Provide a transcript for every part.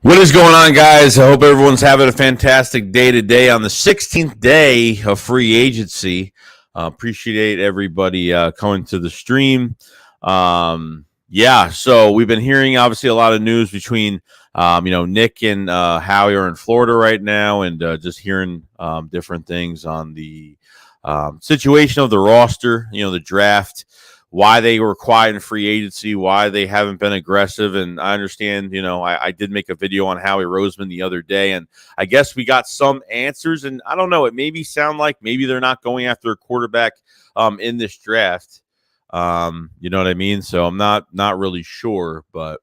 What is going on, guys? I hope everyone's having a fantastic day today on the 16th day of free agency. Appreciate everybody coming to the stream. So we've been hearing obviously a lot of news between Nick and Howie are in Florida right now, and just hearing different things on the situation of the roster, the draft, why they were quiet in free agency, why they haven't been aggressive. And I understand, I did make a video on Howie Roseman the other day, and I guess we got some answers. And I don't know, it maybe sound like maybe they're not going after a quarterback in this draft. You know what I mean? So I'm not really sure, but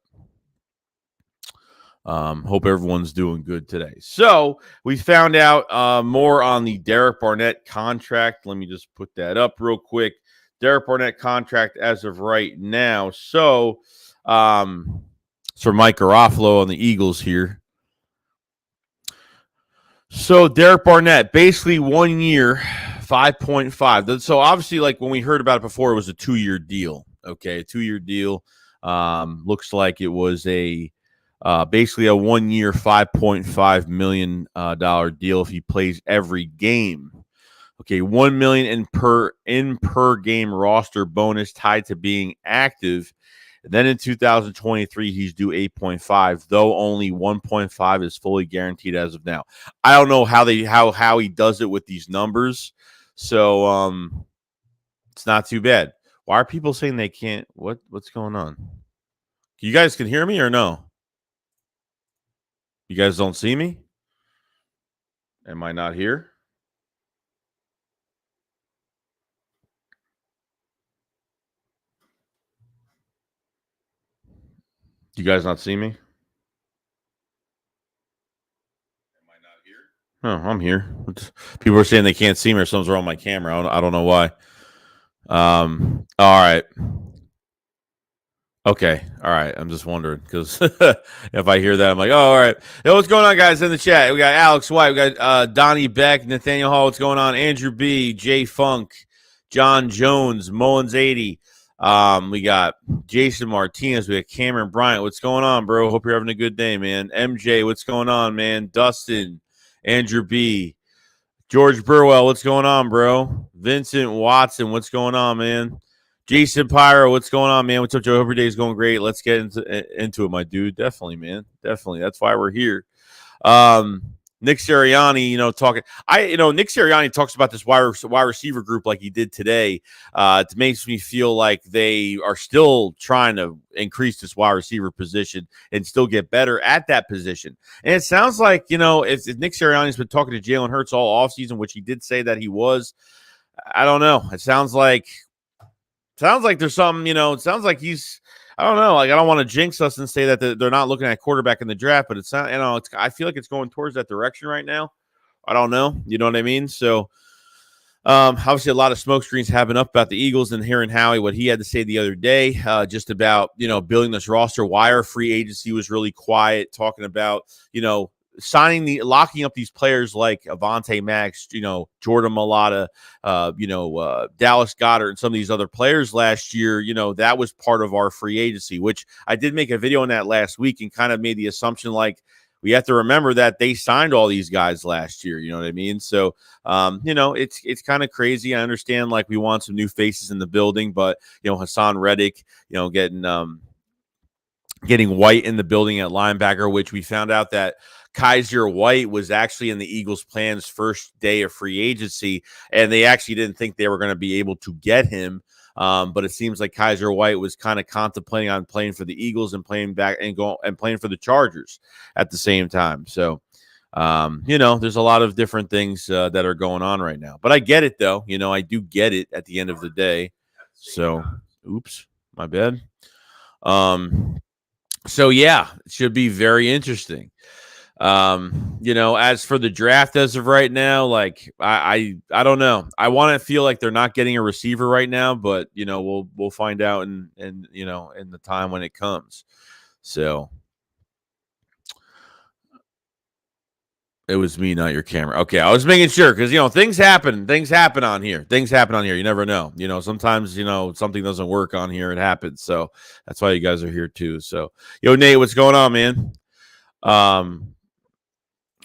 hope everyone's doing good today. So we found out more on the Derrick Barnett contract. Let me just put that up real quick. Derrick Barnett contract as of right now. So it's for Mike Garofalo on the Eagles here. So Derrick Barnett, basically 1 year, 5.5. So obviously, like when we heard about it before, it was a 2-year deal. Okay, a 2-year deal. Looks like it was a basically a 1 year, $5.5 million deal if he plays every game. Okay, $1 million in per game roster bonus tied to being active. And then in 2023, he's due 8.5, though only 1.5 is fully guaranteed as of now. I don't know how he does it with these numbers, so it's not too bad. Why are people saying they can't? What's going on? You guys can hear me or no? You guys don't see me? Am I not here? You guys not see me? Am I not here? Oh, I'm here. People are saying they can't see me or something's wrong with my camera. I don't know why. All right. Okay. All right. I'm just wondering because if I hear that, I'm like, oh, all right. Hey, what's going on, guys, in the chat? We got Alex White. We got Donnie Beck, Nathaniel Hall. What's going on? Andrew B, Jay Funk, John Jones, Mullins 80. We got Jason Martinez. We got Cameron Bryant. What's going on, bro? Hope you're having a good day, man. MJ, what's going on, man? Dustin, Andrew B, George Burwell, what's going on, bro? Vincent Watson, what's going on, man? Jason Pyro, what's going on, man? What's up, Joe? Hope your day's going great. Let's get into it, my dude. Definitely, man. Definitely. That's why we're here. Nick Sirianni, talking. Nick Sirianni talks about this wide receiver group like he did today. It makes me feel like they are still trying to increase this wide receiver position and still get better at that position. And it sounds like, if Nick Sirianni's been talking to Jalen Hurts all offseason, which he did say that he was, I don't know. It sounds like there's something, it sounds like he's, I don't know. Like, I don't want to jinx us and say that they're not looking at quarterback in the draft, but it's not, I feel like it's going towards that direction right now. I don't know. You know what I mean? So, obviously, a lot of smoke screens have been up about the Eagles, and hearing Howie, what he had to say the other day, just about, building this roster. Why our free agency was really quiet, talking about, locking up these players like Avonte Max, Jordan Mailata, Dallas Goedert, and some of these other players last year. That was part of our free agency, which I did make a video on that last week and kind of made the assumption like we have to remember that they signed all these guys last year. You know what I mean? So, it's kind of crazy. I understand like we want some new faces in the building, but Hassan Reddick, getting White in the building at linebacker, which we found out that Kaiser White was actually in the Eagles' plans first day of free agency, and they actually didn't think they were going to be able to get him. But it seems like Kaiser White was kind of contemplating on playing for the Eagles and playing back and playing for the Chargers at the same time. So, there's a lot of different things that are going on right now. But I get it, though. I do get it at the end of the day. So, oops, my bad. So yeah, it should be very interesting. As for the draft as of right now, like I don't know. I want to feel like they're not getting a receiver right now, but we'll find out in the time when it comes. So it was me, not your camera. Okay, I was making sure because things happen. Things happen on here. You never know. Sometimes something doesn't work on here. It happens. So that's why you guys are here too. So Nate, what's going on, man?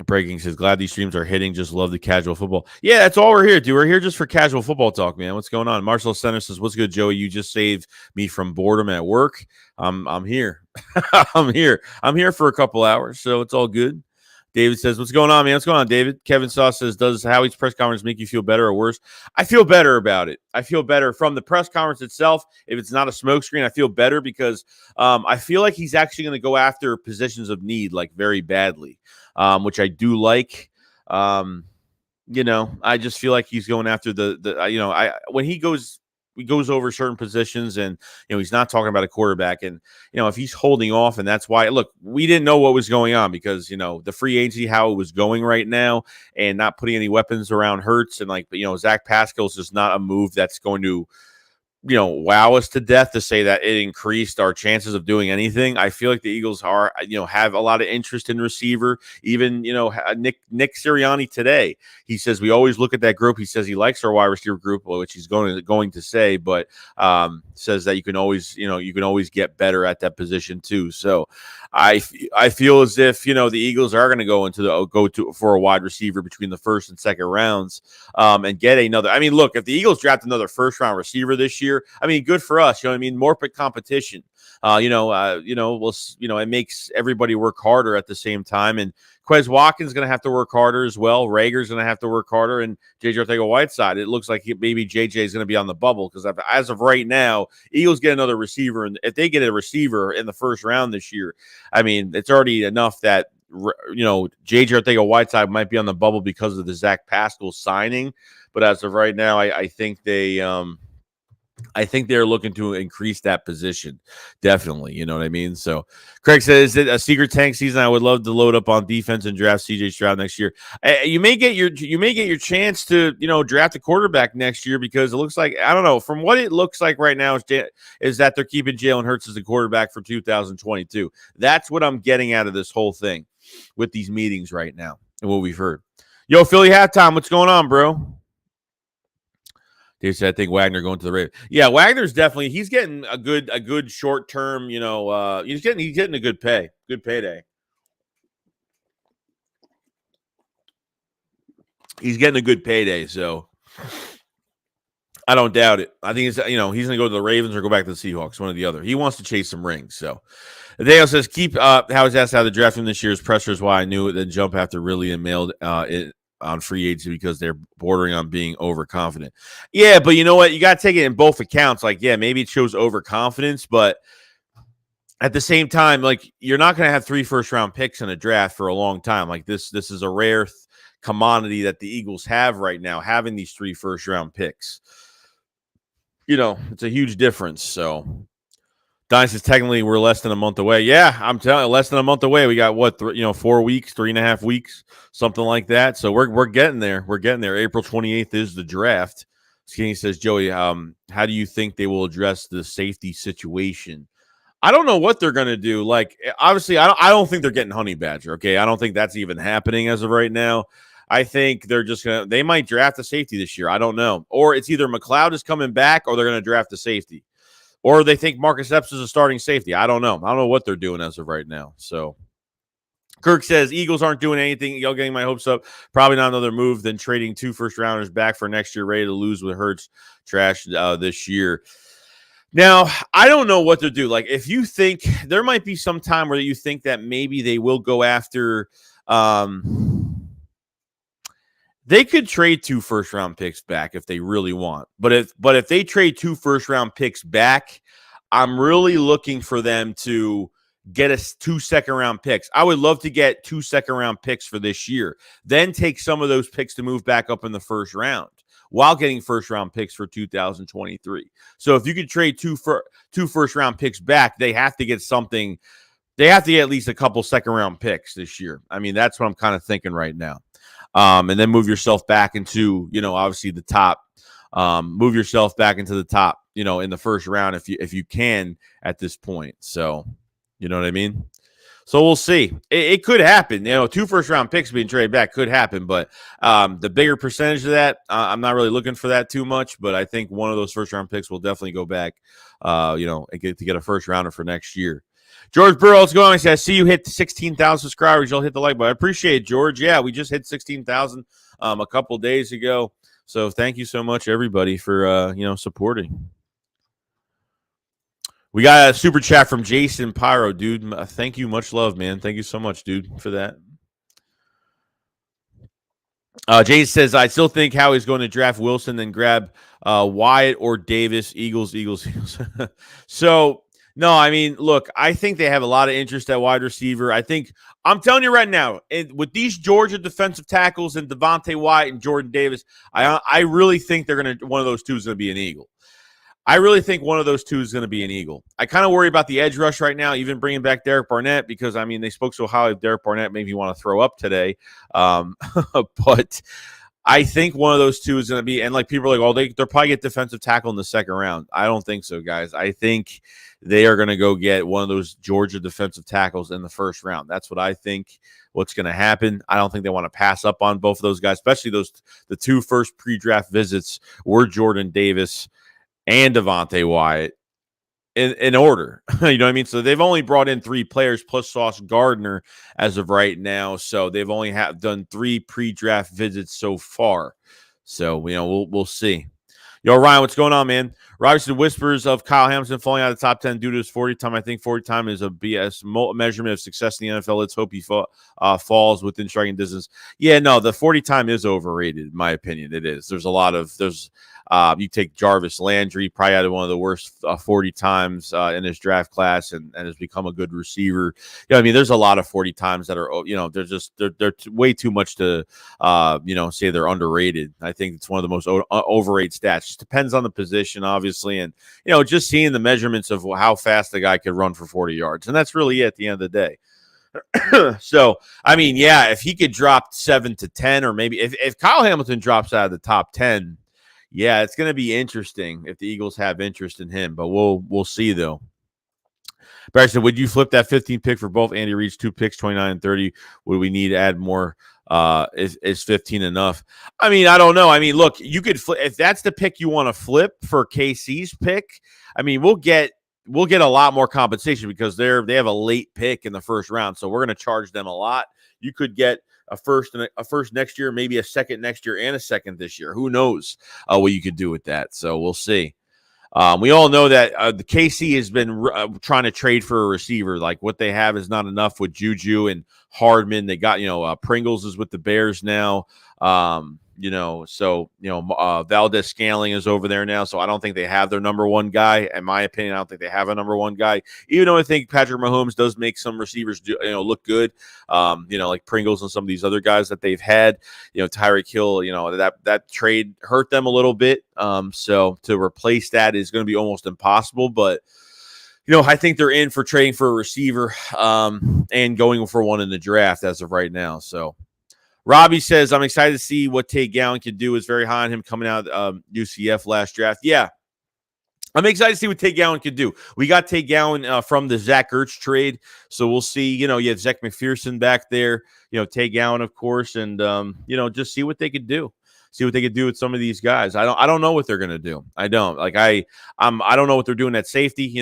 Breaking says, glad these streams are hitting. Just love the casual football. Yeah, that's all we're here, dude. We're here just for casual football talk, man. What's going on? Marcel Center says, what's good, Joey? You just saved me from boredom at work. I'm here. I'm here. I'm here for a couple hours, so it's all good. David says, what's going on, man? What's going on, David? Kevin Sauce says, does Howie's press conference make you feel better or worse? I feel better about it. I feel better from the press conference itself. If it's not a smokescreen, I feel better because I feel like he's actually going to go after positions of need, like very badly, which I do like. I just feel like he's going after when he goes over certain positions and, he's not talking about a quarterback. And, if he's holding off, and that's why, look, we didn't know what was going on because, the free agency, how it was going right now and not putting any weapons around Hurts. And Zach Pascal's just not a move that's going to, wow us to death to say that it increased our chances of doing anything. I feel like the Eagles are, have a lot of interest in receiver. Even, Nick Sirianni today, he says we always look at that group. He says he likes our wide receiver group, which he's going to say, but says that you can always get better at that position too. So I feel as if, the Eagles are going to go for a wide receiver between the first and second rounds and get another. I mean, look, if the Eagles draft another first round receiver this year, I mean, good for us. More competition. It makes everybody work harder at the same time. And Quez Watkins is going to have to work harder as well. Rager's going to have to work harder, and JJ Arcega-Whiteside. It looks like maybe JJ is going to be on the bubble because as of right now, Eagles get another receiver, and if they get a receiver in the first round this year, I mean, it's already enough that JJ Arcega-Whiteside might be on the bubble because of the Zach Pascal signing. But as of right now, I think they're looking to increase that position. Definitely. You know what I mean? So Craig says, is it a secret tank season? I would love to load up on defense and draft CJ Stroud next year. You may get your chance to, draft a quarterback next year because it looks like, I don't know, from what it looks like right now is that they're keeping Jalen Hurts as the quarterback for 2022. That's what I'm getting out of this whole thing with these meetings right now and what we've heard. Yo, Philly halftime. What's going on, bro? Dave said, I think Wagner going to the Ravens. Yeah, Wagner's definitely, he's getting a good short term, he's getting a good payday. He's getting a good payday, so I don't doubt it. I think he's going to go to the Ravens or go back to the Seahawks, one or the other. He wants to chase some rings. So Dale says, keep Howie's asked how the drafting this year's pressure is why I knew it, then jump after really and mailed it on free agency because they're bordering on being overconfident. Yeah, but you know what? You got to take it in both accounts. Like, yeah, maybe it shows overconfidence, but at the same time, like, you're not going to have 3 first-round picks in a draft for a long time. Like, this is a rare commodity that the Eagles have right now, having these 3 first-round picks. It's a huge difference. So Dine says, technically, we're less than a month away. Yeah, I'm telling you, less than a month away. We got 4 weeks, 3.5 weeks, something like that. So we're getting there. We're getting there. April 28th is the draft. Skinny says, Joey, how do you think they will address the safety situation? I don't know what they're going to do. Like, obviously, I don't think they're getting Honey Badger. Okay, I don't think that's even happening as of right now. I think they're just they might draft a safety this year. I don't know. Or it's either McLeod is coming back or they're going to draft a safety. Or they think Marcus Epps is a starting safety. I don't know. I don't know what they're doing as of right now. So Kirk says, Eagles aren't doing anything. Y'all getting my hopes up. Probably not another move than trading 2 first-rounders back for next year, ready to lose with Hurts trash this year. Now, I don't know what to do. Like, if you think there might be some time where you think that maybe they will go after they could trade 2 first-round picks back if they really want. But if they trade 2 first-round picks back, I'm really looking for them to get us 2 second-round picks. I would love to get 2 second-round picks for this year. Then take some of those picks to move back up in the first round while getting first-round picks for 2023. So if you could trade 2 first-round picks back, they have to get something. They have to get at least a couple second-round picks this year. I mean, that's what I'm kind of thinking right now. And then move yourself back into, obviously the top. Move yourself back into the top, in the first round if you can at this point. So, you know what I mean? So we'll see. It could happen. 2 first-round picks being traded back could happen, but the bigger percentage of that, I'm not really looking for that too much. But I think one of those first-round picks will definitely go back, to get a first-rounder for next year. George Burrow, what's going on? He says, I see you hit 16,000 subscribers. You'll hit the like button. I appreciate it, George. Yeah, we just hit 16,000 a couple days ago. So thank you so much, everybody, for supporting. We got a super chat from Jason Pyro, dude. Thank you. Much love, man. Thank you so much, dude, for that. Jason says, I still think Howie's going to draft Wilson, then grab Wyatt or Davis. Eagles. So, no, I mean, look, I think they have a lot of interest at wide receiver. I'm telling you right now, with these Georgia defensive tackles and Devontae Wyatt and Jordan Davis, I really think one of those two is going to be an Eagle. I really think one of those two is going to be an Eagle. I kind of worry about the edge rush right now, even bringing back Derek Barnett, because, I mean, they spoke so highly of Derek Barnett, made me want to throw up today. But I think one of those two is going to be, and like people are like, well, they'll probably get defensive tackle in the second round. I don't think so, guys. I think they are going to go get one of those Georgia defensive tackles in the first round. That's what I think what's going to happen. I don't think they want to pass up on both of those guys, especially the two first pre-draft visits were Jordan Davis and Devontae Wyatt in order. You know what I mean? So they've only brought in 3 players plus Sauce Gardner as of right now. So they've only done 3 pre-draft visits so far. So, we'll see. Yo, Ryan, what's going on, man? Robinson whispers of Kyle Hamilton falling out of the top 10 due to his 40 time. I think 40 time is a BS measurement of success in the NFL. Let's hope he falls within striking distance. Yeah, no, the 40 time is overrated, in my opinion. It is. You take Jarvis Landry, probably had one of the worst 40 times in his draft class, and has become a good receiver. I mean, there's a lot of 40 times that are, they're way too much to, say they're underrated. I think it's one of the most overrated stats. Just depends on the position, obviously, and just seeing the measurements of how fast the guy could run for 40 yards, and that's really it at the end of the day. So, I mean, yeah, if he could drop 7 to 10, or maybe if Kyle Hamilton drops out of the top 10. Yeah, it's going to be interesting if the Eagles have interest in him, but we'll see, though. Barry said, would you flip that 15 pick for both Andy Reid's 2 picks, 29 and 30? Would we need to add more? Is 15 enough? I mean, I don't know. I mean, look, you could flip if that's the pick you want to flip for KC's pick. I mean, we'll get a lot more compensation because they have a late pick in the first round, so we're going to charge them a lot. You could get a first next year, maybe a second next year, and a second this year. Who knows what you could do with that? So we'll see. We all know that the KC has been trying to trade for a receiver. Like what they have is not enough with Juju and Hardman. They got Pringles is with the Bears now. Valdez Scaling is over there now. So I don't think they have their number one guy. In my opinion, I don't think they have a number one guy. Even though I think Patrick Mahomes does make some receivers look good. Like Pringles and some of these other guys that they've had. Tyreek Hill. That trade hurt them a little bit. So to replace that is going to be almost impossible. But I think they're in for trading for a receiver and going for one in the draft as of right now. So. Robbie says, I'm excited to see what Tate Gowan can do. Is very high on him coming out of UCF last draft. Yeah, I'm excited to see what Tate Gowan can do. We got Tate Gowan from the Zach Ertz trade, so we'll see. You have Zach McPherson back there, Tate Gowan, of course, and, just see what they could do. See what they could do with some of these guys. I don't know what they're gonna do. I don't I don't know what they're doing at safety.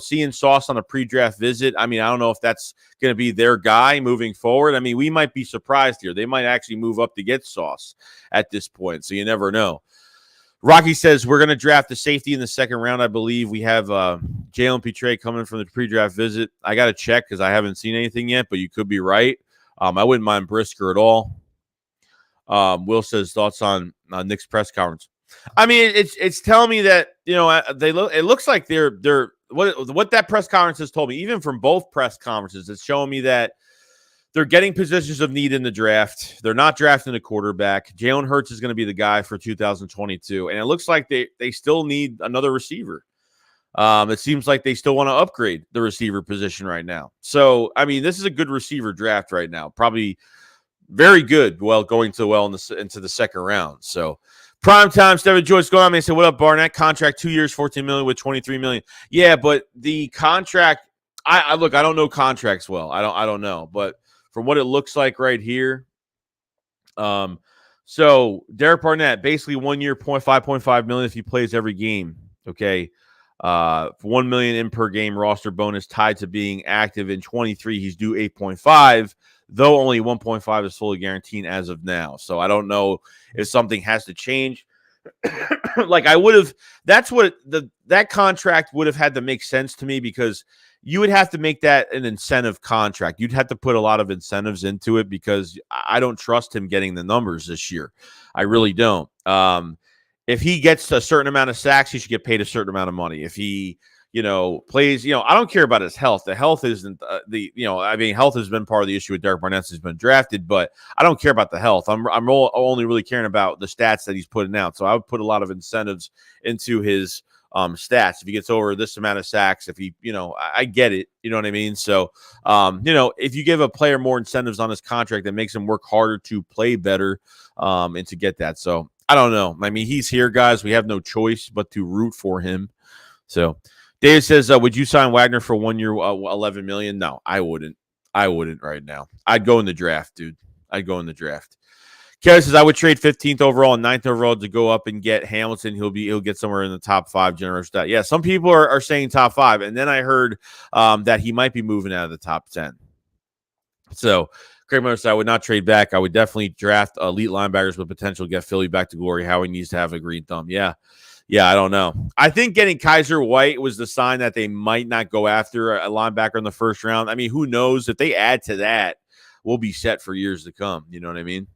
Seeing Sauce on a pre-draft visit. I mean, I don't know if that's gonna be their guy moving forward. I mean, we might be surprised here. They might actually move up to get Sauce at this point. So you never know. Rocky says we're gonna draft the safety in the second round. I believe we have Jalen Petre coming from the pre-draft visit. I gotta check because I haven't seen anything yet, but you could be right. I wouldn't mind Brisker at all. Will says thoughts on Nick's press conference. I mean, it's telling me that it looks like they're what that press conference has told me, even from both press conferences, it's showing me that they're getting positions of need in the draft. They're not drafting a quarterback. Jalen Hurts is going to be the guy for 2022, and it looks like they still need another receiver. It seems like they still want to upgrade the receiver position right now. So, I mean, this is a good receiver draft right now. Probably. Very good. Going into the second round. So, prime time. Stephen Joyce going on. They said, "What up, Barnett? Contract 2 years, $14 million with $23 million." Yeah, but the contract. I look. I don't know contracts well. I don't know. But from what it looks like right here, so Derek Barnett basically 1 year, $5.5 million if he plays every game. Okay, $1 million in per game roster bonus tied to being active in 23. He's due 8.5, though only 1.5 is fully guaranteed as of now. So I don't know if something has to change. Like I would have, that's what that contract would have had to make sense to me, because you would have to make that an incentive contract. You'd have to put a lot of incentives into it, because I don't trust him getting the numbers this year. I really don't. If he gets a certain amount of sacks, he should get paid a certain amount of money. If he, plays, I don't care about his health. The health isn't health has been part of the issue with Derrick Barnetts. He's been drafted, but I don't care about the health. I'm only really caring about the stats that he's putting out. So I would put a lot of incentives into his stats. If he gets over this amount of sacks, if he, I get it. You know what I mean? So, if you give a player more incentives on his contract, that makes him work harder to play better and to get that. So I don't know. I mean, he's here, guys. We have no choice but to root for him. So Dave says, would you sign Wagner for 1 year, $11 million? No, I wouldn't. I wouldn't right now. I'd go in the draft, dude. I'd go in the draft. Kevin says, I would trade 15th overall and 9th overall to go up and get Hamilton. He'll get somewhere in the top 5 generation. Yeah, some people are saying top 5, and then I heard that he might be moving out of the top 10. So Craig Miller said, I would not trade back. I would definitely draft elite linebackers with potential to get Philly back to glory. Howie needs to have a green thumb. Yeah, I don't know. I think getting Kaiser White was the sign that they might not go after a linebacker in the first round. I mean, who knows? If they add to that, we'll be set for years to come. You know what I mean?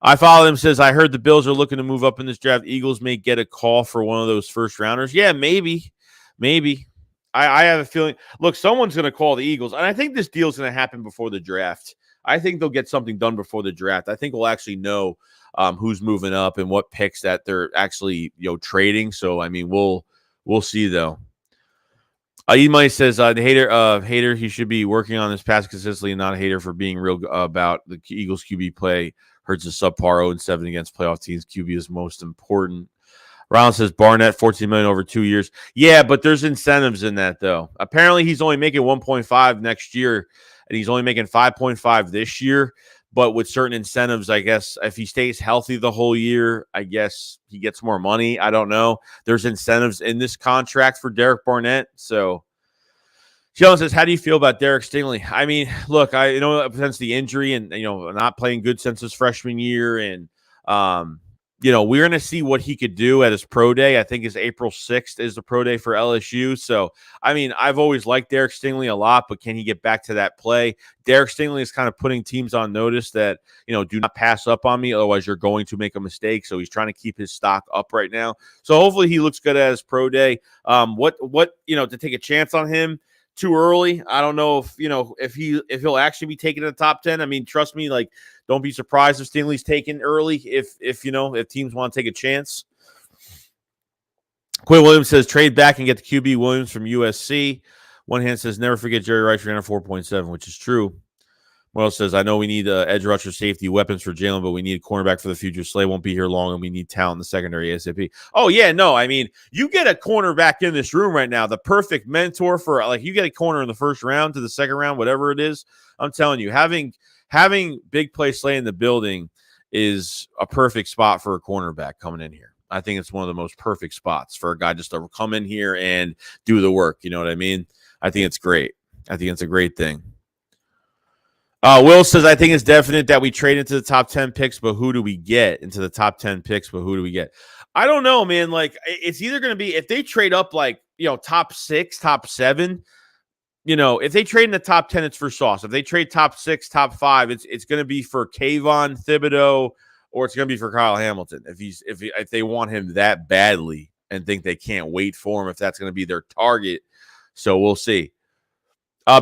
I follow him, says, I heard the Bills are looking to move up in this draft. Eagles may get a call for one of those first rounders. Yeah, maybe. I have a feeling. Look, someone's going to call the Eagles, and I think this deal's going to happen before the draft. I think they'll get something done before the draft. I think we'll actually know who's moving up and what picks that they're actually trading. So I mean, we'll see though. Imai says the hater. He should be working on this pass consistently, and not a hater for being real about the Eagles QB play. Hurts a subpar 0-7 against playoff teams. QB is most important. Rollins says Barnett $14 million over 2 years. Yeah, but there's incentives in that though. Apparently, he's only making 1.5 next year, and he's only making 5.5 this year. But with certain incentives, I guess if he stays healthy the whole year, I guess he gets more money. I don't know. There's incentives in this contract for Derek Barnett. So Sheldon says, how do you feel about Derrick Stingley? I mean, look, I since the injury and not playing good since his freshman year, and we're going to see what he could do at his pro day. I think his April 6th is the pro day for LSU. So, I mean, I've always liked Derrick Stingley a lot, but can he get back to that play? Derrick Stingley is kind of putting teams on notice that, do not pass up on me. Otherwise, you're going to make a mistake. So he's trying to keep his stock up right now. So hopefully he looks good at his pro day. To take a chance on him too early. I don't know if he'll actually be taken in the top 10. I mean, trust me, like, don't be surprised if Stingley's taken early if teams want to take a chance. Quinn Williams says trade back and get the QB Williams from USC. One hand says never forget Jerry Rice ran a 4.7, which is true. Well says I know we need edge rusher, safety, weapons for Jalen, but we need a cornerback for the future. Slay won't be here long, and we need talent in the secondary ASAP. Oh yeah, no, I mean you get a cornerback in this room right now, the perfect mentor for you get a corner in the first round to the second round, whatever it is. I'm telling you, having big play Slay in the building is a perfect spot for a cornerback coming in here. I think it's one of the most perfect spots for a guy just to come in here and do the work. You know what I mean? I think it's great. I think it's a great thing. Will says, I think it's definite that we trade into the top 10 picks, but who do we get into the top 10 picks? But who do we get? I don't know, man. Like, it's either going to be if they trade up top 6, top 7, if they trade in the top 10, it's for Sauce. If they trade top 6, top 5, it's going to be for Kayvon Thibodeau, or it's going to be for Kyle Hamilton. If they want him that badly and think they can't wait for him, if that's going to be their target. So we'll see.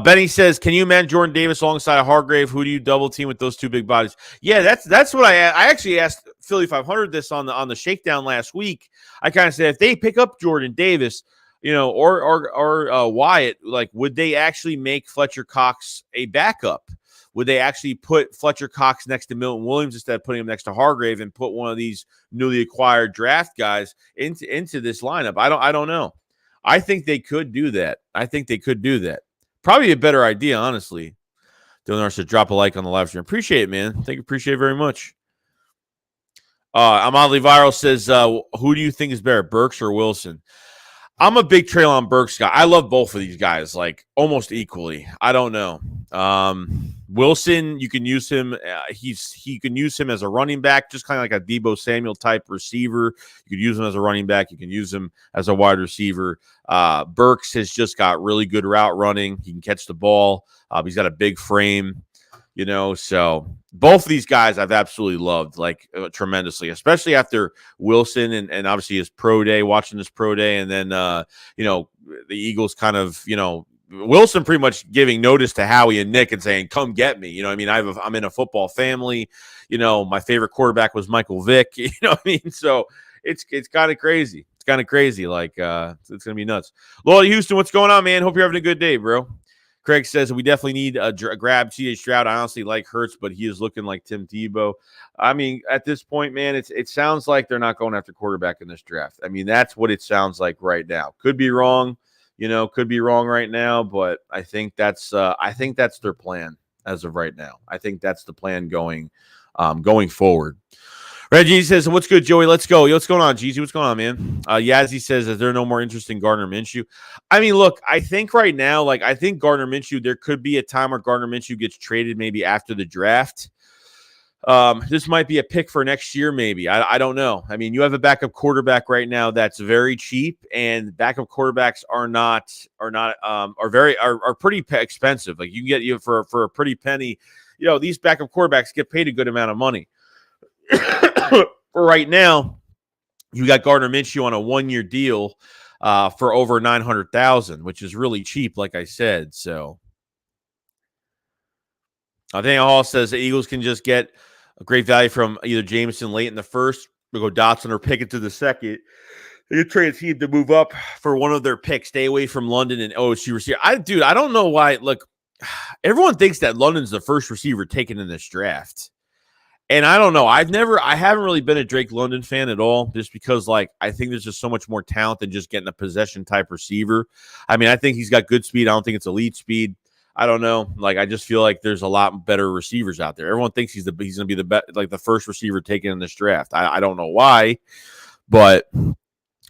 Benny says, can you imagine Jordan Davis alongside a Hargrave? Who do you double team with those two big bodies? Yeah, that's what I actually asked Philly 500 this on the shakedown last week. I kind of said if they pick up Jordan Davis, or Wyatt, like, would they actually make Fletcher Cox a backup? Would they actually put Fletcher Cox next to Milton Williams instead of putting him next to Hargrave and put one of these newly acquired draft guys into this lineup? I don't know. I think they could do that. Probably a better idea, honestly. Dylan should drop a like on the live stream. Appreciate it, man. Appreciate it very much. I'm oddly viral says, who do you think is better, Burks or Wilson? I'm a big Treylon Burks guy. I love both of these guys, like almost equally. I don't know. Wilson, you can use him. He can use him as a running back, just kind of like a Deebo Samuel type receiver. You could use him as a running back. You can use him as a wide receiver. Burks has just got really good route running. He can catch the ball. He's got a big frame. So both of these guys I've absolutely loved, like tremendously, especially after Wilson and obviously his pro day, watching this pro day. And then, the Eagles kind of, Wilson pretty much giving notice to Howie and Nick and saying, come get me. I'm in a football family. My favorite quarterback was Michael Vick. So it's kind of crazy. It's kind of crazy. Like, it's going to be nuts. Lloyd Houston, what's going on, man? Hope you're having a good day, bro. Craig says we definitely need a grab C.J. Stroud. I honestly like Hurts, but he is looking like Tim Tebow. I mean, at this point, man, it sounds like they're not going after quarterback in this draft. I mean, that's what it sounds like right now. Could be wrong, could be wrong right now, but I think that's their plan as of right now. I think that's the plan going forward. Reggie says, what's good, Joey? Let's go. Yo, what's going on, Jeezy? What's going on, man? Yazzie says, is there no more interest in Gardner Minshew? I mean, look, I think right now, I think Gardner Minshew, there could be a time where Gardner Minshew gets traded maybe after the draft. This might be a pick for next year, maybe. I don't know. I mean, you have a backup quarterback right now that's very cheap, and backup quarterbacks are pretty expensive. Like you can get for a pretty penny. These backup quarterbacks get paid a good amount of money. For right now, you got Gardner Minshew on a 1-year deal for over $900,000, which is really cheap, like I said. So, Daniel Hall says the Eagles can just get a great value from either Jameson late in the first, or go Dotson or Pickett to the second. They could trade a team to move up for one of their picks. Stay away from London and OSU receiver. I don't know why. Look, everyone thinks that London's the first receiver taken in this draft. And I don't know. I haven't really been a Drake London fan at all, just because, I think there's just so much more talent than just getting a possession type receiver. I mean, I think he's got good speed. I don't think it's elite speed. I don't know. I just feel like there's a lot better receivers out there. Everyone thinks he's going to be the first receiver taken in this draft. I don't know why, but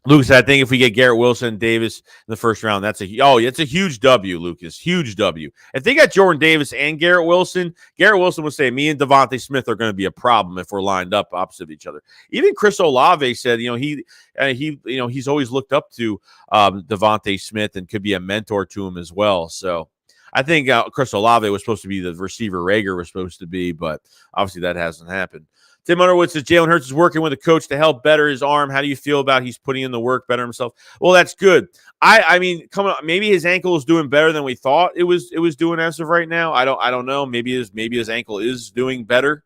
Lucas, I think if we get Garrett Wilson and Davis in the first round, it's a huge W, Lucas. Huge W. If they got Jordan Davis and Garrett Wilson would say me and Devontae Smith are going to be a problem if we're lined up opposite each other. Even Chris Olave said, he's always looked up to Devontae Smith and could be a mentor to him as well. So I think Chris Olave was supposed to be the receiver Rager was supposed to be, but obviously that hasn't happened. Tim Underwood says Jalen Hurts is working with a coach to help better his arm. How do you feel about he's putting in the work, better himself? Well, that's good. I mean, maybe his ankle is doing better than we thought it was doing as of right now. I don't know. Maybe his ankle is doing better.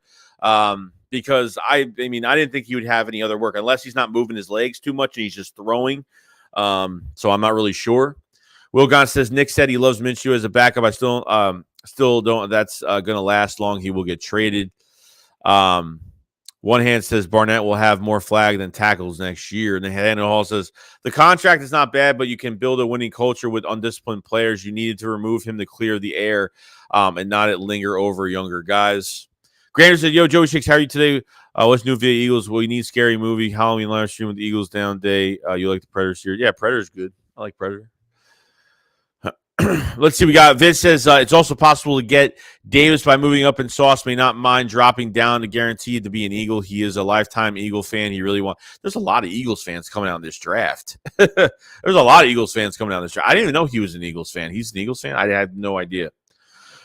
Because I didn't think he would have any other work unless he's not moving his legs too much and he's just throwing. So I'm not really sure. Will Gahn says Nick said he loves Minshew as a backup. I still don't. That's going to last long. He will get traded. One hand says Barnett will have more flag than tackles next year. And then Daniel Hall says the contract is not bad, but you can build a winning culture with undisciplined players. You needed to remove him to clear the air and not it linger over younger guys. Grander said, yo, Joey Shakes, how are you today? What's new via Eagles? Well, you need scary movie. Halloween live stream with the Eagles down day. You like the Predator series? Yeah, Predator's good. I like Predator. Let's see. We got Vince says it's also possible to get Davis by moving up in sauce. May not mind dropping down to guarantee to be an Eagle. He is a lifetime Eagle fan. He really wants. There's a lot of Eagles fans coming out in this draft. There's a lot of Eagles fans coming out in this draft. I didn't even know he was an Eagles fan. He's an Eagles fan. I had no idea.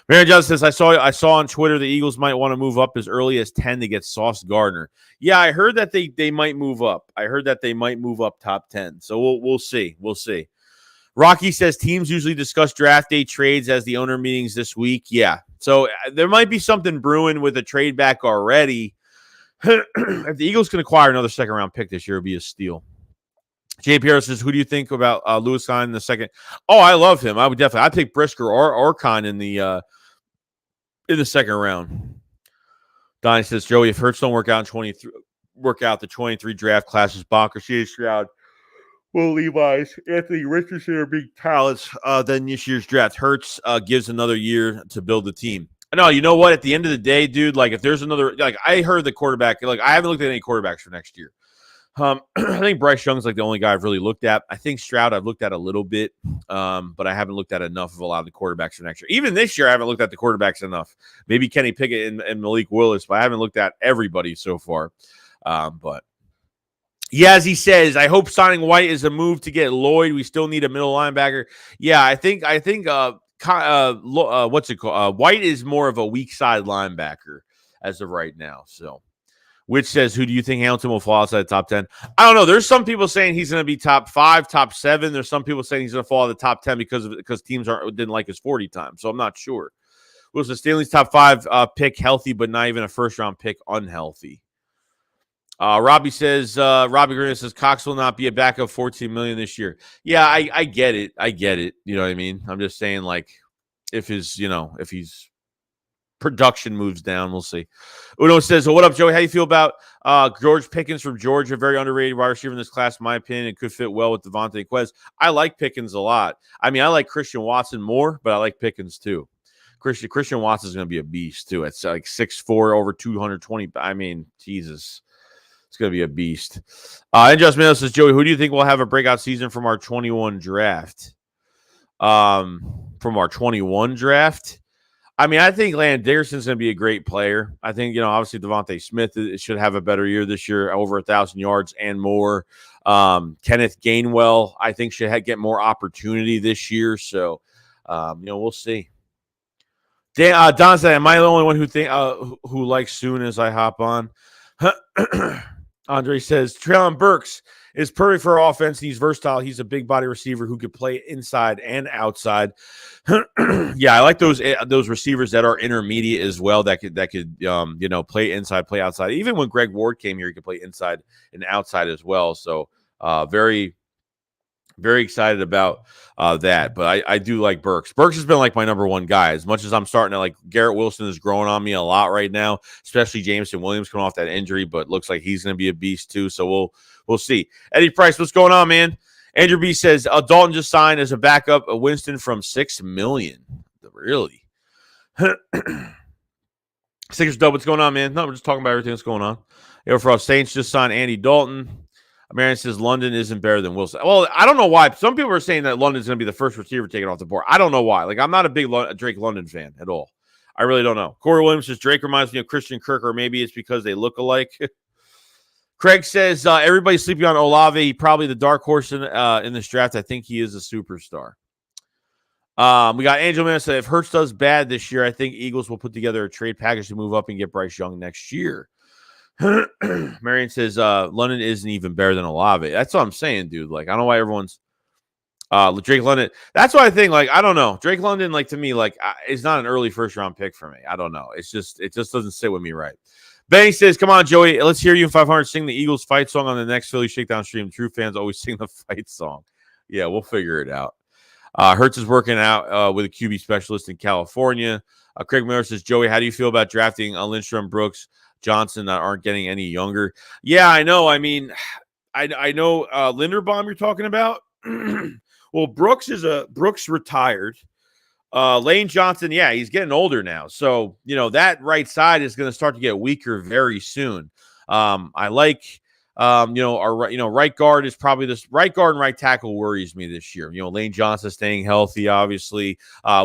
Mary Johnson says I saw on Twitter the Eagles might want to move up as early as 10 to get Sauce Gardner. Yeah, I heard that they might move up. I heard that they might move up top 10. So we'll see. We'll see. Rocky says teams usually discuss draft day trades as the owner meetings this week. Yeah. So there might be something brewing with a trade back already. If the Eagles can acquire another second-round pick this year, it would be a steal. Jay Pierre says, who do you think about Lewis Kine in the second? Oh, I love him. I would definitely. I'd pick Brisker or Kine in the second round. Donnie says, Joey, if Hurts don't work out the 23 draft class is bonkers. C.J. Stroud, Will Levi's, Anthony Richardson are big talents than this year's draft. Hurts gives another year to build the team. No, you know what? At the end of the day, dude, if there's another, I heard the quarterback, I haven't looked at any quarterbacks for next year. I think Bryce Young's like the only guy I've really looked at. I think Stroud I've looked at a little bit, but I haven't looked at enough of a lot of the quarterbacks for next year. Even this year, I haven't looked at the quarterbacks enough. Maybe Kenny Pickett and Malik Willis, but I haven't looked at everybody so far. But yeah, as he says, I hope signing White is a move to get Lloyd. We still need a middle linebacker. Yeah, I think what's it called? White is more of a weak side linebacker as of right now. So, which says, who do you think Hamilton will fall outside the top 10? I don't know. There's some people saying he's going to be top 5, top 7. There's some people saying he's going to fall out of the top 10 because teams didn't like his 40 time. So I'm not sure. Wilson Stanley's top 5 pick healthy, but not even a first round pick unhealthy. Robbie Green says Cox will not be a backup $14 million this year. Yeah, I get it. You know what I mean? I'm just saying, like, if his production moves down, we'll see. Uno says, what up, Joey? How you feel about George Pickens from Georgia? Very underrated wide receiver in this class, in my opinion. It could fit well with Devontae Quez. I like Pickens a lot. I mean, I like Christian Watson more, but I like Pickens too. Christian Watson is going to be a beast too. It's like 6'4", over 220. I mean, Jesus. It's going to be a beast. And Just Miller says, Joey, who do you think will have a breakout season from our 21 draft? I mean, I think Landon Dickerson's going to be a great player. I think, obviously Devontae Smith should have a better year this year, over 1,000 yards and more. Kenneth Gainwell, I think, should get more opportunity this year. So, we'll see. Don said, am I the only one who likes Soon as I hop on? Andre says, Treylon Burks is perfect for offense. He's versatile. He's a big body receiver who could play inside and outside. Yeah, I like those receivers that are intermediate as well. That could play inside, play outside. Even when Greg Ward came here, he could play inside and outside as well. So very, very excited about that. But I do like Burks. Burks has been like my number one guy. As much as I'm starting to like Garrett Wilson is growing on me a lot right now, especially Jameson Williams coming off that injury, but looks like he's going to be a beast too. So we'll see. Eddie Price, what's going on, man? Andrew B says Dalton just signed as a backup of Winston from $6 million. Really? Sixers Dub, what's going on, man? No, we're just talking about everything that's going on. For us, Saints just signed Andy Dalton. Marion says London isn't better than Wilson. Well, I don't know why. Some people are saying that London's going to be the first receiver taken off the board. I don't know why. Like, I'm not a big Drake London fan at all. I really don't know. Corey Williams says Drake reminds me of Christian Kirk, or maybe it's because they look alike. Craig says everybody's sleeping on Olave. Probably the dark horse in this draft. I think he is a superstar. We got Angel Man said if Hurts does bad this year, I think Eagles will put together a trade package to move up and get Bryce Young next year. Marion says London isn't even better than Olave. That's what I'm saying, dude. Like, I don't know why everyone's Drake London. That's why I think, like, I don't know. Drake London, like, to me, like, is not an early first round pick for me. I don't know. It just doesn't sit with me right. Benny says, come on, Joey, let's hear you in 500 sing the Eagles fight song on the next Philly Shakedown stream. True fans always sing the fight song. Yeah, we'll figure it out. Hurts is working out with a QB specialist in California. Craig Miller says, Joey, how do you feel about drafting Lindstrom, Brooks, Johnson that aren't getting any younger? Yeah, I know. I mean, I know Linderbaum you're talking about. Well, Brooks retired. Lane Johnson, yeah, he's getting older now. So, that right side is going to start to get weaker very soon. I like, our right guard is probably this right guard and right tackle worries me this year. Lane Johnson staying healthy, obviously.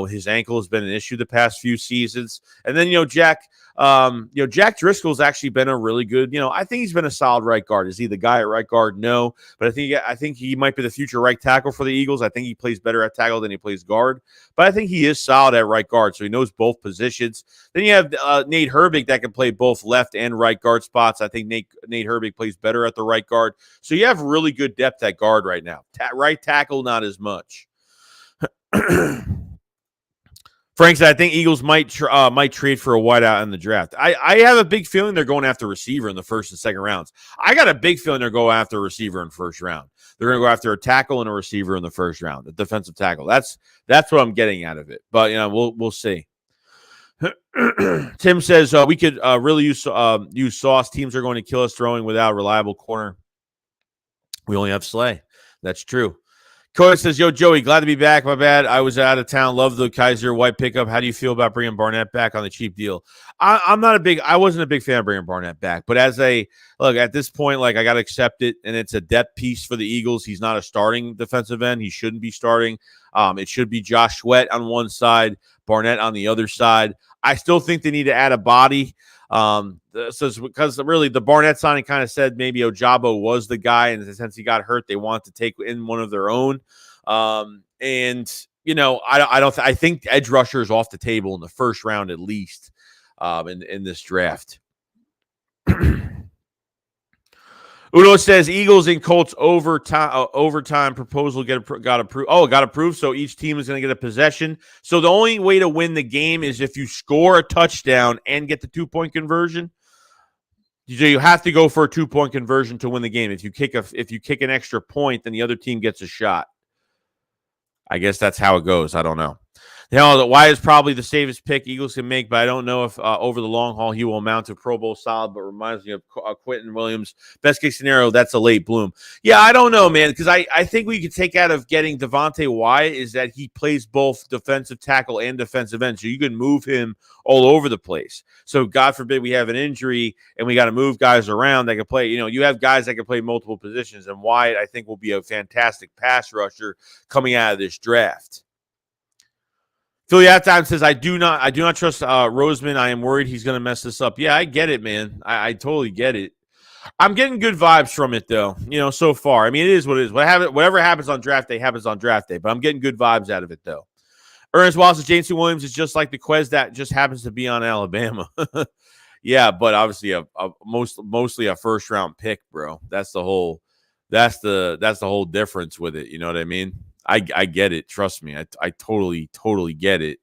His ankle has been an issue the past few seasons. And then, Jack Driscoll's actually been a really good, I think he's been a solid right guard. Is he the guy at right guard? No, but I think he might be the future right tackle for the Eagles. I think he plays better at tackle than he plays guard, but I think he is solid at right guard. So he knows both positions. Then you have Nate Herbig that can play both left and right guard spots. I think Nate Herbig plays better at the right guard. So you have really good depth at guard right now. Right tackle, not as much. Frank said, I think Eagles might trade for a wideout in the draft. I have a big feeling they're going after a receiver in the first and second rounds. I got a big feeling they're going after a receiver in the first round. They're going to go after a tackle and a receiver in the first round, a defensive tackle. That's what I'm getting out of it. But, we'll see. Tim says, we could really use Sauce. Teams are going to kill us throwing without a reliable corner. We only have Slay. That's true. Cody says, yo, Joey, glad to be back. My bad. I was out of town. Love the Kaiser White pickup. How do you feel about bringing Barnett back on the cheap deal? I wasn't a big fan of bringing Barnett back, but look, at this point, like I got to accept it. And it's a depth piece for the Eagles. He's not a starting defensive end. He shouldn't be starting. It should be Josh Sweat on one side, Barnett on the other side. I still think they need to add a body. Because really the Barnett signing kind of said maybe Ojabo was the guy, and since he got hurt, they want to take in one of their own. And I think edge rusher is off the table in the first round at least. In this draft. Udo says Eagles and Colts overtime proposal got approved. Oh, it got approved. So each team is going to get a possession. So the only way to win the game is if you score a touchdown and get the 2-point conversion. So you have to go for a 2-point conversion to win the game. If you kick an extra point, then the other team gets a shot. I guess that's how it goes. I don't know. Why is probably the safest pick Eagles can make, but I don't know if over the long haul he will amount to Pro Bowl solid, but reminds me of Quentin Williams. Best case scenario, that's a late bloom. Yeah, I don't know, man, because I think we could take out of getting Devontae Wyatt is that he plays both defensive tackle and defensive end, so you can move him all over the place. So God forbid we have an injury and we got to move guys around that can play. You have guys that can play multiple positions, and Wyatt, I think, will be a fantastic pass rusher coming out of this draft. Philly Halftime says, I do not trust Roseman. I am worried he's going to mess this up. Yeah, I get it, man. I totally get it. I'm getting good vibes from it, though, so far. I mean, it is what it is. Whatever happens on draft day happens on draft day, but I'm getting good vibes out of it, though. Ernest Wallace says, Jameson Williams is just like the Quez that just happens to be on Alabama. Yeah, but obviously mostly a first-round pick, bro. That's the whole difference with it. You know what I mean? I get it. Trust me. I totally get it.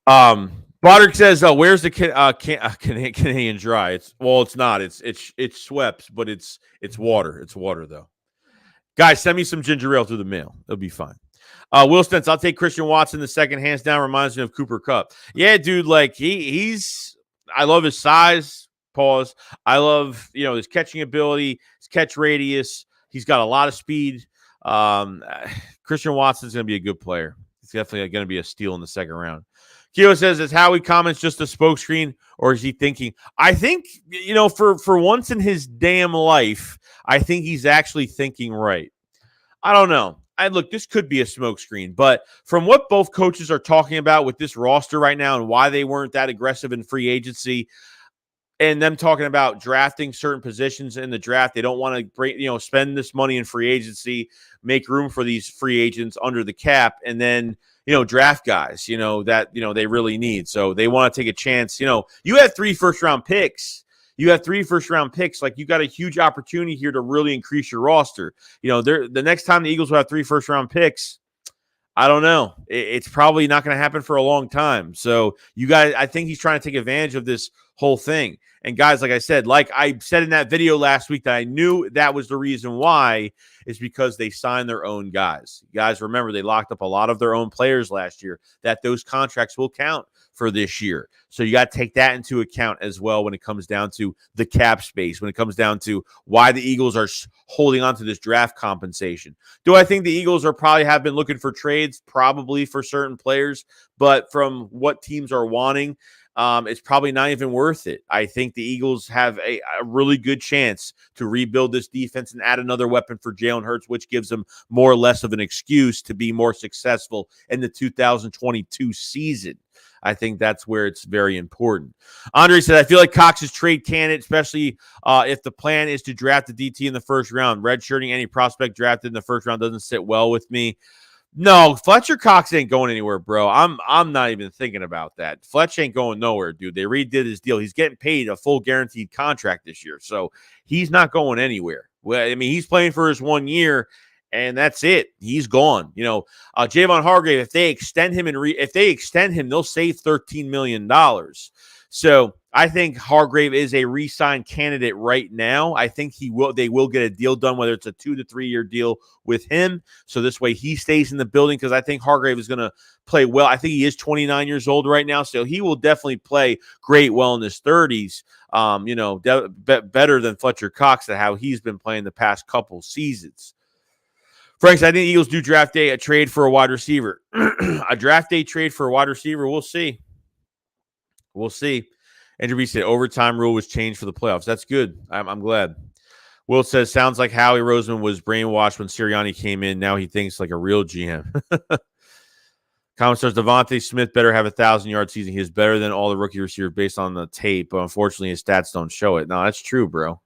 Broderick says, "Where's the Canadian Dry?" It's not. It's Schweppes, but it's water. It's water though. Guys, send me some ginger ale through the mail. It'll be fine. Will Stentz, I'll take Christian Watson the second, hands down. Reminds me of Cooper Kupp. Yeah, dude. Like he's. I love his size. Pause. I love his catching ability, his catch radius. He's got a lot of speed. Christian Watson's going to be a good player. He's definitely going to be a steal in the second round. Keo says, is Howie comments just a smokescreen, or is he thinking? I think for once in his damn life, I think he's actually thinking right. I don't know. Look, this could be a smokescreen, but from what both coaches are talking about with this roster right now and why they weren't that aggressive in free agency, and them talking about drafting certain positions in the draft, they don't want to bring, spend this money in free agency, make room for these free agents under the cap, and then draft guys, that they really need. So they want to take a chance. You have 3 first-round picks. Like, you got a huge opportunity here to really increase your roster. The next time the Eagles will have 3 first-round picks, I don't know. It's probably not going to happen for a long time. So I think he's trying to take advantage of this whole thing. And guys, like I said in that video last week, that I knew that was the reason why, is because they signed their own guys. Guys, remember, they locked up a lot of their own players last year, that those contracts will count for this year. So you got to take that into account as well when it comes down to the cap space, when it comes down to why the Eagles are holding on to this draft compensation. Do I think the Eagles have been looking for trades? Probably, for certain players, but from what teams are wanting, it's probably not even worth it. I think the Eagles have a really good chance to rebuild this defense and add another weapon for Jalen Hurts, which gives them more or less of an excuse to be more successful in the 2022 season. I think that's where it's very important. Andre said, I feel like Cox is trade candidate, especially if the plan is to draft the DT in the first round. Redshirting any prospect drafted in the first round doesn't sit well with me. No, Fletcher Cox ain't going anywhere, bro. I'm not even thinking about that. Fletch ain't going nowhere, dude. They redid his deal. He's getting paid a full guaranteed contract this year, so he's not going anywhere. Well, I mean, he's playing for his 1 year, and that's it. He's gone. Javon Hargrave, if they extend him, they'll save $13 million. So I think Hargrave is a re-sign candidate right now. I think they will get a deal done, whether it's a 2 to 3 year deal with him. So this way he stays in the building, because I think Hargrave is going to play well. I think he is 29 years old right now, so he will definitely play great well in his 30s. Better than Fletcher Cox at how he's been playing the past couple seasons. Franks, I think Eagles do draft day a trade for a wide receiver. A draft day trade for a wide receiver. We'll see. We'll see. Andrew B said overtime rule was changed for the playoffs. That's good. I'm glad. Will says, sounds like Howie Roseman was brainwashed when Sirianni came in. Now he thinks like a real GM. Comment says, Devontae Smith better have 1,000-yard season. He is better than all the rookie receivers based on the tape, but unfortunately his stats don't show it. No, that's true, bro.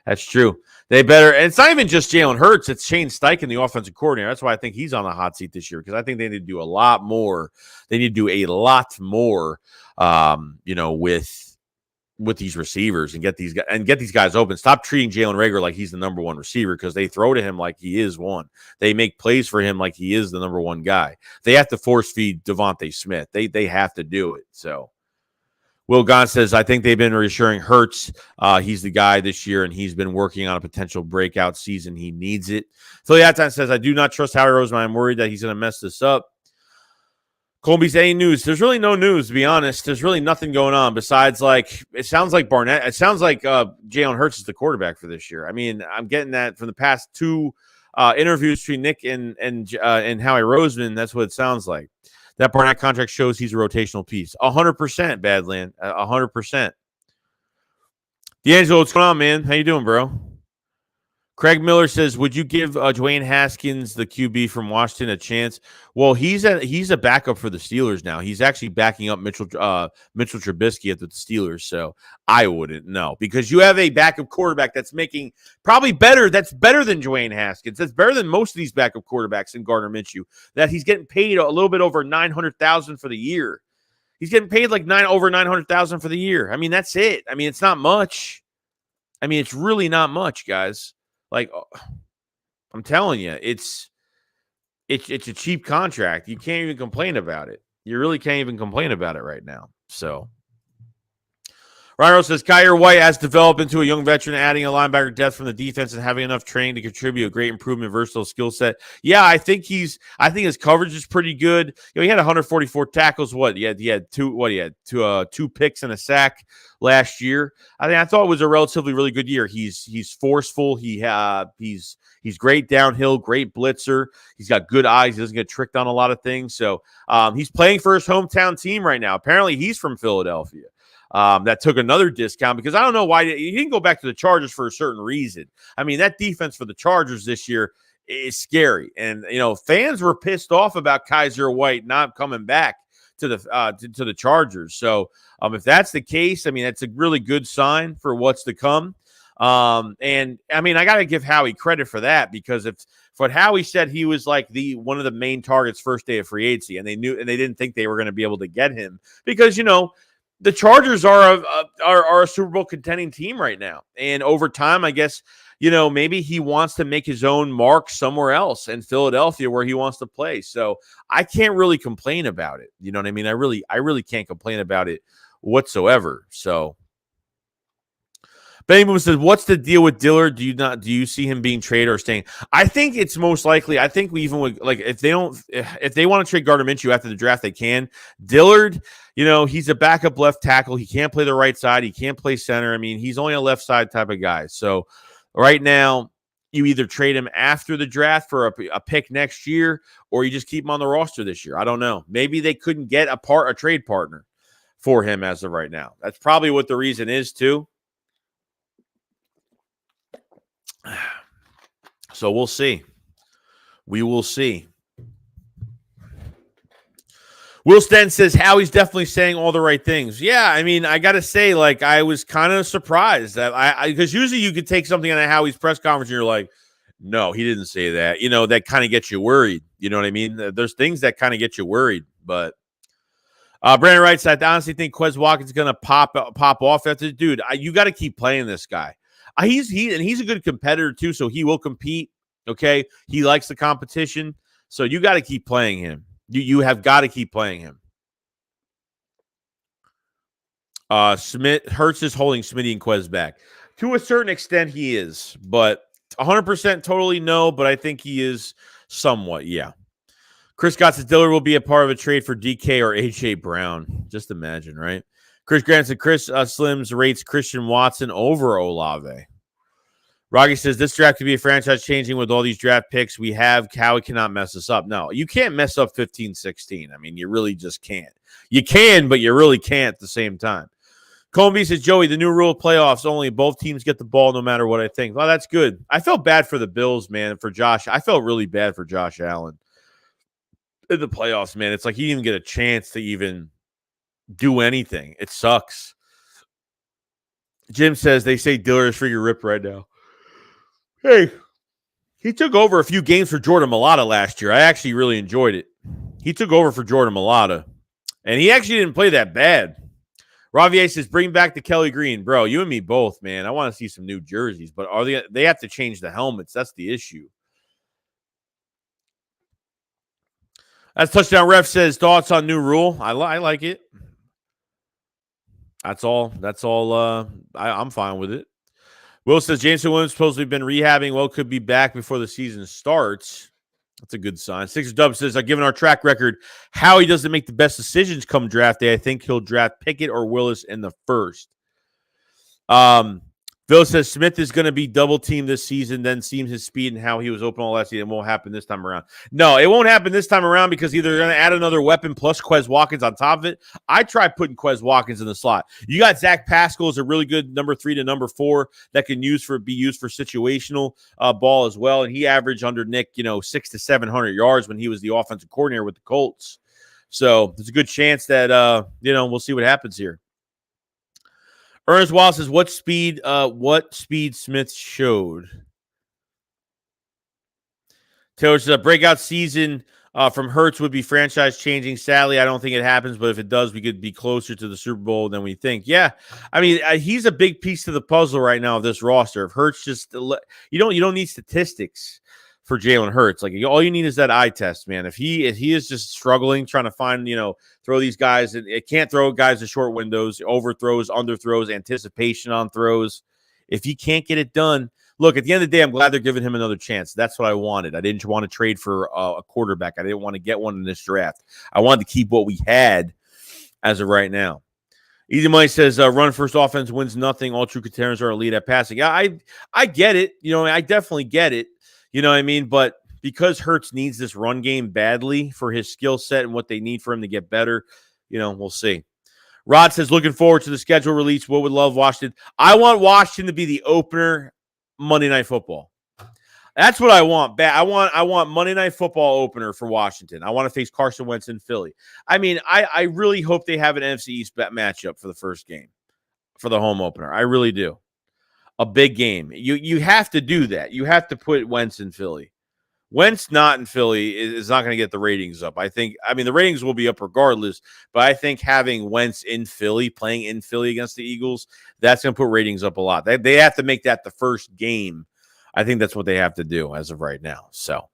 That's true. They better, and it's not even just Jalen Hurts. It's Shane Steichen, the offensive coordinator. That's why I think he's on the hot seat this year, because I think they need to do a lot more. They need to do a lot more, with these receivers and get these guys open. Stop treating Jalen Reagor like he's the number one receiver, because they throw to him like he is one. They make plays for him like he is the number one guy. They have to force feed Devontae Smith. They have to do it. So Will Gahn says, I think they've been reassuring Hurts. He's the guy this year, and he's been working on a potential breakout season. He needs it. Philly Hatton says, I do not trust Howie Roseman. I'm worried that he's going to mess this up. Colby's any news? There's really no news, to be honest. There's really nothing going on besides, like, it sounds like Barnett. It sounds like Jalen Hurts is the quarterback for this year. I mean, I'm getting that from the past two interviews between Nick and Howie Roseman. That's what it sounds like. That Barnett contract shows he's a rotational piece. 100%, Badland. 100%. D'Angelo, what's going on, man? How you doing, bro? Craig Miller says, would you give Dwayne Haskins, the QB from Washington, a chance? Well, he's a backup for the Steelers now. He's actually backing up Mitchell Trubisky at the Steelers, so I wouldn't know, because you have a backup quarterback that's making probably better. That's better than Dwayne Haskins. That's better than most of these backup quarterbacks in Gardner Minshew, that he's getting paid a little bit over $900,000 for the year. He's getting paid like over $900,000 for the year. I mean, that's it. I mean, it's not much. I mean, it's really not much, guys. Like, I'm telling you, it's a cheap contract. You can't even complain about it. You really can't even complain about it right now. So, Ryan Rose says, Kaiser White has developed into a young veteran, adding a linebacker depth from the defense and having enough training to contribute a great improvement, versatile skill set. Yeah, I think his coverage is pretty good. You know, he had 144 tackles. He had two picks and a sack last year. I thought it was a relatively really good year. He's forceful. He's great downhill, great blitzer. He's got good eyes. He doesn't get tricked on a lot of things. So he's playing for his hometown team right now. Apparently, he's from Philadelphia. That took another discount, because I don't know why he didn't go back to the Chargers for a certain reason. I mean, that defense for the Chargers this year is scary. And, fans were pissed off about Kaiser White not coming back to the Chargers. So if that's the case, I mean, that's a really good sign for what's to come. And I mean, I got to give Howie credit for that, because if what Howie said, he was like one of the main targets first day of free agency, and they didn't think they were going to be able to get him, because, the Chargers are a Super Bowl contending team right now. And over time, I guess, maybe he wants to make his own mark somewhere else in Philadelphia where he wants to play. So I can't really complain about it. You know what I mean? I really can't complain about it whatsoever. So Benny Moon says, what's the deal with Dillard? Do you see him being traded or staying? I think it's most likely. I think we even would, like, if they want to trade Gardner Minshew after the draft, they can. Dillard, he's a backup left tackle. He can't play the right side. He can't play center. I mean, he's only a left side type of guy. So right now, you either trade him after the draft for a pick next year, or you just keep him on the roster this year. I don't know. Maybe they couldn't get a trade partner for him as of right now. That's probably what the reason is too. So we'll see. We will see. Will Sten says Howie's definitely saying all the right things. Yeah, I mean, I got to say, like, I was kind of surprised that because usually you could take something out of Howie's press conference and you're like, no, he didn't say that. That kind of gets you worried. You know what I mean? There's things that kind of get you worried. But Brandon writes, I honestly think Quez Watkins is going to pop off after. Dude, you got to keep playing this guy. He's a good competitor too, so he will compete. Okay, he likes the competition, so you got to keep playing him. You have got to keep playing him. Hurts is holding Smitty and Quez back. To a certain extent, he is, but 100% totally no, but I think he is somewhat, yeah. Chris Scott says Dillard will be a part of a trade for DK or A.J. Brown. Just imagine, right? Chris Grant said Chris Slims rates Christian Watson over Olave. Rocky says this draft could be a franchise changing with all these draft picks we have. Howie cannot mess us up. No, you can't mess up 15-16. I mean, you really just can't. You can, but you really can't at the same time. Colby says, Joey, the new rule of playoffs only both teams get the ball no matter what I think. Well, that's good. I felt bad for the Bills, man, for Josh. I felt really bad for Josh Allen in the playoffs, man. It's like he didn't even get a chance to even do anything. It sucks. Jim says they say Dillard is freaking ripped right now. Hey, he took over a few games for Jordan Mailata last year. I actually really enjoyed it. He took over for Jordan Mailata, and he actually didn't play that bad. Ravier says, bring back the Kelly Green. Bro, you and me both, man. I want to see some new jerseys, but they have to change the helmets. That's the issue. As Touchdown Ref says, thoughts on new rule? I like it. That's all. I'm fine with it. Will says, Jameson Williams supposedly been rehabbing. Well, could be back before the season starts. That's a good sign. Sixers Dub says, given our track record, Howie doesn't make the best decisions come draft day. I think he'll draft Pickett or Willis in the first. Phil says Smith is going to be double teamed this season, then seems his speed and how he was open all last season. It won't happen this time around. No, it won't happen this time around because either they're going to add another weapon plus Quez Watkins on top of it. I tried putting Quez Watkins in the slot. You got Zach Pascal as a really good number 3 to number 4 that can be used for situational ball as well. And he averaged under Nick, 600 to 700 yards when he was the offensive coordinator with the Colts. So there's a good chance that, we'll see what happens here. Ernest Wallace says, what speed Smith showed? Taylor says, a breakout season from Hurts would be franchise changing. Sadly, I don't think it happens, but if it does, we could be closer to the Super Bowl than we think. Yeah, I mean, he's a big piece to the puzzle right now of this roster. If Hurts just, you don't need statistics for Jalen Hurts. Like, all you need is that eye test, man. If he is just struggling, trying to find, throw these guys, it can't throw guys in short windows, overthrows, underthrows, anticipation on throws. If he can't get it done, look, at the end of the day, I'm glad they're giving him another chance. That's what I wanted. I didn't want to trade for a quarterback. I didn't want to get one in this draft. I wanted to keep what we had as of right now. Easy Money says, run first offense wins nothing. All true contenders are elite at passing. I get it. I definitely get it. You know what I mean? But because Hurts needs this run game badly for his skill set and what they need for him to get better, we'll see. Rod says, looking forward to the schedule release. What would love Washington? I want Washington to be the opener Monday Night Football. That's what I want. I want Monday Night Football opener for Washington. I want to face Carson Wentz in Philly. I mean, I really hope they have an NFC East matchup for the first game, for the home opener. I really do. A big game. You have to do that. You have to put Wentz in Philly. Wentz not in Philly is not going to get the ratings up. The ratings will be up regardless, but I think having Wentz in Philly, playing in Philly against the Eagles, that's going to put ratings up a lot. They have to make that the first game. I think that's what they have to do as of right now. So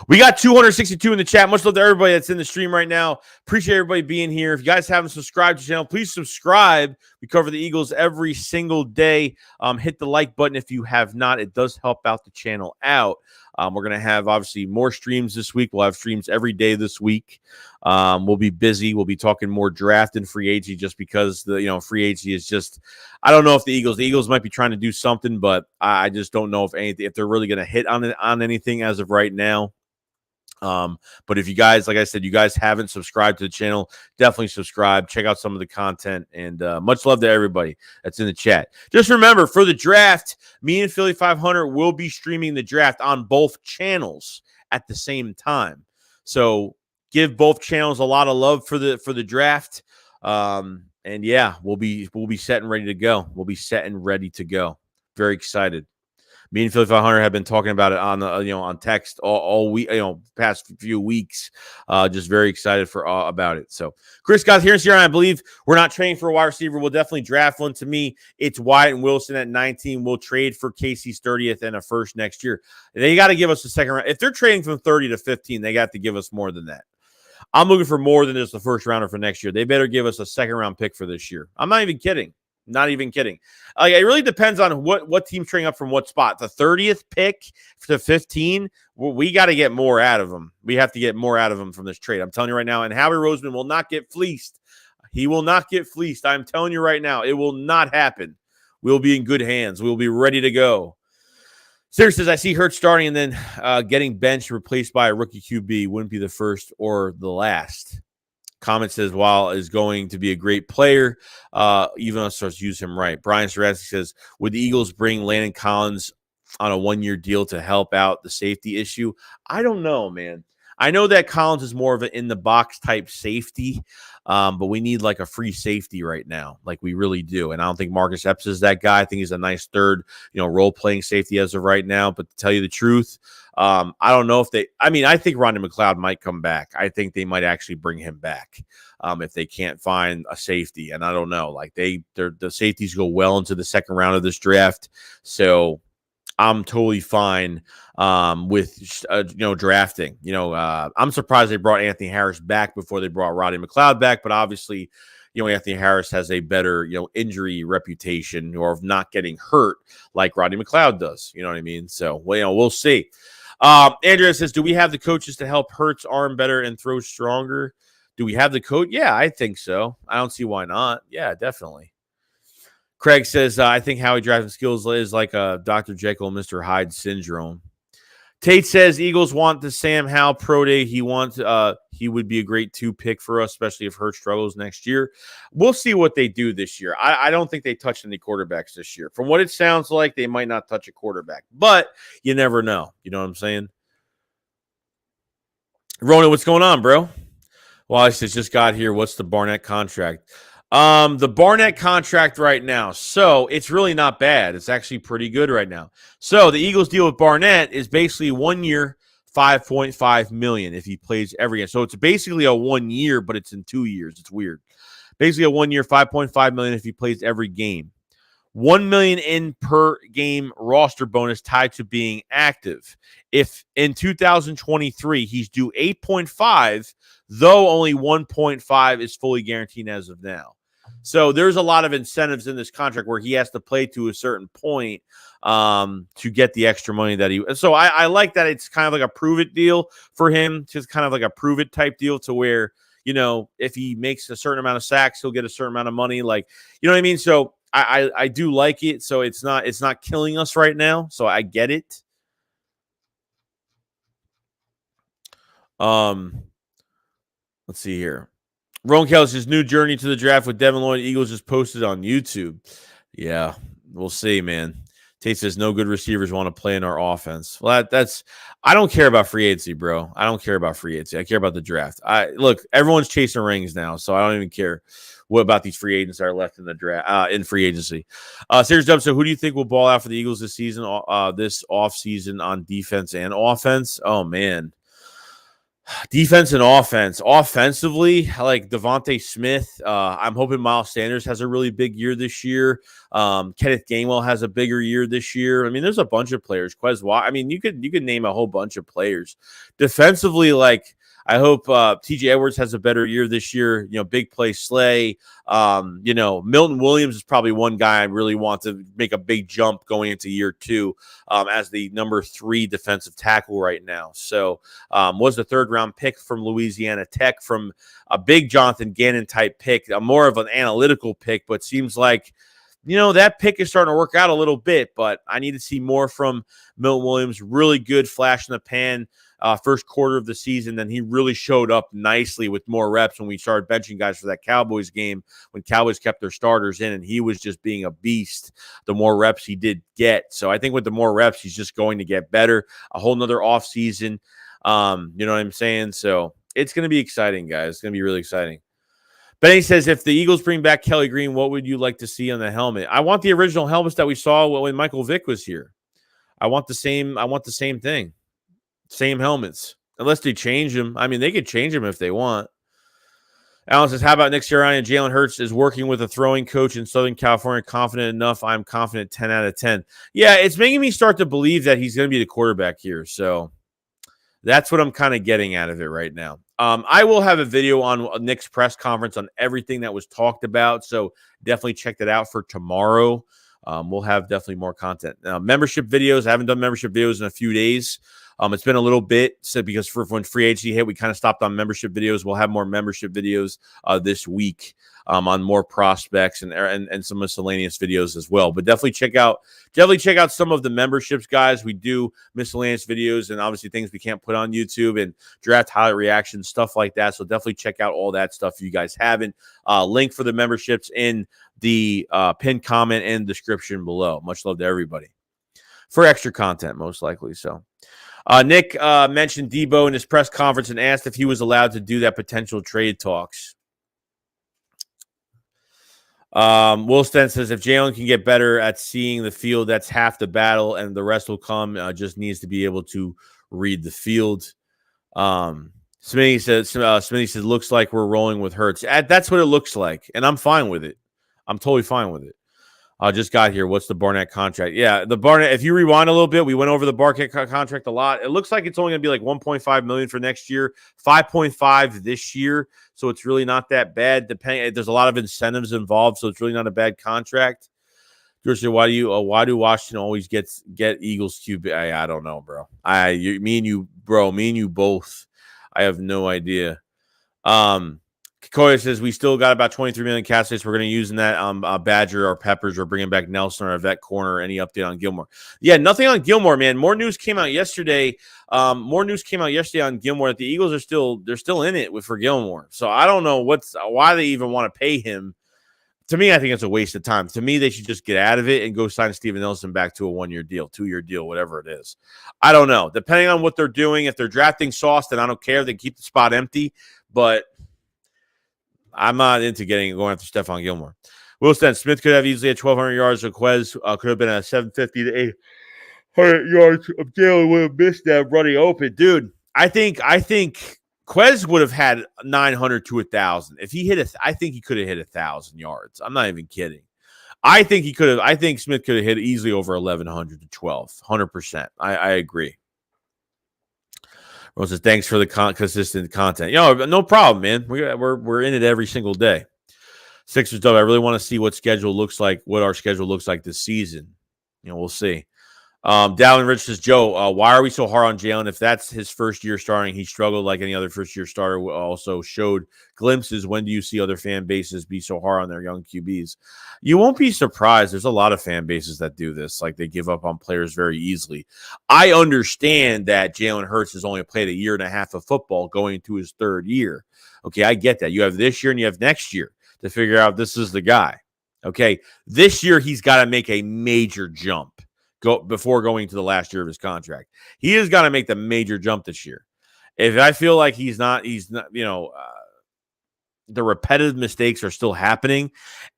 we got 262 in the chat. Much love to everybody that's in the stream right now. Appreciate everybody being here. If you guys haven't subscribed to the channel, please subscribe. We cover the Eagles every single day. Hit the like button if you have not. It does help out the channel out. We're going to have, obviously, more streams this week. We'll have streams every day this week. We'll be busy. We'll be talking more draft and free agency just because the free agency is just – I don't know if the Eagles might be trying to do something, but I just don't know if they're really going to hit on anything as of right now. But if you guys, like I said, you guys haven't subscribed to the channel, definitely subscribe. Check out some of the content, and much love to everybody that's in the chat. Just remember, for the draft, me and Philly 500 will be streaming the draft on both channels at the same time. So give both channels a lot of love for the draft. And yeah, we'll be set and ready to go. We'll be set and ready to go. Very excited. Me and Philly 500 have been talking about it on on text all week, past few weeks. Just very excited about it. So Chris got here and I believe we're not trading for a wide receiver. We'll definitely draft one. To me, it's Wyatt and Wilson at 19. We'll trade for Casey's 30th and a first next year. They got to give us a second round. If they're trading from 30 to 15, they got to give us more than that. I'm looking for more than just the first rounder for next year. They better give us a second-round pick for this year. I'm not even kidding. Not even kidding. It really depends on what team's trading up from what spot. The 30th pick to 15, we got to get more out of them. We have to get more out of them from this trade. I'm telling you right now. And Howie Roseman will not get fleeced. He will not get fleeced. I'm telling you right now. It will not happen. We'll be in good hands. We'll be ready to go. Sarah says, I see Hurts starting and then getting benched, replaced by a rookie QB. Wouldn't be the first or the last. Comment says, while is going to be a great player, even us starts use him right. Brian Saransky says, would the Eagles bring Landon Collins on a one-year deal to help out the safety issue? I don't know, man. I know that Collins is more of an in-the-box type safety, but we need like a free safety right now, like we really do. And I don't think Marcus Epps is that guy. I think he's a nice third, role-playing safety as of right now. But to tell you the truth, I don't know if I think Rodney McLeod might come back. I think they might actually bring him back if they can't find a safety. And I don't know, like the safeties go well into the second round of this draft. So I'm totally fine with drafting. I'm surprised they brought Anthony Harris back before they brought Rodney McLeod back, but obviously, Anthony Harris has a better injury reputation or of not getting hurt like Rodney McLeod does. You know what I mean? So we'll see. Andrea says, do we have the coaches to help Hurts arm better and throw stronger? Do we have the coach? Yeah, I think so. I don't see why not. Yeah, definitely. Craig says, I think Howie drafting skills is like a Dr. Jekyll and Mr. Hyde syndrome. Tate says, Eagles want the Sam Howell Pro Day. He would be a great 2 pick for us, especially if Hurts struggles next year. We'll see what they do this year. I don't think they touch any quarterbacks this year. From what it sounds like, they might not touch a quarterback, but you never know. You know what I'm saying? Ronan, what's going on, bro? Well, I just got here. What's the Barnett contract? The Barnett contract right now. So it's really not bad. It's actually pretty good right now. So the Eagles deal with Barnett is basically 1 year, $5.5 million if he plays every game. So it's basically a 1 year, but it's in 2 years. It's weird. Basically a 1 year, $5.5 million if he plays every game. $1 million in per game roster bonus tied to being active. If in 2023 he's due 8.5, though only 1.5 is fully guaranteed as of now. So there's a lot of incentives in this contract where he has to play to a certain point to get the extra money that he. So I like that it's kind of like a prove it deal for him, just kind of like a prove it type deal to where, if he makes a certain amount of sacks, he'll get a certain amount of money. Like, you know what I mean? So I do like it. So it's not killing us right now. So I get it. Let's see here. Ron Kelly's new journey to the draft with Devin Lloyd. Eagles just posted on YouTube. Yeah, we'll see, man. Tate says no good receivers want to play in our offense. Well, that's I don't care about free agency, bro. I don't care about free agency. I care about the draft. Look, everyone's chasing rings now, so I don't even care what about these free agents that are left in the draft in free agency. Serious Dub, so who do you think will ball out for the Eagles this season? This offseason on defense and offense? Oh man. Defense and offense. Offensively, I like Devontae Smith. I'm hoping Miles Sanders has a really big year this year. Kenneth Gainwell has a bigger year this year. I mean, there's a bunch of players. I mean, you could name a whole bunch of players. Defensively, like I hope TJ Edwards has a better year this year. Big play Slay. Milton Williams is probably one guy I really want to make a big jump going into year 2 as the number 3 defensive tackle right now. So was the 3rd round pick from Louisiana Tech from a big Jonathan Gannon type pick, more of an analytical pick, but seems like that pick is starting to work out a little bit, but I need to see more from Milton Williams. Really good flash in the pan. First quarter of the season, then he really showed up nicely with more reps when we started benching guys for that Cowboys game when Cowboys kept their starters in, and he was just being a beast the more reps he did get. So I think with the more reps, he's just going to get better. A whole nother offseason. You know what I'm saying? So it's going to be exciting, guys. It's going to be really exciting. Benny says, if the Eagles bring back Kelly Green, what would you like to see on the helmet? I want the original helmets that we saw when Michael Vick was here. I want the same thing. Same helmets. Unless they change them. I mean, they could change them if they want. Alan says, how about Nick Sirianni and Jalen Hurts is working with a throwing coach in Southern California confident enough? I'm confident 10 out of 10. Yeah, it's making me start to believe that he's going to be the quarterback here. So That's what I'm kind of getting out of it right now. I will have a video on Nick's press conference on everything that was talked about, so definitely check that out for tomorrow. We'll have definitely more content. Membership videos. I haven't done membership videos in a few days. It's been a little bit because for when free agency hit, we kind of stopped on membership videos. We'll have more membership videos this week on more prospects and some miscellaneous videos as well. But definitely check out some of the memberships, guys. We do miscellaneous videos and obviously things we can't put on YouTube and draft highlight reactions, stuff like that. So definitely check out all that stuff if you guys haven't. Link for the memberships in the pinned comment and description below. Much love to everybody for extra content, most likely. So Nick mentioned Debo in his press conference and asked if he was allowed to do that potential trade talks. Will Sten says if Jalen can get better at seeing the field, that's half the battle, and the rest will come. Just needs to be able to read the field. Smitty says, looks like we're rolling with Hurts. That's what it looks like, and I'm fine with it. I'm totally fine with it. I just got here. What's the Barnett contract? Yeah, the Barnett, if you rewind a little bit, we went over the Barnett contract a lot. It looks like it's only going to be like $1.5 million for next year, $5.5 this year. So it's really not that bad. There's a lot of incentives involved, so it's really not a bad contract. George said, why do Washington always get Eagles QB? I don't know, bro. Me and you both. I have no idea. Koya says we still got about 23 million cap space. We're going to use in that Badger or Peppers or bringing back Nelson or a vet corner. Any update on Gilmore? Yeah, nothing on Gilmore, man. More news came out yesterday. On Gilmore that the Eagles are still in it for Gilmore. So I don't know why they even want to pay him. To me, I think it's a waste of time. To me, they should just get out of it and go sign Steven Nelson back to a 1-year deal, 2-year deal, whatever it is. I don't know. Depending on what they're doing, if they're drafting Sauce, then I don't care. They keep the spot empty, but I'm not into going after Stephon Gilmore. Will Sten, Smith could have easily had 1,200 yards. So Quez could have been at 750 to 800 yards. Jalen would have missed that running open. Dude, I think Quez would have had 900 to 1,000. If he hit I think he could have hit 1,000 yards. I'm not even kidding. I think Smith could have hit easily over 1,100 to 1,200. 100%. I agree. Rose says, thanks for the consistent content. No problem, man. We're in it every single day. Sixers dub. I really want to see what our schedule looks like this season. We'll see. Dallin Rich says, Joe, why are we so hard on Jalen? If that's his first year starting, he struggled like any other first year starter. Also showed glimpses. When do you see other fan bases be so hard on their young QBs? You won't be surprised. There's a lot of fan bases that do this. Like they give up on players very easily. I understand that Jalen Hurts has only played a year and a half of football going into his third year. Okay, I get that. You have this year and you have next year to figure out this is the guy. Okay, this year he's got to make a major jump. Before going to the last year of his contract. He has got to make the major jump this year. If I feel like he's not, the repetitive mistakes are still happening.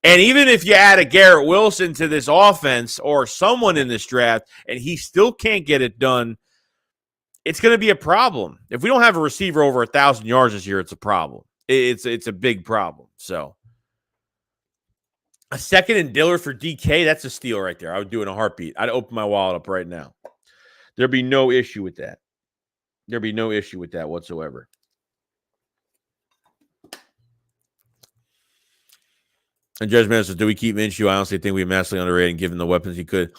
And even if you add a Garrett Wilson to this offense or someone in this draft and he still can't get it done, it's going to be a problem. If we don't have a receiver over 1,000 yards this year, it's a problem. It's a big problem. So a second and Dillard for DK, that's a steal right there. I would do it in a heartbeat. I'd open my wallet up right now. There'd be no issue with that. There'd be no issue with that whatsoever. And Judge Man says, do we keep Minshew? I honestly think we massively underrated given the weapons he could.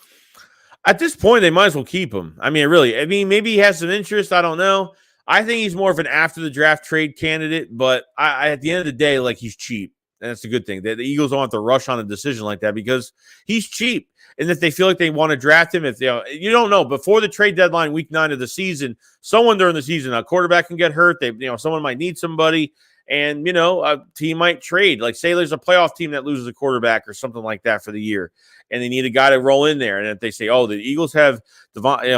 At this point, they might as well keep him. Maybe he has some interest. I don't know. I think he's more of an after-the-draft trade candidate, but at the end of the day, he's cheap. And that's a good thing. The Eagles don't have to rush on a decision like that because he's cheap. And if they feel like they want to draft him, you don't know. Before the trade deadline, week 9 of the season, someone during the season, a quarterback can get hurt. Someone might need somebody, and a team might trade. Like say there's a playoff team that loses a quarterback or something like that for the year, and they need a guy to roll in there. And if they say, "Oh, the Eagles have Gardner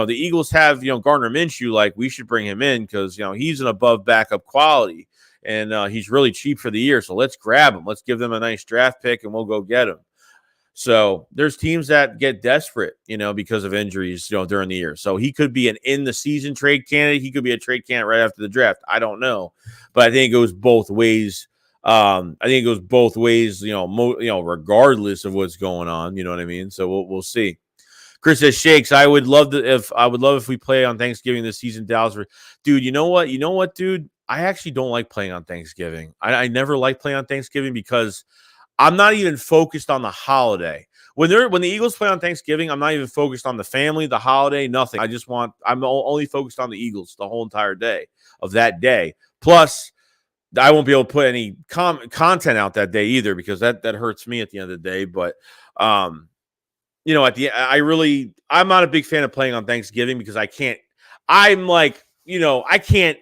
Minshew, we should bring him in because he's an above backup quality." And he's really cheap for the year, so let's grab him. Let's give them a nice draft pick, and we'll go get him. So there's teams that get desperate, because of injuries, during the year. So he could be an in-the-season trade candidate. He could be a trade candidate right after the draft. I don't know, but I think it goes both ways. Regardless of what's going on. You know what I mean? So we'll see. Chris says Shakes. I would love if we play on Thanksgiving this season. Dallas, dude. You know what, dude. I actually don't like playing on Thanksgiving. I never like playing on Thanksgiving because I'm not even focused on the holiday. When the Eagles play on Thanksgiving, I'm not even focused on the family, the holiday, nothing. I'm only focused on the Eagles the whole entire day of that day. Plus, I won't be able to put any content out that day either because that hurts me at the end of the day. But I'm not a big fan of playing on Thanksgiving because I can't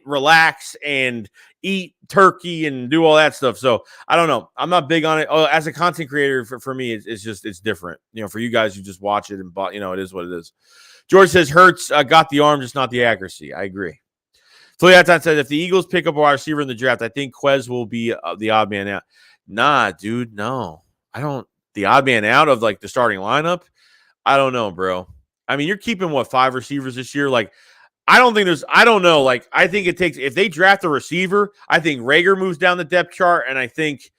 relax and eat turkey and do all that stuff. So I don't know. I'm not big on it. Oh, as a content creator, for me, it's different. For you guys, you just watch it and it is what it is. George says Hurts got the arm, just not the accuracy. I agree. Fliaton said if the Eagles pick up a wide receiver in the draft, I think Quez will be the odd man out. Nah, dude, no. I don't. The odd man out of the starting lineup? I don't know, bro. I mean, you're keeping 5 receivers this year? I don't know. I think it takes, if they draft a receiver, I think Rager moves down the depth chart, and I think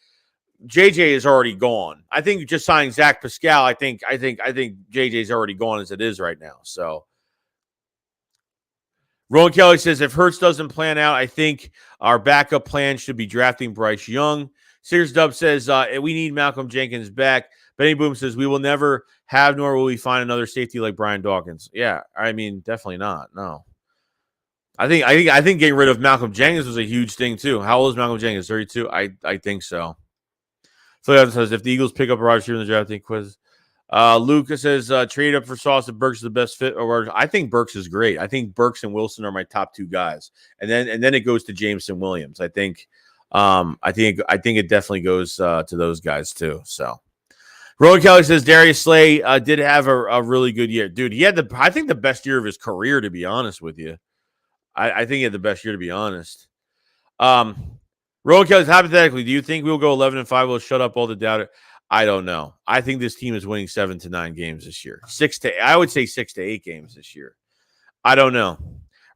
JJ is already gone. I think just signing Zach Pascal, I think JJ is already gone as it is right now. So Rowan Kelly says if Hurts doesn't plan out, I think our backup plan should be drafting Bryce Young. Sears Dub says we need Malcolm Jenkins back. Benny Boom says we will never have nor will we find another safety like Brian Dawkins. Yeah, I mean, definitely not. No. I think getting rid of Malcolm Jenkins was a huge thing too. How old is Malcolm Jenkins? 32? I think so. So says if the Eagles pick up a wide receiver in the draft, I think Quiz. Lucas says trade up for Sauce if Burks is the best fit. Or I think Burks is great. I think Burks and Wilson are my top 2 guys, and then it goes to Jameson Williams. I think it definitely goes to those guys too. So. Rowan Kelly says Darius Slay did have a really good year. Dude, he had the best year of his career, to be honest with you. I think he had the best year, to be honest. Rowan Kelly, hypothetically, do you think we'll go 11-5? We'll shut up all the doubters? I don't know. I think this team is winning 7 to 9 games this year. I would say 6 to 8 games this year. I don't know.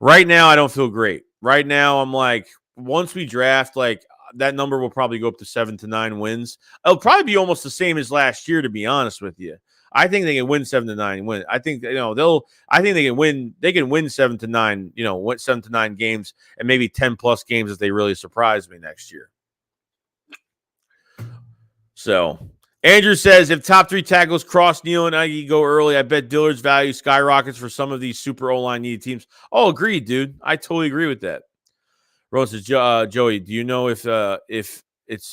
Right now, I don't feel great. Right now, I'm once we draft, that number will probably go up to 7 to 9 wins. It'll probably be almost the same as last year, to be honest with you. I think they can win 7 to 9 win. I think they can win. They can win 7 to 9. 7 to 9 games and maybe 10 plus games if they really surprise me next year. So Andrew says if top 3 tackles Cross, Neal, and Ige go early, I bet Dillard's value skyrockets for some of these super O-line needed teams. Oh, agreed, dude. I totally agree with that. Rose says, Joey, do you know if it's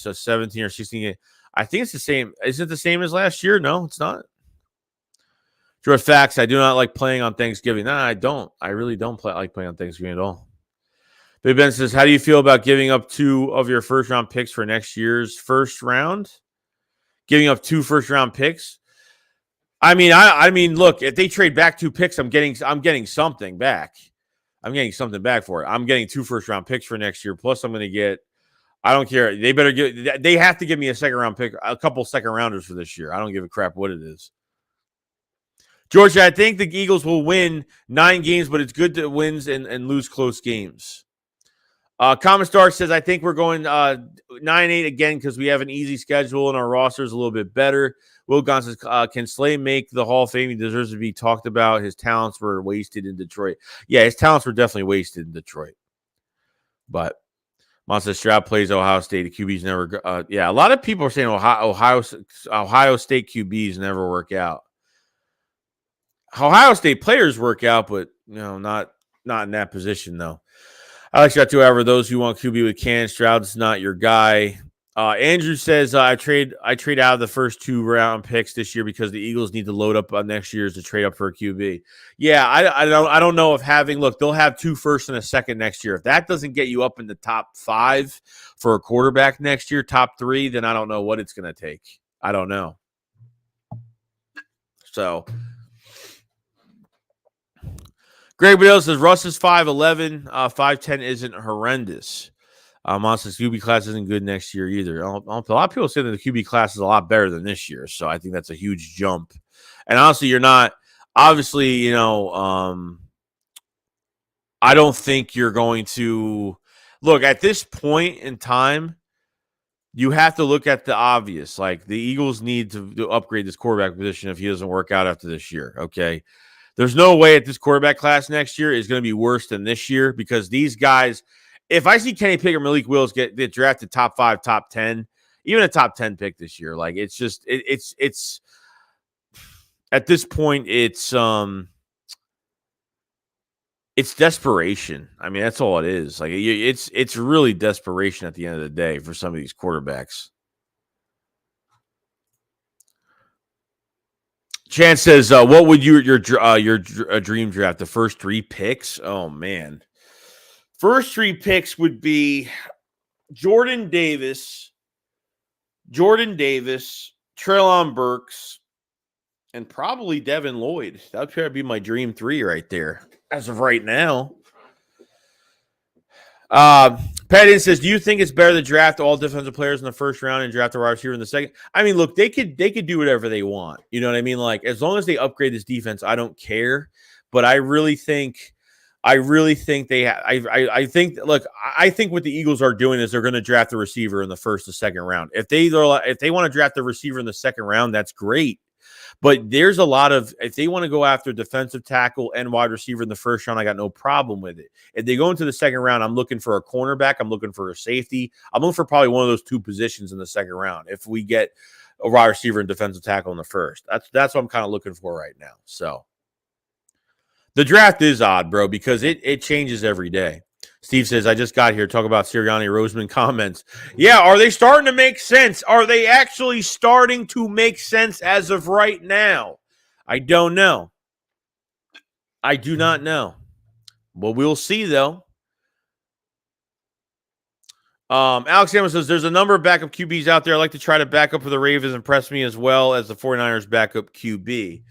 a 17 or 16 game? I think it's the same. Is it the same as last year? No, it's not. George Facts, I do not like playing on Thanksgiving. No, I don't. I really don't like playing on Thanksgiving at all. Big Ben says, how do you feel about giving up 2 of your first-round picks for next year's first round? Giving up 2 first-round picks? I mean, look, if they trade back 2 picks, I'm getting something back. I'm getting something back for it. I'm getting 2 first-round picks for next year. Plus, I'm going to get – I don't care. They have to give me a second-round pick, a couple second-rounders for this year. I don't give a crap what it is. Georgia, I think the Eagles will win 9 games, but it's good to wins and lose close games. Common Star says, I think we're going 9-8 again because we have an easy schedule and our roster is a little bit better. Will Gon says, can Slay make the Hall of Fame? He deserves to be talked about. His talents were wasted in Detroit. Yeah, his talents were definitely wasted in Detroit. But Monster Stroud plays Ohio State. The QBs never a lot of people are saying Ohio State QBs never work out. Ohio State players work out, but not in that position though. Alex got 2 however, those who want QB with Can, Stroud's not your guy. Andrew says I trade out of the first 2 round picks this year because the Eagles need to load up on next year's to trade up for a QB. Yeah, I don't know if they'll have 2 firsts and a second next year. If that doesn't get you up in the top 5 for a quarterback next year, top 3, then I don't know what it's going to take. I don't know. So Greg Bedell says Russ is 5'11", 5'10" isn't horrendous. Monsters QB class isn't good next year either. A lot of people say that the QB class is a lot better than this year, so I think that's a huge jump. And honestly, you're not obviously, I don't think you're going to look at this point in time. you have to look at the obvious. Like the Eagles need to upgrade this quarterback position if he doesn't work out after this year. Okay. There's no way at this quarterback class next year is going to be worse than this year because these guys, if I see Kenny Pickett or Malik Willis get drafted top 5, top 10, even a top 10 pick this year, like it's just, it's at this point, it's desperation. I mean, that's all it is. Like it's really desperation at the end of the day for some of these quarterbacks. Chance says, "What would your dream draft? The first 3 picks? Oh man, first 3 picks would be Jordan Davis, Treylon Burks, and probably Devin Lloyd. That would probably be my dream 3 right there as of right now." Patton says, "Do you think it's better to draft all defensive players in the first round and draft a wide receiver in the second?" I mean, look, they could do whatever they want. You know what I mean? Like as long as they upgrade this defense, I don't care. But I really think they. I think. Look, I think what the Eagles are doing is they're going to draft a receiver in the first or second round. If they want to draft the receiver in the second round, that's great. But there's a lot of, if they want to go after defensive tackle and wide receiver in the first round, I got no problem with it. If they go into the second round, I'm looking for a cornerback. I'm looking for a safety. I'm looking for probably one of those 2 positions in the second round. If we get a wide receiver and defensive tackle in the first, that's what I'm kind of looking for right now. So the draft is odd, bro, because it changes every day. Steve says, "I just got here. Talk about Sirianni Roseman comments." Yeah, are they starting to make sense? Are they actually starting to make sense as of right now? I don't know. I do not know. Well, we'll see, though. Alex Hammond says, "There's a number of backup QBs out there. I like to try to back up for the Ravens. Impress me as well as the 49ers backup QB."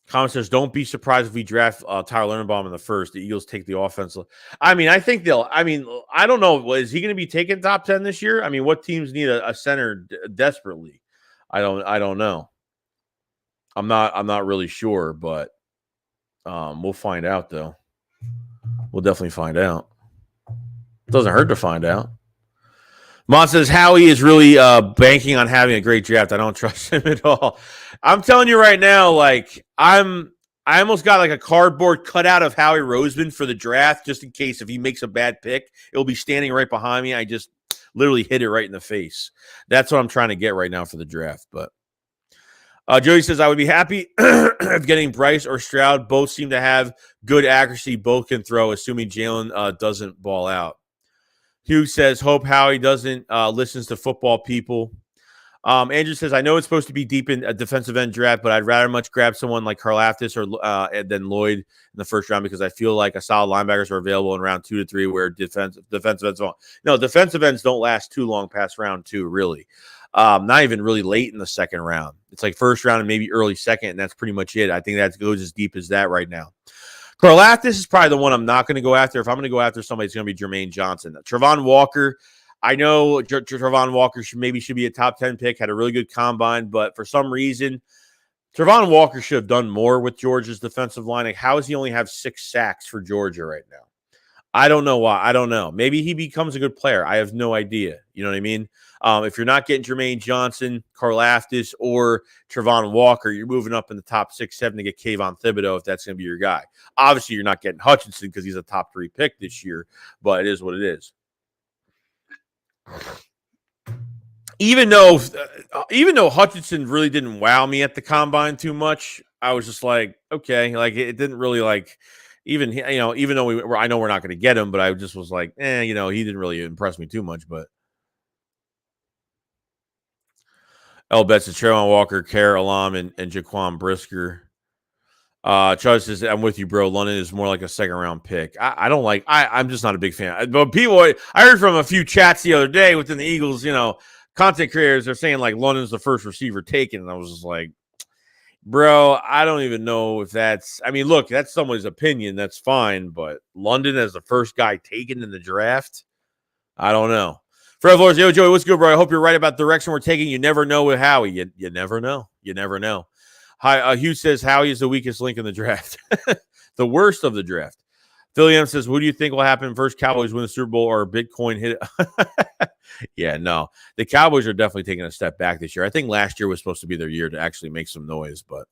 Comment says, "Don't be surprised if we draft Tyler Linderbaum in the first. The Eagles take the offense." I mean, I think they'll. I mean, I don't know. Is he going to be taken top 10 this year? I mean, what teams need a center desperately? I don't know. I'm not really sure, but we'll find out though. We'll definitely find out. It doesn't hurt to find out. Mon says Howie is really banking on having a great draft. I don't trust him at all. I'm telling you right now, like I almost got like a cardboard cutout of Howie Roseman for the draft, just in case if he makes a bad pick, it'll be standing right behind me. I just literally hit it right in the face. That's what I'm trying to get right now for the draft. But Jody says, "I would be happy of getting Bryce or Stroud. Both seem to have good accuracy. Both can throw, assuming Jalen doesn't ball out." Hugh says, "Hope Howie doesn't listens to football people." Andrew says, "I know it's supposed to be deep in a defensive end draft, but I'd rather much grab someone like Karlaftis or than Lloyd in the first round because I feel like a solid linebackers are available in round 2 to 3 where defensive ends don't. No, defensive ends don't last too long past round 2, really. Not even really late in the second round. It's like first round and maybe early second, and that's pretty much it. I think that goes as deep as that right now. Karlaftis is probably the one I'm not going to go after. If I'm going to go after somebody, it's going to be Jermaine Johnson. Travon Walker, I know Travon Walker should be a top 10 pick, had a really good combine, but for some reason, Travon Walker should have done more with Georgia's defensive line. Like, how does he only have 6 sacks for Georgia right now? I don't know why. I don't know. Maybe he becomes a good player. I have no idea. You know what I mean? If you're not getting Jermaine Johnson, Karlaftis, or Travon Walker, you're moving up in the top 6, 7 to get Kayvon Thibodeau if that's going to be your guy. Obviously, you're not getting Hutchinson because he's a top 3 pick this year, but it is what it is. Even though Hutchinson really didn't wow me at the combine too much, I was just like, okay, like it didn't really like even though I know we're not going to get him, but I just was like, he didn't really impress me too much. But L Betts, Trayvon Walker, Kara Alam, and Jaquan Brisker. Charles says, "I'm with you, bro. London is more like a second round pick." I'm just not a big fan. But I heard from a few chats the other day within the Eagles, content creators are saying like London's the first receiver taken. And I was just like, bro, I don't even know if that's, look, that's someone's opinion. That's fine. But London as the first guy taken in the draft, I don't know. Fred Flores, yo, Joey, what's good, bro? I hope you're right about the direction we're taking. You never know with Howie. You never know. You never know. Hi, Hugh says Howie is the weakest link in the draft. The worst of the draft. Philly M says, "What do you think will happen first? Cowboys win the Super Bowl or Bitcoin hit?" Yeah, no, the Cowboys are definitely taking a step back this year. I think last year was supposed to be their year to actually make some noise, but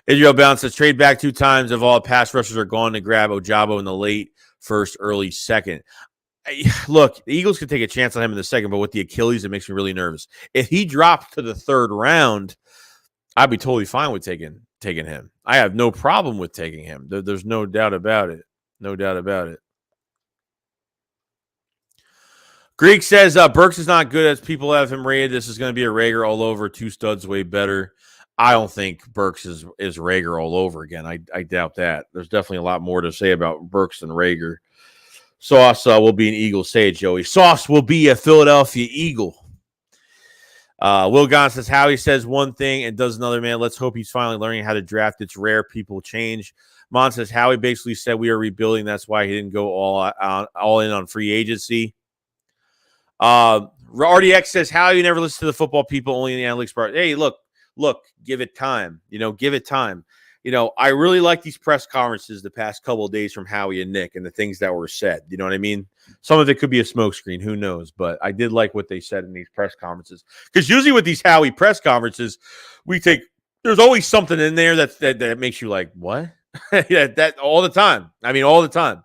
Israel Bounce says trade back 2 times if all pass rushers are gone to grab Ojabo in the late first, early second. Look, the Eagles could take a chance on him in the second, but with the Achilles, it makes me really nervous. If he drops to the 3rd round, I'd be totally fine with taking him. I have no problem with taking him. There's no doubt about it. No doubt about it. Greek says Burks is not good as people have him rated. This is going to be a Rager all over. 2 studs way better. I don't think Burks is Rager all over again. I doubt that. There's definitely a lot more to say about Burks than Rager. Sauce will be an Eagle. Say it, Joey. Sauce will be a Philadelphia Eagle. Will Gon says, Howie says one thing and does another, man. Let's hope he's finally learning how to draft. It's rare. People change. Mon says, Howie basically said we are rebuilding. That's why he didn't go all in on free agency. RDX says, Howie never listens to the football people, only in the analytics part. Hey, look, give it time. Give it time. I really like these press conferences the past couple of days from Howie and Nick and the things that were said. You know what I mean? Some of it could be a smokescreen. Who knows? But I did like what they said in these press conferences. Because usually with these Howie press conferences, there's always something in there that makes you like, what? Yeah, that all the time. I mean, all the time.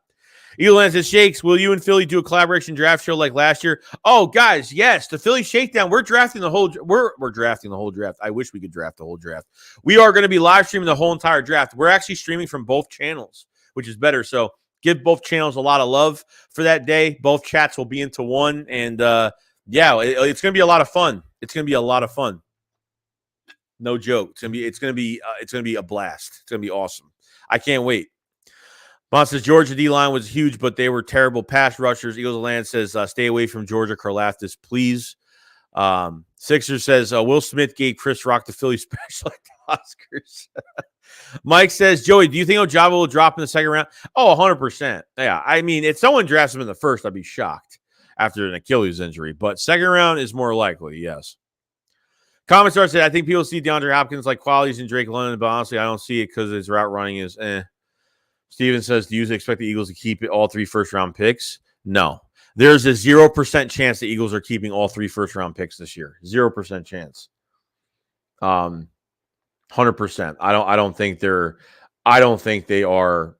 Elan says, Shakes, will you and Philly do a collaboration draft show like last year? Oh, guys, yes. The Philly Shakedown. We're drafting the whole we're drafting the whole draft. I wish we could draft the whole draft. We are going to be live streaming the whole entire draft. We're actually streaming from both channels, which is better. So give both channels a lot of love for that day. Both chats will be into one. And it's going to be a lot of fun. It's going to be a lot of fun. No joke. It's going to be a blast. It's going to be awesome. I can't wait. Bon says Georgia D-line was huge, but they were terrible pass rushers. Eagles of Land says stay away from Georgia Karlaftis, please. Sixer says Will Smith gave Chris Rock the Philly special at the Oscars. Mike says, Joey, do you think Ojabo will drop in the second round? Oh, 100%. Yeah, I mean, if someone drafts him in the first, I'd be shocked after an Achilles injury. But second round is more likely, yes. Comment star said, I think people see DeAndre Hopkins like qualities in Drake London, but honestly, I don't see it because his route running is Steven says, do you expect the Eagles to keep all 3 first-round picks? No. There's a 0% chance the Eagles are keeping all 3 first-round picks this year. 0% chance. 100%. I don't think they are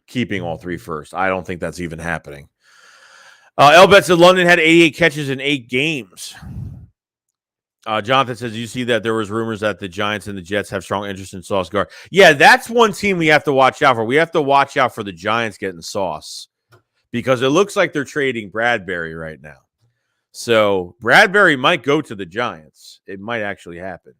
keeping all 3 first. I don't think that's even happening. Elbet said London had 88 catches in 8 games. Jonathan says, you see that there was rumors that the Giants and the Jets have strong interest in Sauce Gardner. Yeah, that's one team we have to watch out for. We have to watch out for the Giants getting Sauce because it looks like they're trading Bradbury right now. So Bradbury might go to the Giants. It might actually happen.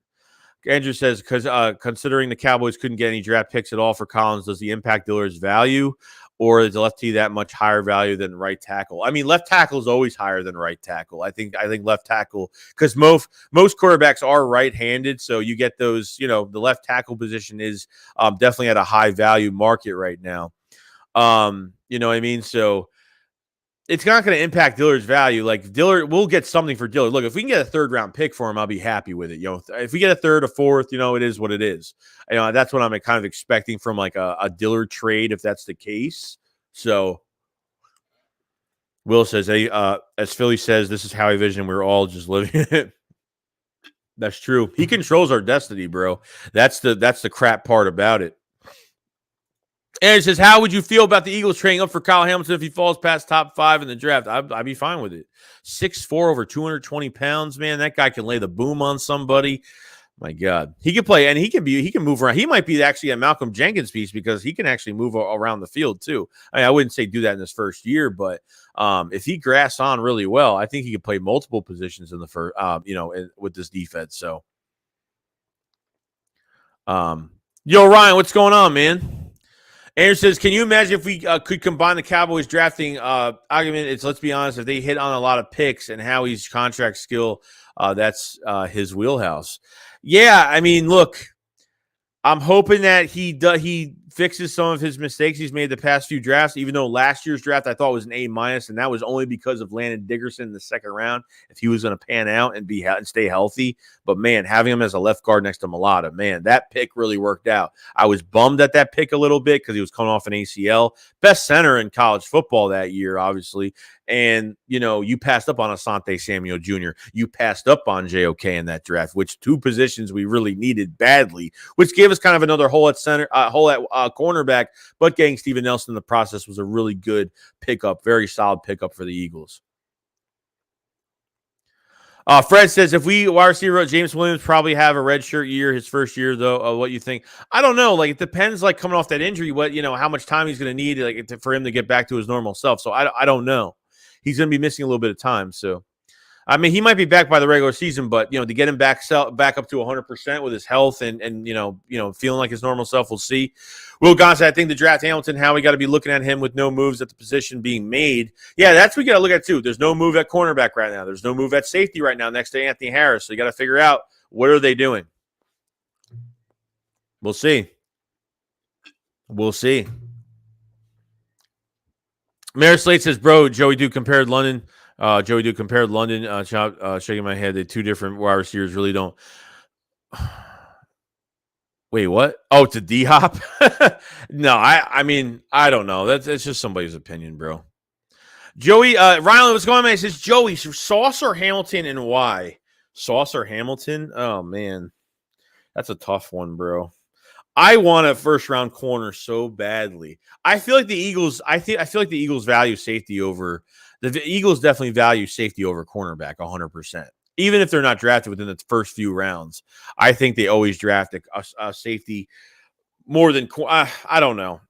Andrew says, because considering the Cowboys couldn't get any draft picks at all for Collins, does the impact Dillard's value? Or is left T that much higher value than right tackle? I mean, left tackle is always higher than right tackle. I think left tackle, because most quarterbacks are right-handed, so you get those, the left tackle position is definitely at a high value market right now. You know what I mean? So it's not going to impact Dillard's value. Like Dillard, we'll get something for Dillard. Look, if we can get a 3rd round pick for him, I'll be happy with it. If we get a 3rd, a 4th, it is what it is. That's what I'm kind of expecting from like a Dillard trade, if that's the case. So Will says, hey, as Philly says, this is how I vision. We're all just living it. That's true. He controls our destiny, bro. That's the crap part about it. And it says, how would you feel about the Eagles trading up for Kyle Hamilton if he falls past top 5 in the draft? I'd be fine with it. 6'4", over 220 pounds, man. That guy can lay the boom on somebody. My God. He can play, and he can move around. He might be actually a Malcolm Jenkins piece because he can actually move around the field too. I wouldn't say do that in his first year, but if he grasps on really well, I think he can play multiple positions in the first, with this defense. So, yo, Ryan, what's going on, man? Andrew says, can you imagine if we could combine the Cowboys drafting argument? Let's be honest, if they hit on a lot of picks and Howie's contract skill, that's his wheelhouse. Yeah, I mean, look, I'm hoping that he fixes some of his mistakes he's made the past few drafts, even though last year's draft I thought was an A-, and that was only because of Landon Dickerson in the second round, if he was going to pan out and stay healthy. But, man, having him as a left guard next to Mulata, man, that pick really worked out. I was bummed at that pick a little bit because he was coming off an ACL. Best center in college football that year, obviously. And, you passed up on Asante Samuel Jr. You passed up on JOK in that draft, which two positions we really needed badly, which gave us kind of another hole at cornerback. But getting Steven Nelson in the process was a really good pickup, very solid pickup for the Eagles. Fred says, if we wide receiver James Williams probably have a redshirt year, his first year, though, what you think? I don't know. Like, it depends, like, coming off that injury, how much time he's going to need for him to get back to his normal self. So I don't know. He's going to be missing a little bit of time. So, I mean, he might be back by the regular season, but, to get him back up to 100% with his health and feeling like his normal self, we'll see. Will Gons, I think the draft Hamilton, how we got to be looking at him with no moves at the position being made. Yeah, that's what we got to look at, too. There's no move at cornerback right now. There's no move at safety right now next to Anthony Harris. So you got to figure out, what are they doing? We'll see. We'll see. Mayor Slate says, bro, Joey Duke compared London. Shaking my head. The two different wide receivers really don't. Wait, what? Oh, to D-Hop? No, I mean, I don't know. That's just somebody's opinion, bro. Joey, Rylan, what's going on, man? He says, Joey, Sauce or Hamilton and why? Sauce or Hamilton? Oh, man. That's a tough one, bro. I want a first-round corner so badly. I feel like the Eagles. I feel like the Eagles value safety over. The Eagles definitely value safety over cornerback 100%. Even if they're not drafted within the first few rounds, I think they always draft a safety more than. I don't know.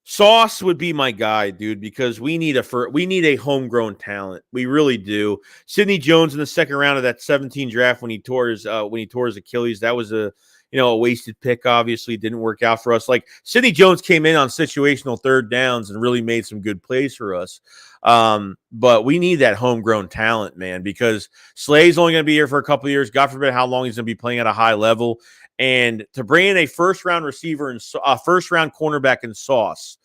Sauce would be my guy, dude, because we need a homegrown talent. We really do. Sidney Jones in the second round of that 17 draft when he tore his Achilles, that was a wasted pick. Obviously, didn't work out for us. Like, Sidney Jones came in on situational third downs and really made some good plays for us. But we need that homegrown talent, man, because Slay's only going to be here for a couple of years. God forbid how long he's going to be playing at a high level. And to bring in a first-round receiver and first-round cornerback in Sauce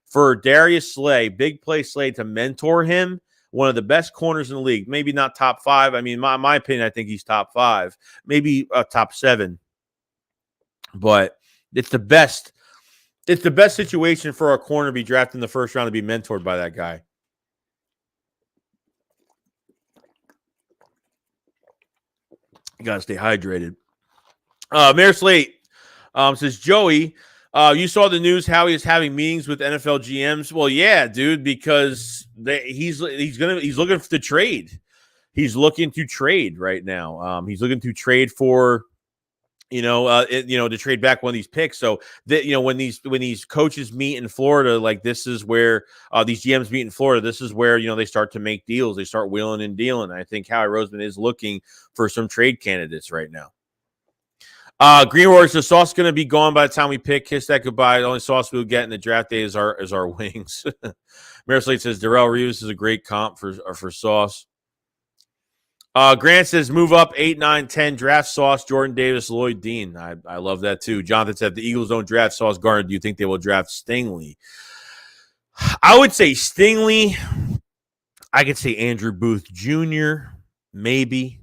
for Darius Slay, big play Slay, to mentor him, one of the best corners in the league. Maybe not top 5. I mean, my opinion, I think he's top 5, maybe top 7. But it's the best. It's the best situation for a corner to be drafted in the first round to be mentored by that guy. You gotta stay hydrated. Mayor Slate says, Joey, you saw the news how he is having meetings with NFL GMs. Well, yeah, dude, because he's looking to trade. He's looking to trade right now. He's looking to trade for. To trade back one of these picks. So that, when these coaches meet in Florida, like, this is where these GMs meet in Florida. This is where, they start to make deals. They start wheeling and dealing. I think Howie Roseman is looking for some trade candidates right now. Green Warriors, the Sauce going to be gone by the time we pick. Kiss that goodbye. The only Sauce we'll get in the draft day is our wings. Mayor Slate says Darrell Reeves is a great comp for Sauce. Grant says, move up 8, 9, 10, draft Sauce, Jordan Davis, Lloyd Dean. I love that too. Jonathan said, if the Eagles don't draft Sauce Gardner, do you think they will draft Stingley? I would say Stingley. I could say Andrew Booth Jr., maybe.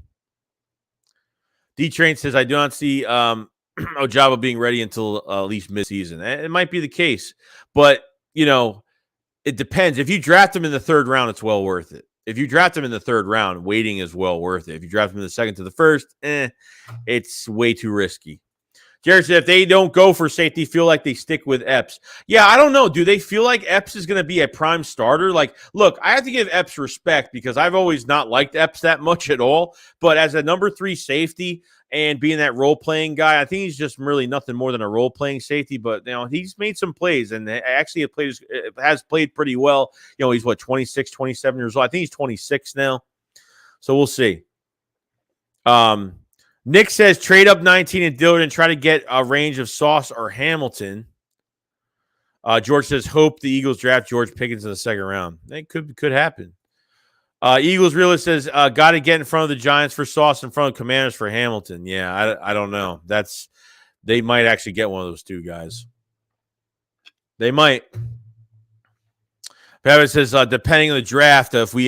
D-Train says, I do not see Ojabo being ready until at least mid-season. It might be the case. But, it depends. If you draft him in the third round, it's well worth it. If you draft him in the third round, waiting is well worth it. If you draft him in the second to the first, it's way too risky. Jared said, if they don't go for safety, feel like they stick with Epps. Yeah, I don't know. Do they feel like Epps is going to be a prime starter? Like, look, I have to give Epps respect because I've always not liked Epps that much at all. But as a number 3 safety and being that role-playing guy, I think he's just really nothing more than a role-playing safety. But, he's made some plays and actually has played pretty well. He's, 26, 27 years old. I think he's 26 now. So we'll see. Nick says trade up 19 and Dillard and try to get a range of Sauce or Hamilton. George says hope the Eagles draft George Pickens in the second round. That could happen. Eagles realist says got to get in front of the Giants for Sauce, in front of Commanders for Hamilton. Yeah, I don't know. That's They might actually get one of those two guys. They might. Pavitt says, depending on the draft, if we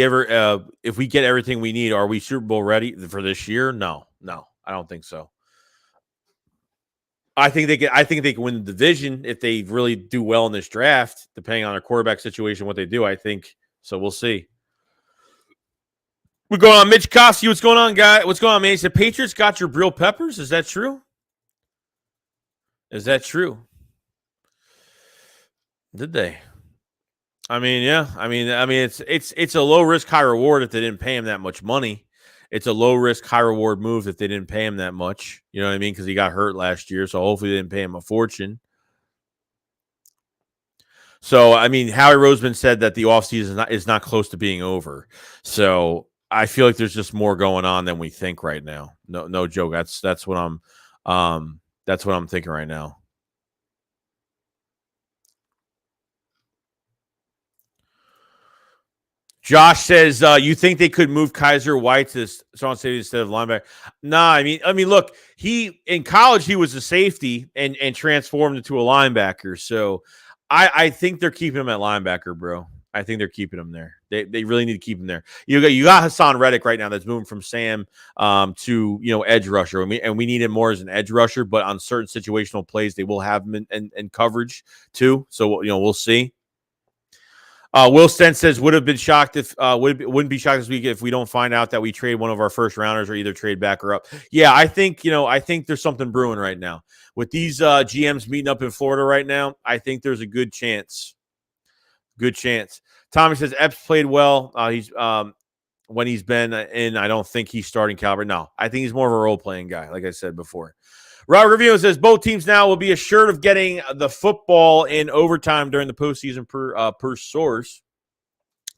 get everything we need, are we Super Bowl ready for this year? No, I don't think so. I think they can win the division if they really do well in this draft, depending on their quarterback situation, what they do. I think so. We'll see. We're going on, Mitch Kosky. What's going on, guy? What's going on, man? He said, Patriots got your Jabril Peppers. Is that true? Did they? I mean, yeah. I mean, it's a low risk, high reward if they didn't pay him that much money. It's a low risk, high reward move if they didn't pay him that much. You know what I mean? Because he got hurt last year, so hopefully they didn't pay him a fortune. So, I mean, Howie Roseman said that the offseason is not close to being over. So I feel like there's just more going on than we think right now. No joke. That's what I'm thinking right now. Josh says, you think they could move Kaiser White to Strong Safety instead of linebacker? Nah, I mean, look, in college he was a safety and transformed into a linebacker. So I think they're keeping him at linebacker, bro. I think they're keeping him there. They really need to keep him there. You got Hassan Reddick right now that's moving from Sam to edge rusher, and we need him more as an edge rusher. But on certain situational plays, they will have him in coverage too. So we'll see. Will Stent says wouldn't be shocked this week if we don't find out that we trade one of our first rounders or either trade back or up. Yeah, I think there's something brewing right now with these GMs meeting up in Florida right now. I think there's a good chance. Good chance. Tommy says Epps played well. He's when he's been in. I don't think he's starting caliber. No, I think he's more of a role playing guy, like I said before. Robert Review says both teams now will be assured of getting the football in overtime during the postseason per source.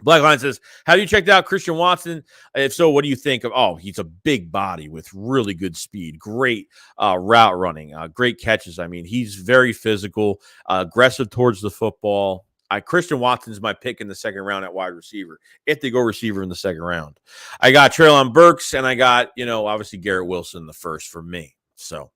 Blackline says, have you checked out Christian Watson? If so, what do you think of? Oh, he's a big body with really good speed, great route running, great catches. I mean, he's very physical, aggressive towards the football. Christian Watson's my pick in the second round at wide receiver, if they go receiver in the second round. I got Treylon Burks, and I got, obviously Garrett Wilson in the first for me. So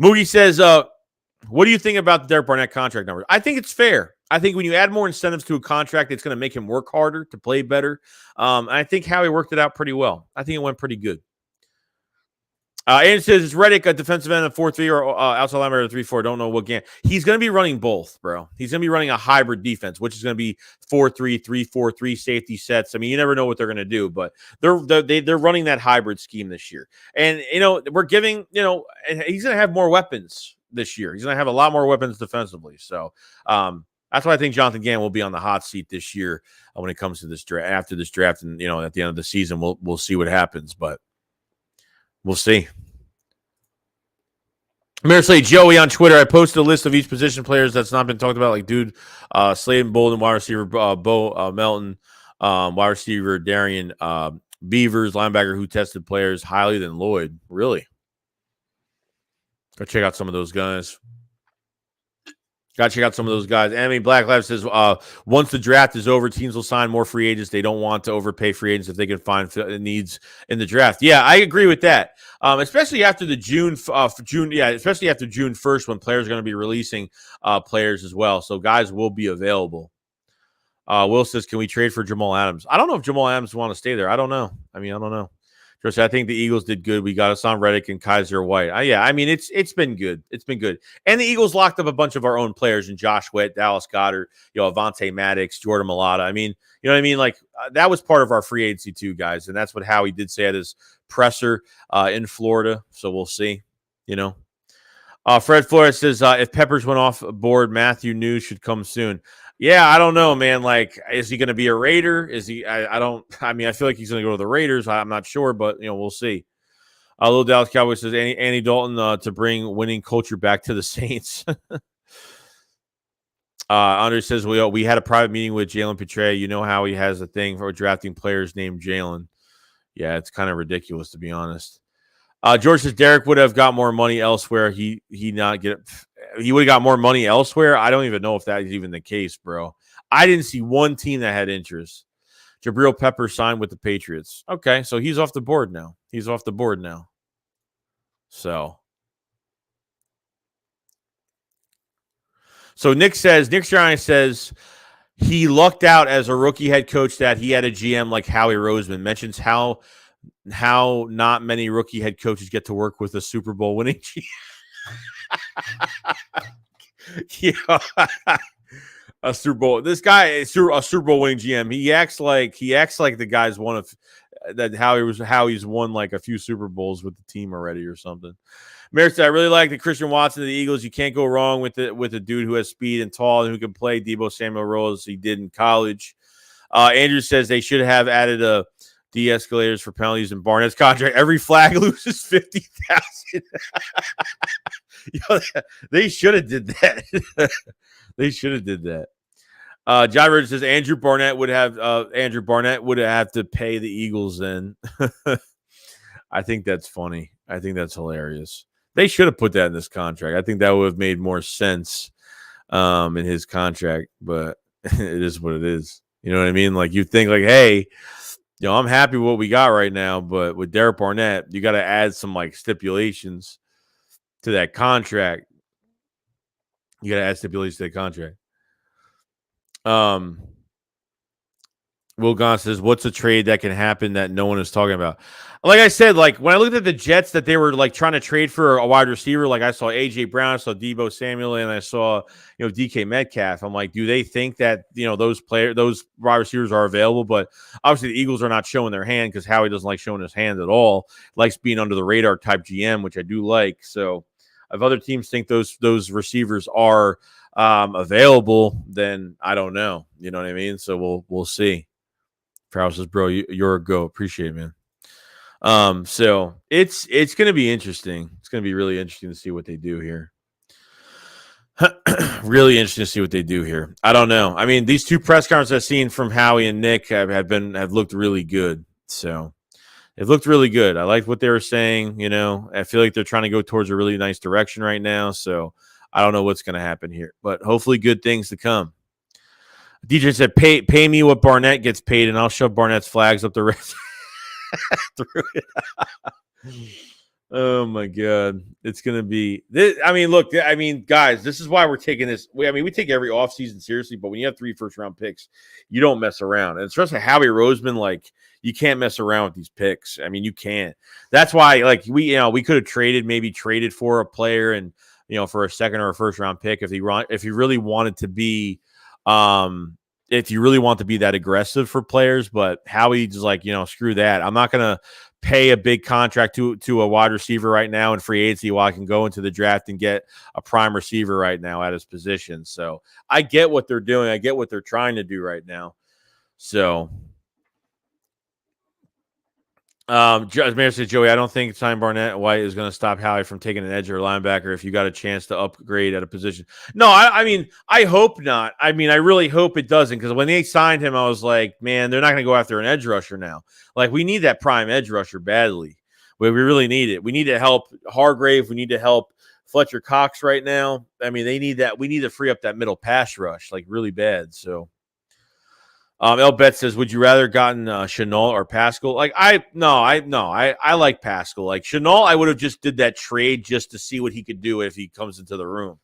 Moogie says, what do you think about the Derek Barnett contract numbers? I think it's fair. I think when you add more incentives to a contract, it's going to make him work harder to play better. And I think Howie worked it out pretty well. I think it went pretty good. And says, is Reddick a defensive end of 4-3 or outside linebacker 3-4? Don't know what game. He's going to be running both, bro. He's going to be running a hybrid defense, which is going to be 4-3, 3-4-3 safety sets. I mean, you never know what they're going to do, but they're running that hybrid scheme this year. And, we're giving, and he's going to have more weapons this year. He's going to have a lot more weapons defensively. So that's why I think Jonathan Gann will be on the hot seat this year when it comes to this draft. After this draft, and at the end of the season, we'll see what happens, but we'll see. Say Joey on Twitter. I posted a list of each position players that's not been talked about, like Slayton Bolden, wide receiver Bo Melton, wide receiver Darian Beavers, linebacker who tested players highly than Lloyd. Really? Go check out some of those guys. Got to check out some of those guys. Anime Black Lives says, once the draft is over, teams will sign more free agents. They don't want to overpay free agents if they can find needs in the draft. Yeah, I agree with that. Especially after the especially after June 1st when players are going to be releasing players as well. So guys will be available. Will says, can we trade for Jamal Adams? I don't know if Jamal Adams want to stay there. I don't know. I don't know. I think the Eagles did good. We got Hassan Reddick and Kaiser White. It's been good. It's been good. And the Eagles locked up a bunch of our own players in Josh Witt, Dallas Goedert, Avonte Maddox, Jordan Mailata. You know what I mean? Like that was part of our free agency too, guys. And that's what Howie did say at his presser in Florida. So we'll see, Fred Flores says, if Peppers went off board, Matthew News should come soon. Yeah, I don't know, man. Like, is he going to be a Raider? Is he? I feel like he's going to go to the Raiders. I'm not sure, but we'll see. Little Dallas Cowboys says Andy Dalton to bring winning culture back to the Saints. Andre says we had a private meeting with Jalen Petre. You know how he has a thing for drafting players named Jalen. Yeah, it's kind of ridiculous to be honest. George says Derek would have got more money elsewhere. He would have got more money elsewhere. I don't even know if that is even the case, bro. I didn't see one team that had interest. Jabril Peppers signed with the Patriots. Okay, so he's off the board now. So So Nick Sirianni says he lucked out as a rookie head coach that he had a GM like Howie Roseman. Mentions how not many rookie head coaches get to work with a Super Bowl winning GM. Yeah. A Super Bowl. This guy is a Super Bowl winning GM. He acts like the guy's one of that. Howie's won like a few Super Bowls with the team already or something. Mayor said, I really like the Christian Watson of the Eagles. You can't go wrong with a dude who has speed and tall and who can play Deebo Samuel roles he did in college. Andrew says they should have added a de-escalators for penalties in Barnett's contract. Every flag loses 50,000. They should have did that. They should have did that. John Rogers says Andrew Barnett would have to pay the Eagles then. I think that's funny. I think that's hilarious. They should have put that in this contract. I think that would have made more sense in his contract, but it is what it is. You know what I mean? Like you think like, hey, I'm happy with what we got right now, but with Derek Barnett, you got to add some like stipulations to that contract. You got to add stipulations to the contract. Will Gahn says, what's a trade that can happen that no one is talking about? Like I said, like when I looked at the Jets that they were like trying to trade for a wide receiver, like I saw A.J. Brown, I saw Deebo Samuel, and I saw, DK Metcalf. I'm like, do they think that, those wide receivers are available? But obviously the Eagles are not showing their hand because Howie doesn't like showing his hand at all. Likes being under the radar type GM, which I do like. So if other teams think those receivers are available, then I don't know. You know what I mean? So we'll see. Prowse says, bro, you're a go. Appreciate it, man. So it's going to be interesting. It's going to be really interesting to see what they do here. Really interesting to see what they do here. I don't know. I mean, these two press conferences I've seen from Howie and Nick have looked really good. So it looked really good. I liked what they were saying. I feel like they're trying to go towards a really nice direction right now. So I don't know what's going to happen here, but hopefully good things to come. DJ said, pay me what Barnett gets paid, and I'll shove Barnett's flags up the rest. Through it. Oh, my God. It's going to be this. I mean, look, guys, this is why we're taking this. We take every offseason seriously, but when you have 3 first-round picks, you don't mess around. And especially Howie Roseman, like, you can't mess around with these picks. I mean, you can't. That's why, like, we could have traded for a player and, for a second or a first-round pick if you really wanted to be if you really want to be that aggressive for players, but Howie's like, screw that. I'm not going to pay a big contract to a wide receiver right now in free agency while I can go into the draft and get a prime receiver right now at his position. So I get what they're doing. I get what they're trying to do right now. So Mayor says, Joey, I don't think signing Barnett White is going to stop Howie from taking an edge or a linebacker if you got a chance to upgrade at a position. No, I mean, I hope not. I mean, I really hope it doesn't, because when they signed him, I was like, man, they're not going to go after an edge rusher now. Like, we need that prime edge rusher badly. We really need it. We need to help Hargrave. We need to help Fletcher Cox right now. I mean, they need that. We need to free up that middle pass rush, like, really bad. So. El Bet says, would you rather gotten Shenault or Pascal? Like, I like Pascal. Like, Shenault, I would have just did that trade just to see what he could do if he comes into the room.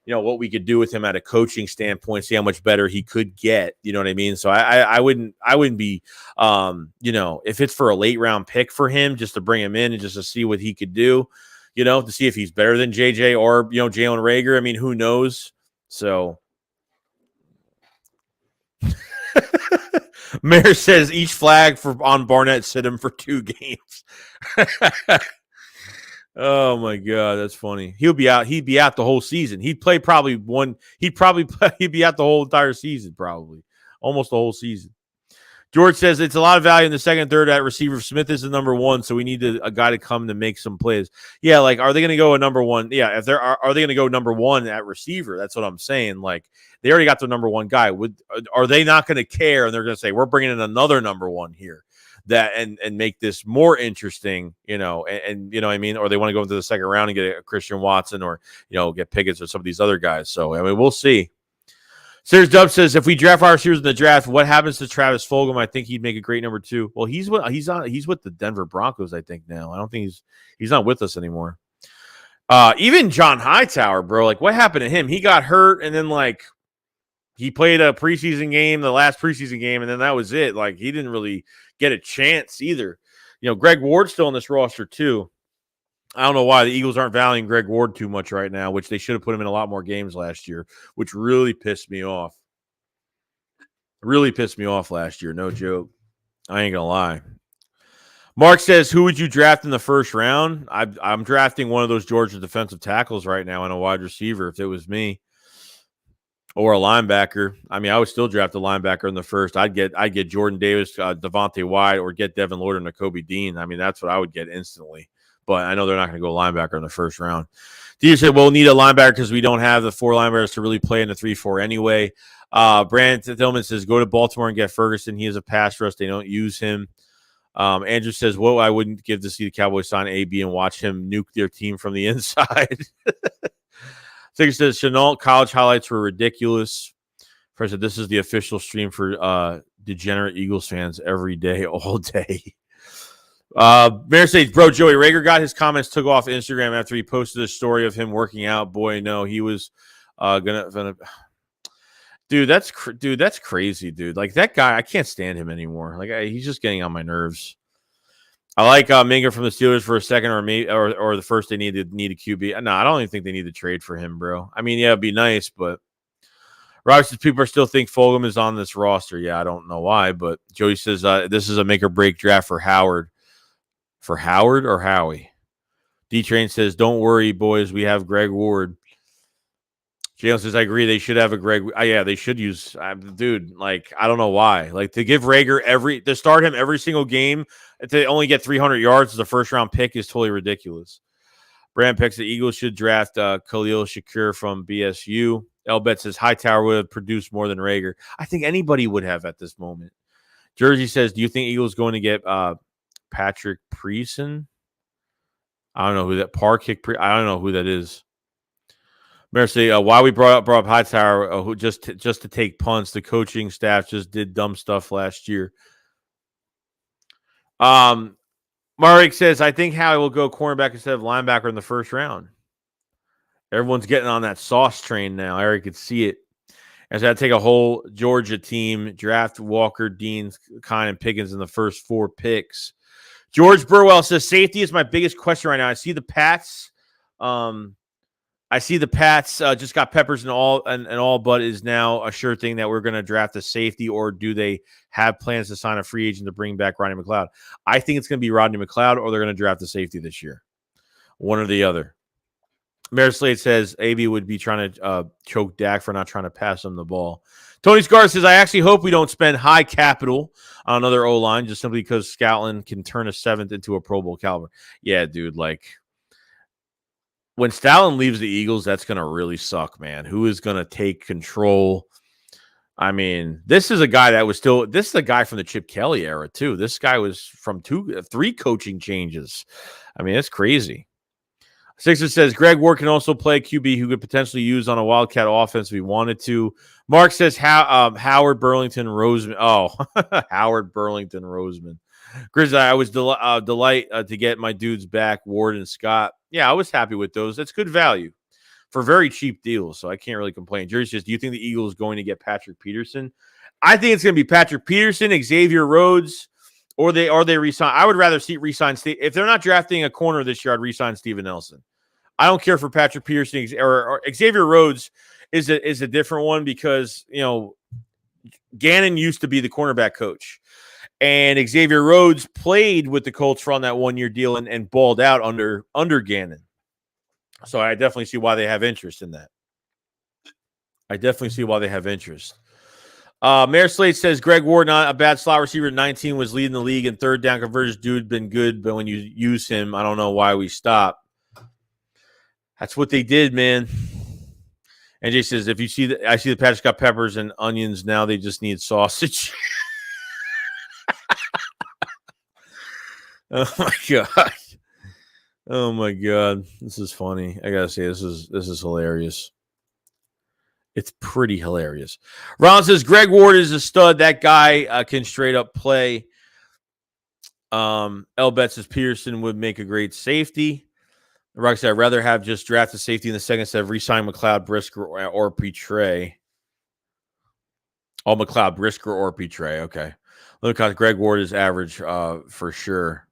What we could do with him at a coaching standpoint, see how much better he could get. You know what I mean? So I wouldn't be, if it's for a late round pick for him, just to bring him in and just to see what he could do, to see if he's better than JJ or, Jalen Reagor. I mean, who knows? So. Mayor says each flag on Barnett sit him for 2 games. Oh my God, that's funny. He'd be out the whole season. He'd be out the whole entire season, probably. Almost the whole season. George says it's a lot of value in the second, third at receiver. Smith is the number 1, so we need a guy to come to make some plays. Yeah, like, are they going to go a number 1? Yeah, if are they going to go number 1 at receiver? That's what I'm saying. Like, they already got the number 1 guy. Are they not going to care? And they're going to say, we're bringing in another number 1 here and make this more interesting, and you know what I mean? Or they want to go into the second round and get a Christian Watson or, get Pickens or some of these other guys. So, I mean, we'll see. Serious Dub says, if we draft our receivers in the draft, what happens to Travis Fulgham? I think he'd make a great number 2. Well, he's with the Denver Broncos, I think, now. I don't think he's not with us anymore. Even John Hightower, bro. Like, what happened to him? He got hurt, and then like he played a preseason game, the last preseason game, and then that was it. Like, he didn't really get a chance either. Greg Ward's still on this roster too. I don't know why the Eagles aren't valuing Greg Ward too much right now, which they should have put him in a lot more games last year, which really pissed me off. Really pissed me off last year. No joke. I ain't gonna lie. Mark says, who would you draft in the first round? I'm drafting one of those Georgia defensive tackles right now and a wide receiver if it was me. Or a linebacker. I mean, I would still draft a linebacker in the first. I'd get Jordan Davis, Devontae White, or get Devin Lloyd or Nakobe Dean. I mean, that's what I would get instantly. But I know they're not going to go linebacker in the first round. DJ said, we'll need a linebacker because we don't have the 4 linebackers to really play in the 3-4 anyway. Brandon Tillman says, go to Baltimore and get Ferguson. He is a pass rush. They don't use him. Andrew says, well, I wouldn't give to see the Cowboys sign AB and watch him nuke their team from the inside. Ticker says, Chenault college highlights were ridiculous. First, said, this is the official stream for degenerate Eagles fans every day, all day. Mayor says, bro, Joey Rager got his comments took off Instagram after he posted a story of him working out. Boy, no, he was gonna. Dude, that's crazy, dude. Like, that guy, I can't stand him anymore. Like, he's just getting on my nerves. I like Minga from the Steelers for a second, or maybe or the first. They need a QB. No, I don't even think they need to trade for him, bro. I mean, yeah, it'd be nice, but Rob says people still think Fulgham is on this roster. Yeah, I don't know why, but Joey says this is a make or break draft for Howard. For Howard or Howie? D-Train says, don't worry, boys. We have Greg Ward. Jalen says, I agree. They should have a Greg. Yeah, they should use. Dude, like, I don't know why. Like, to give Rager to start him every single game, to only get 300 yards as a first-round pick is totally ridiculous. Brand picks the Eagles should draft Khalil Shakir from BSU. Elbet says, Hightower would have produced more than Rager. I think anybody would have at this moment. Jersey says, do you think Eagles going to get Patrick Preeson? I don't know who that I don't know who that is. Mercy, why we brought up Hightower, who just to take punts. The coaching staff just did dumb stuff last year. Marek says, I think Howie will go cornerback instead of linebacker in the first round. Everyone's getting on that sauce train now. Eric could see it. As I take a whole Georgia team, draft Walker, Dean, Kine, and Pickens in the first 4 picks. George Burwell says, safety is my biggest question right now. I see the Pats. Just got Peppers and all, but is now a sure thing that we're going to draft a safety, or do they have plans to sign a free agent to bring back Rodney McLeod? I think it's going to be Rodney McLeod, or they're going to draft a safety this year. One or the other. Mayor Slade says AB would be trying to choke Dak for not trying to pass him the ball. Tony Scar says, I actually hope we don't spend high capital on another O-line just simply because Scotland can turn a 7th into a Pro Bowl caliber. Yeah, dude, like, when Stalin leaves the Eagles, that's going to really suck, man. Who is going to take control? I mean, this is a guy this is a guy from the Chip Kelly era, too. This guy was from 3 coaching changes. I mean, it's crazy. Sixer says, Greg Ward can also play QB who could potentially use on a Wildcat offense if he wanted to. Mark says, Howard Burlington Roseman. Oh, Howard Burlington Roseman. Grizzly, I was delight to get my dudes back, Ward and Scott. Yeah, I was happy with those. That's good value for very cheap deals, so I can't really complain. Jerry says, do you think the Eagles going to get Patrick Peterson? I think it's going to be Patrick Peterson, Xavier Rhodes, or they resign. I would rather see resign Steve. If they're not drafting a corner this year, I'd resign Steven Nelson. I don't care for Patrick Peterson or Xavier Rhodes is a different one because, Gannon used to be the cornerback coach. And Xavier Rhodes played with the Colts for on that 1-year deal and balled out under Gannon. So I definitely see why they have interest in that. Mayor Slade says, Greg Ward, not a bad slot receiver at 19, was leading the league in third down conversions. Dude, been good, but when you use him, I don't know why we stopped. That's what they did, man. NJ says, I see the Patriots got peppers and onions. Now they just need sausage. Oh my god. This is funny. I gotta say, this is hilarious. It's pretty hilarious. Ron says, Greg Ward is a stud. That guy can straight up play. Elbet says Peterson would make a great safety. Rock said, I'd rather have just drafted safety in the second instead of re-signing McLeod, Brisker, or Petray. Oh, McLeod, Brisker, or Petray. Okay. Look, Greg Ward is average for sure.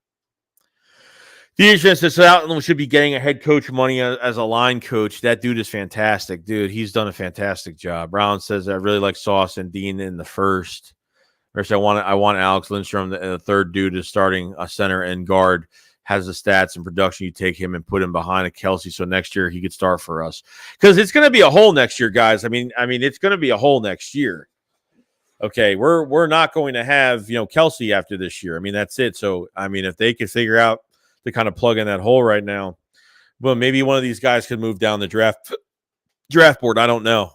The insurance is out should be getting a head coach money as a line coach. That dude is fantastic, dude. He's done a fantastic job. Brown says I really like Sauce and Dean in the first. I want Alex Lindstrom, the third dude, is starting a center and guard, has the stats and production. You take him and put him behind a Kelsey, so next year he could start for us because it's going to be a hole next year, guys. I mean, it's going to be a hole next year. Okay, we're not going to have Kelsey after this year. I mean, that's it. So I mean, if they could figure out to kind of plug in that hole right now, well, maybe one of these guys could move down the draft board. I don't know.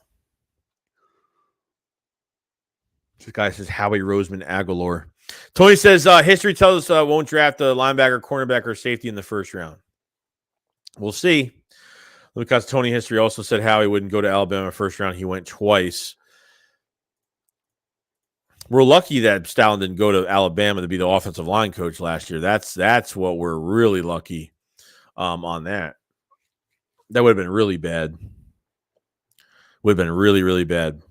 This guy says Howie Roseman Aguilar. Tony says history tells us won't draft a linebacker, cornerback, or safety in the first round. We'll see. Because Tony history also said Howie wouldn't go to Alabama first round. He went twice. We're lucky that Stalin didn't go to Alabama to be the offensive line coach last year. That's what we're really lucky on that. That would have been really bad. Would have been really, really bad.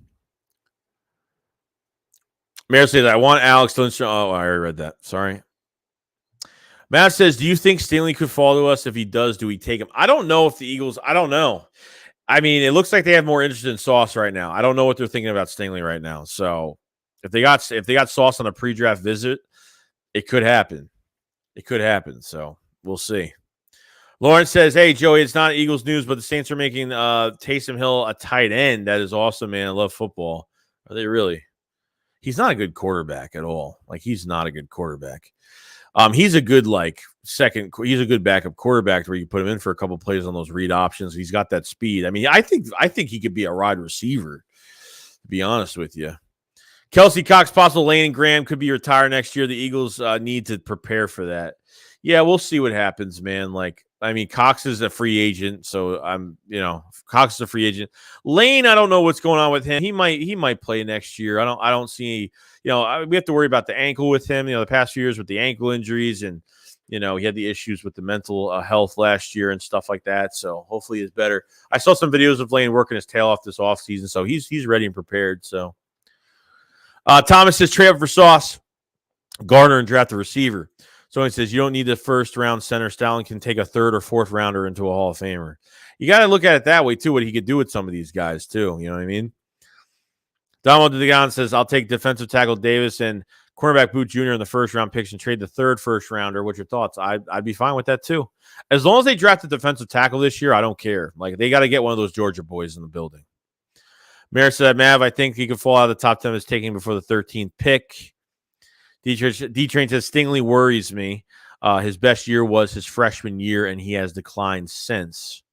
Mayor says, I want Alex Lindstrom. Oh, I already read that. Sorry. Matt says, do you think Stingley could fall to us? If he does, do we take him? I don't know if the Eagles, I don't know. I mean, it looks like they have more interest in Sauce right now. I don't know what they're thinking about Stingley right now. So if they got Sauce on a pre-draft visit, it could happen. It could happen. So we'll see. Lawrence says, hey, Joey, it's not Eagles news, but the Saints are making Taysom Hill a tight end. That is awesome, man. I love football. Are they really? He's not a good quarterback at all. Like, he's not a good quarterback. He's a good he's a good backup quarterback where you put him in for a couple plays on those read options. He's got that speed. I mean, I think he could be a wide receiver, to be honest with you. Kelsey, Cox, possible Lane, and Graham could be retired next year. The Eagles need to prepare for that. Yeah, we'll see what happens, man. Cox is a free agent, so Cox is a free agent. Lane, I don't know what's going on with him. He might play next year. I don't see, we have to worry about the ankle with him. The past few years with the ankle injuries, and he had the issues with the mental health last year and stuff like that. So hopefully it's better. I saw some videos of Lane working his tail off this offseason, so he's ready and prepared. So Thomas says trade up for Sauce, Garner, and draft a receiver. So he says, you don't need the first round center. Stalin can take a third or fourth rounder into a Hall of Famer. You got to look at it that way, too, what he could do with some of these guys, too. You know what I mean? Donald DeGan says, I'll take defensive tackle Davis and cornerback Boot Jr. in the first round picks and trade the third first rounder. What's your thoughts? I'd be fine with that, too. As long as they draft a defensive tackle this year, I don't care. They got to get one of those Georgia boys in the building. Mayor said, Mav, I think he could fall out of the top 10 is taking before the 13th pick. D-Train says, Stingley worries me. His best year was his freshman year, and he has declined since.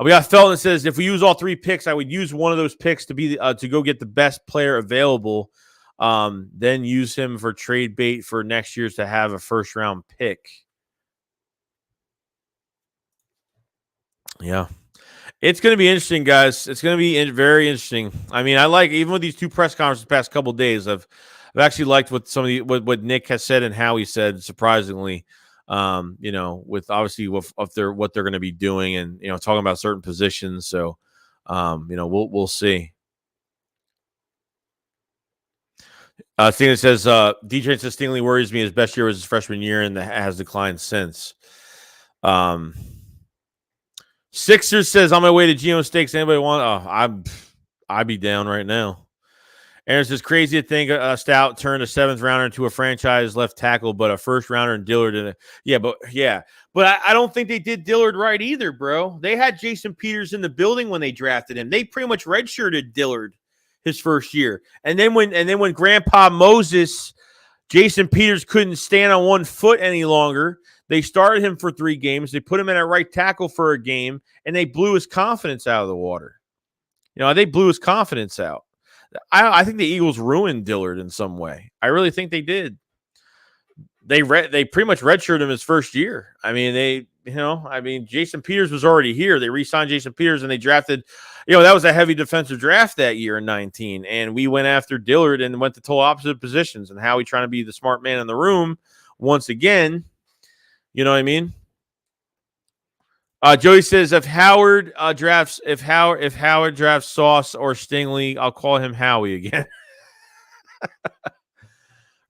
We got Felton that says, if we use all three picks, I would use one of those picks to be to go get the best player available, then use him for trade bait for next year's to have a first-round pick. Yeah. It's going to be interesting, guys. It's going to be very interesting. I mean, even with these two press conferences the past couple of days, I've actually liked what what Nick has said and how he said, surprisingly, with obviously what they're going to be doing and, talking about certain positions. So, we'll see. Stingley says, DJ says Stingley worries me. His best year was his freshman year and has declined since. Sixers says, on my way to Geno Steaks. Anybody want? Oh, I'd be down right now. Aaron says, crazy to think Stout turned a seventh rounder into a franchise left tackle, but a first rounder and Dillard. But I don't think they did Dillard right either, bro. They had Jason Peters in the building when they drafted him. They pretty much redshirted Dillard his first year, and then when Grandpa Moses, Jason Peters couldn't stand on one foot any longer. They started him for 3 games. They put him in at right tackle for a game, and they blew his confidence out of the water. They blew his confidence out. I think the Eagles ruined Dillard in some way. I really think they did. They pretty much redshirted him his first year. I mean, Jason Peters was already here. They re-signed Jason Peters, and they drafted, that was a heavy defensive draft that year in 2019. And we went after Dillard and went to total opposite positions. And Howie trying to be the smart man in the room once again. You know what I mean? Joey says if Howard drafts Sauce or Stingley, I'll call him Howie again.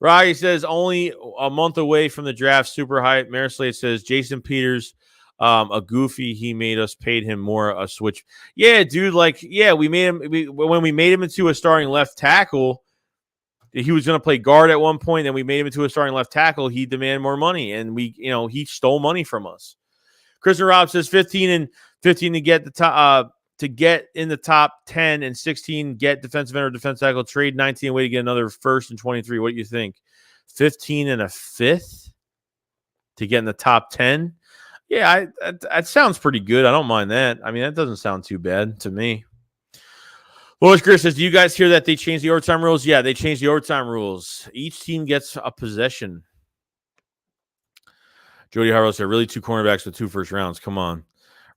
Rocky says only a month away from the draft. Super hype. Marislade says Jason Peters, a goofy. He made us paid him more. A switch. Yeah, dude. Like, yeah, we made him. When we made him into a starting left tackle, he was going to play guard at one point. Then we made him into a starting left tackle. He demanded more money, and he stole money from us. Kristen Robb says 15 to get the top. To get in the top 10 and 16, get defensive end or defense tackle, trade 19 away to get another first and 23. What do you think? 15 and a fifth to get in the top 10? Yeah, that sounds pretty good. I don't mind that. I mean, that doesn't sound too bad to me. Lois Chris says, do you guys hear that they changed the overtime rules? Yeah, they changed the overtime rules. Each team gets a possession. Jody Harrell said, really 2 cornerbacks with 2 first rounds. Come on.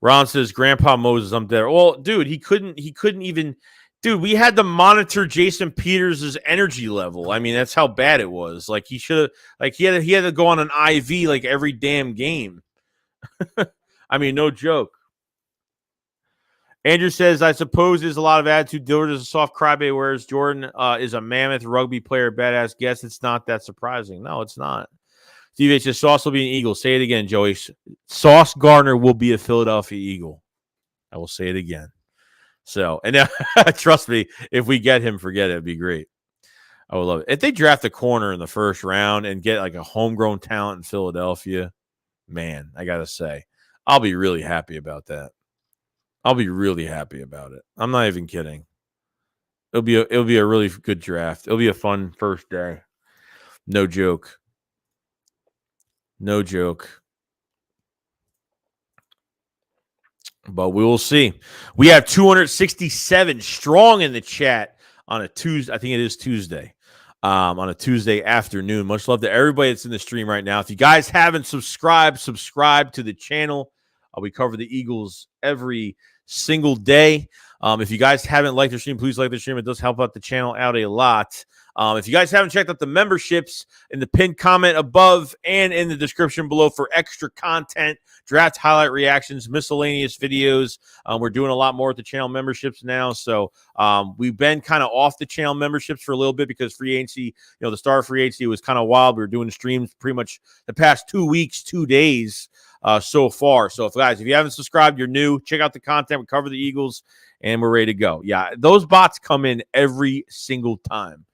Ron says, Grandpa Moses, I'm dead. Well, dude, he couldn't even. Dude, we had to monitor Jason Peters' energy level. I mean, that's how bad it was. Like, he should have, like, he had to go on an IV like every damn game. I mean, no joke. Andrew says, I suppose there's a lot of attitude. Dillard is a soft crybaby, whereas Jordan is a mammoth rugby player, badass. Guess it's not that surprising. No, it's not. Steve H says, Sauce will be an Eagle. Say it again, Joey. Sauce Gardner will be a Philadelphia Eagle. I will say it again. So, and now, trust me, if we get him, forget it. It'd be great. I would love it. If they draft a corner in the first round and get like a homegrown talent in Philadelphia, man, I got to say, I'll be really happy about that. I'll be really happy about it. I'm not even kidding. It'll be a really good draft. It'll be a fun first day. No joke. No joke. But we will see. We have 267 strong in the chat on a Tuesday. I think it is Tuesday. On a Tuesday afternoon. Much love to everybody that's in the stream right now. If you guys haven't subscribe to the channel. We cover the Eagles every single day. If you guys haven't liked the stream, please like the stream. It does help out the channel out a lot. If you guys haven't checked out the memberships, in the pinned comment above and in the description below for extra content, draft highlight reactions, miscellaneous videos. We're doing a lot more with the channel memberships now. So we've been kind of off the channel memberships for a little bit because free agency, the start of free agency was kind of wild. We were doing streams pretty much the past 2 weeks, 2 days so far. So if you haven't subscribed, you're new, check out the content. We cover the Eagles and we're ready to go. Yeah, those bots come in every single time.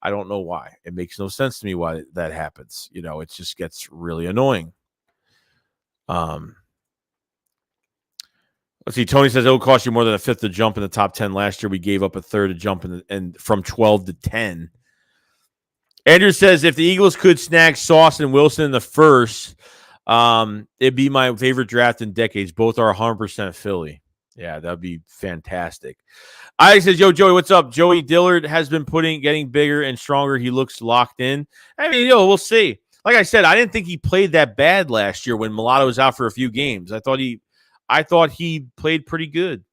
I don't know why. It makes no sense to me why that happens. It just gets really annoying. Let's see. Tony says it will cost you more than a fifth to jump in the top 10. Last year, we gave up a third to jump and from 12 to 10. Andrew says if the Eagles could snag Sauce and Wilson in the first, it'd be my favorite draft in decades. Both are 100% Philly. Yeah, that'd be fantastic. I says, yo, Joey, what's up? Joey Dillard has been getting bigger and stronger. He looks locked in. I mean, we'll see. Like I said, I didn't think he played that bad last year when Mulatto was out for a few games. I thought he played pretty good.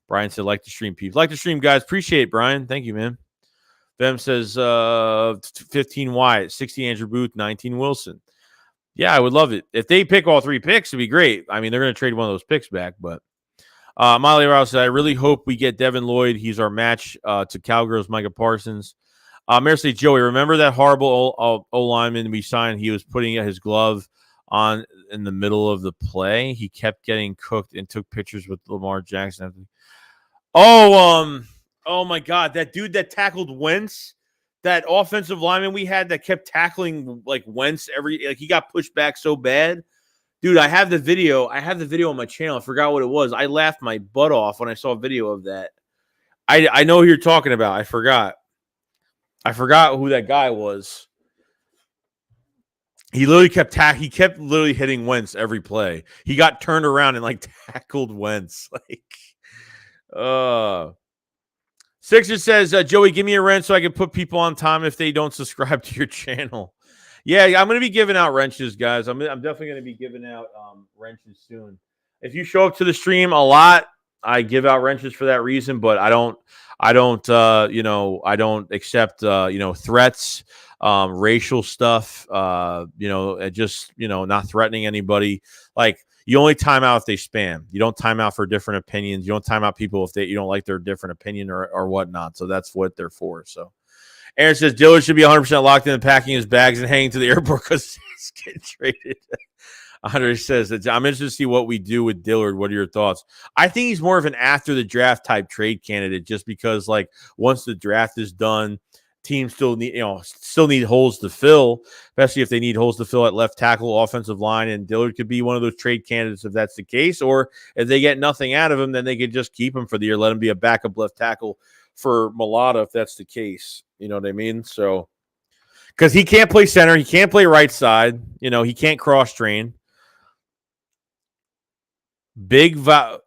Brian said, like the stream, peeps. Like the stream, guys. Appreciate it, Brian. Thank you, man. Vem says 15 Wyatt, 60 Andrew Booth, 19 Wilson. Yeah, I would love it. If they pick all 3 picks, it'd be great. I mean, they're going to trade one of those picks back, but Molly Rouse said, I really hope we get Devin Lloyd. He's our match to Cowgirls, Micah Parsons. Mercy Joey, remember that horrible O-lineman we signed? He was putting his glove on in the middle of the play. He kept getting cooked and took pictures with Lamar Jackson. Oh my God, that dude that tackled Wentz, that offensive lineman we had that kept tackling like Wentz he got pushed back so bad. Dude, I have the video. On my channel. I forgot what it was. I laughed my butt off when I saw a video of that. I know who you're talking about. I forgot who that guy was. He literally kept literally hitting Wentz every play. He got turned around and tackled Wentz. Sixer says, Joey, give me a wrench so I can put people on time if they don't subscribe to your channel. Yeah, I'm going to be giving out wrenches, guys. I'm definitely going to be giving out wrenches soon. If you show up to the stream a lot, I give out wrenches for that reason, but I don't accept threats, racial stuff, just not threatening anybody. You only time out if they spam. You don't time out for different opinions. You don't time out people if you don't like their different opinion or whatnot. So that's what they're for. So Aaron says Dillard should be 100% locked in and packing his bags and heading to the airport because he's getting traded. Andre says that I'm interested to see what we do with Dillard. What are your thoughts? I think he's more of an after the draft type trade candidate, just because like once the draft is done, teams still need holes to fill, especially if they need holes to fill at left tackle, offensive line, and Dillard could be one of those trade candidates if that's the case. Or if they get nothing out of him, then they could just keep him for the year, let him be a backup left tackle for Mulata if that's the case. You know what I mean? So because he can't play center, he can't play right side, he can't cross train. Big Vati?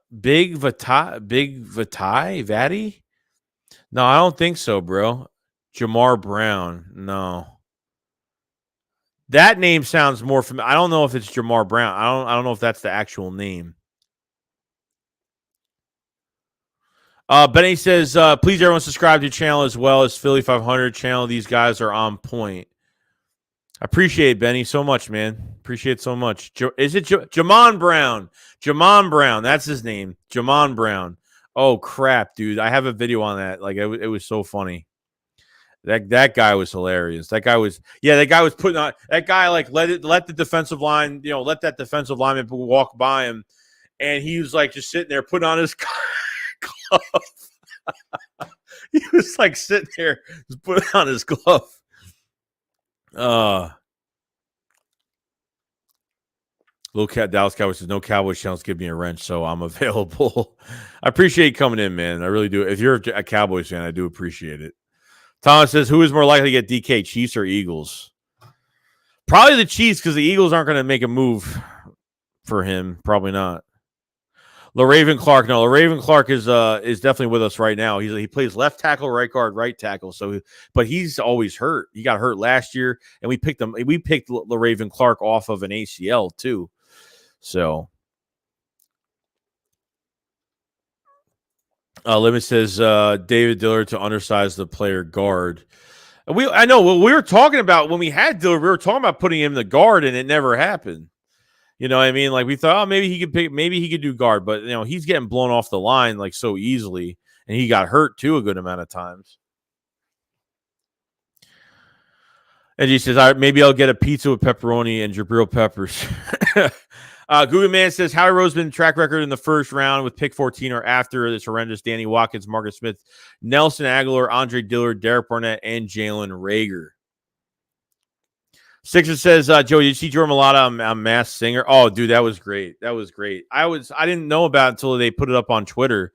No, I don't think so, bro. Jamar Brown. No. That name sounds more familiar. I don't know if it's Jamar Brown. I don't know if that's the actual name. Benny says, please everyone subscribe to the channel as well as Philly 500 channel. These guys are on point. I appreciate it, Benny, so much, man. Appreciate it so much. Is it Jamon Brown? Jamon Brown. That's his name. Jamon Brown. Oh, crap, dude. I have a video on that. Like, it was so funny. That guy was hilarious. That guy was putting on – that guy, like, let the defensive line, let that defensive lineman walk by him, and he was, like, just sitting there putting on his glove. He was, like, sitting there just putting on his glove. Little Cat Dallas Cowboys says no Cowboys channels give me a wrench, so I'm available. I appreciate you coming in, man. I really do. If you're a Cowboys fan, I do appreciate it. Thomas says, who is more likely to get DK, Chiefs or Eagles? Probably the Chiefs, because the Eagles aren't going to make a move for him. Probably not. LaRaven Clark. No, LaRaven Clark is definitely with us right now. He plays left tackle, right guard, right tackle. So, but he's always hurt. He got hurt last year, and we picked LaRaven Clark off of an ACL too. So, Limit says David Dillard to undersize the player guard. I know what we were talking about when we had Dillard. We were talking about putting him in the guard, and it never happened. You know what I mean? Like we thought, maybe he could do guard, but he's getting blown off the line like so easily, and he got hurt too a good amount of times. And he says, maybe I'll get a pizza with pepperoni and Jabril peppers. Google Man says, Howie Roseman track record in the first round with pick 14 or after this horrendous Danny Watkins, Marcus Smith, Nelson Aguilar, Andre Dillard, Derek Barnett, and Jalen Reagor. Sixer says, Joey, did you see Jordan Mailata on Masked Singer? Oh, dude, that was great. That was great. I didn't know about it until they put it up on Twitter.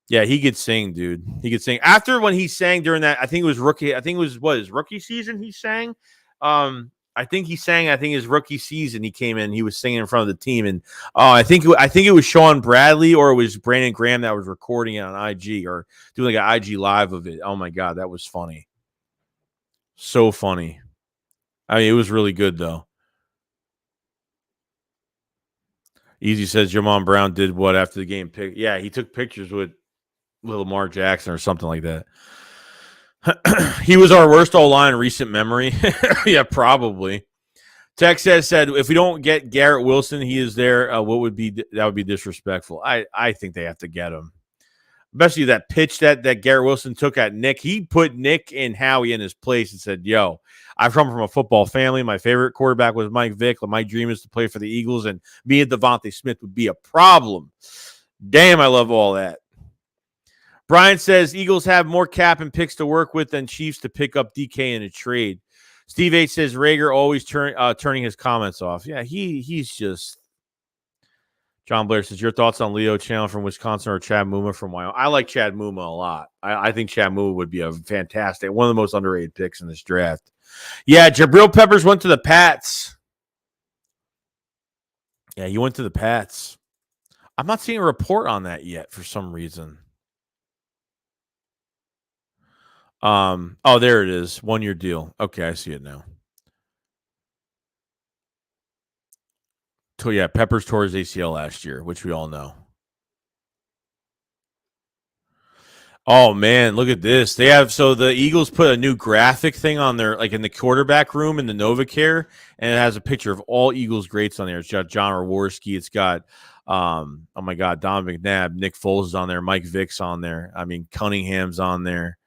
Yeah, he could sing, dude. He could sing. After when he sang during that, I think it was his rookie season he sang. I think his rookie season he came in, he was singing in front of the team. And I think it was Sean Bradley or it was Brandon Graham that was recording it on IG or doing like an IG live of it. Oh my God, that was funny. So funny. I mean, it was really good though. Easy says Jamon Brown did what after the game? Yeah, he took pictures with Lamar Jackson or something like that. He was our worst O-line in recent memory. Yeah, probably. Tex said if we don't get Garrett Wilson, he is there. That would be disrespectful. I think they have to get him, especially that pitch that Garrett Wilson took at Nick. He put Nick and Howie in his place and said, "Yo, I've come from a football family. My favorite quarterback was Mike Vick. My dream is to play for the Eagles, and me and Devontae Smith would be a problem." Damn, I love all that. Brian says Eagles have more cap and picks to work with than Chiefs to pick up DK in a trade. Steve H says Reagor always turning his comments off. Yeah, he's just. John Blair says your thoughts on Leo Chandler from Wisconsin or Chad Muma from Wyoming. I like Chad Muma a lot. I think Chad Muma would be a fantastic, one of the most underrated picks in this draft. Yeah, Jabril Peppers went to the Pats. Yeah, he went to the Pats. I'm not seeing a report on that yet for some reason. Oh, there it is. 1-year deal. Okay, I see it now. So yeah, Peppers tore his ACL last year, which we all know. Oh man, look at this. They have so the Eagles put a new graphic thing on their like in the quarterback room in the NovaCare, and it has a picture of all Eagles greats on there. It's got John Jaworski, it's got oh my god, Don McNabb, Nick Foles is on there, Mike Vick's on there. I mean, Cunningham's on there.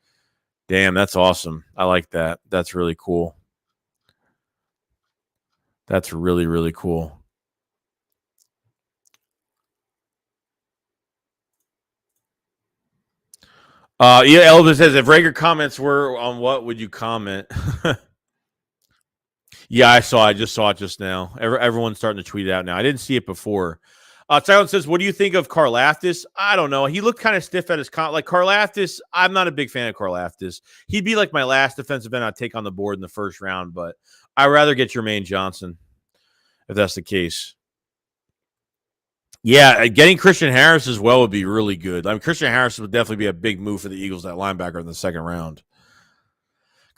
Damn, that's awesome. I like that. That's really cool. That's really, really cool. Yeah, Elvis says if regular comments were on what would you comment? Yeah, I saw. I just saw it just now. Everyone's starting to tweet it out now. I didn't see it before. Tyler says, "What do you think of Karlaftis?" I don't know. He looked kind of stiff at his like Karlaftis. I'm not a big fan of Karlaftis. He'd be like my last defensive end I'd take on the board in the first round, but I'd rather get Jermaine Johnson if that's the case. Yeah, getting Christian Harris as well would be really good. I mean, Christian Harris would definitely be a big move for the Eagles, that linebacker in the second round.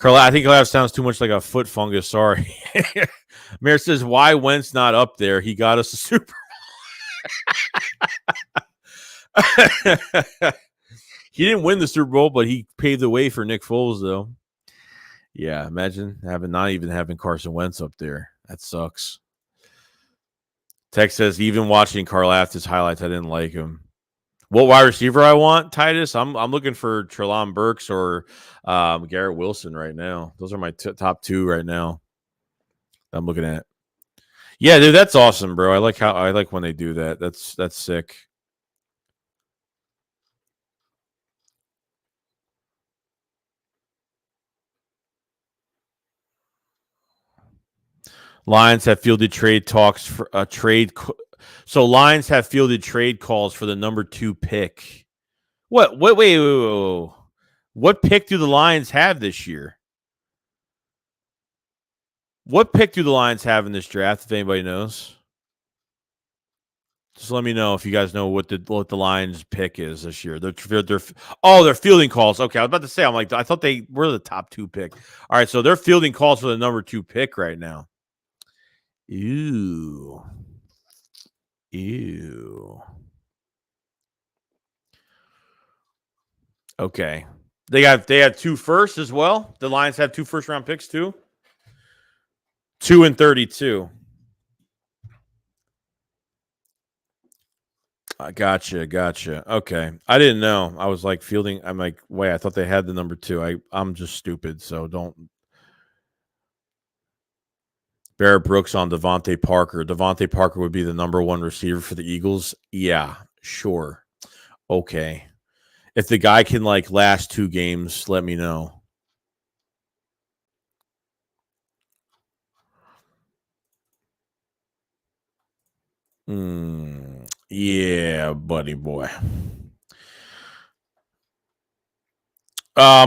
I think Karlaftis sounds too much like a foot fungus. Sorry. Mayor says, why Wentz not up there? He got us a Super He didn't win the Super Bowl, but he paved the way for Nick Foles, though. Yeah, imagine not even having Carson Wentz up there. That sucks. Tex says, even watching Karlaftis highlights, I didn't like him. What wide receiver I want, Titus? I'm looking for Treylon Burks or Garrett Wilson right now. Those are my top two right now. I'm looking at. Yeah, dude, that's awesome, bro. I like when they do that. That's sick. Lions have fielded trade talks for a trade. So Lions have fielded trade calls for the number 2 pick. What? Wait. What pick do the Lions have this year? What pick do the Lions have in this draft? If anybody knows, just let me know if you guys know what the Lions pick is this year. They're fielding calls. Okay, I was about to say I thought they were the top 2 pick. All right, so they're fielding calls for the number 2 pick right now. Ew. Okay. They have 2 firsts as well. The Lions have 2 first round picks too. 2 and 32. Gotcha. Okay. I didn't know. I was like fielding. I'm like, wait, I thought they had the number 2. I'm just stupid. So don't. Barrett Brooks on Devontae Parker. Devontae Parker would be the number 1 receiver for the Eagles. Yeah, sure. Okay. If the guy can like last 2 games, let me know. Yeah, buddy boy.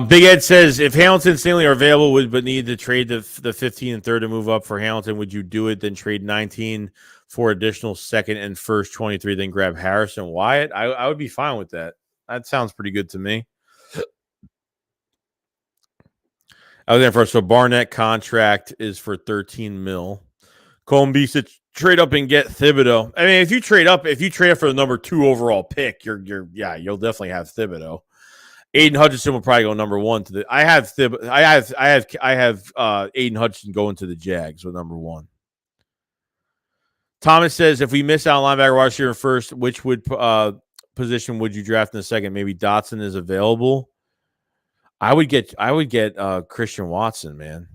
Big Ed says if Hamilton and Stingley are available, but need to trade the 15 and 3rd to move up for Hamilton, would you do it? Then trade 19 for additional second and first 23, then grab Harrison Wyatt. I would be fine with that. That sounds pretty good to me. I was there first. So Barnett contract is for 13 mil. Colby said trade up and get Thibodeau. I mean, if you trade up for the number 2 overall pick, you'll definitely have Thibodeau. Aiden Hutchinson will probably go number 1 to the. I have Aiden Hutchinson going to the Jags with number 1. Thomas says if we miss out on linebacker wide receiver first, which position would you draft in the second? Maybe Dotson is available. I would get Christian Watson, man,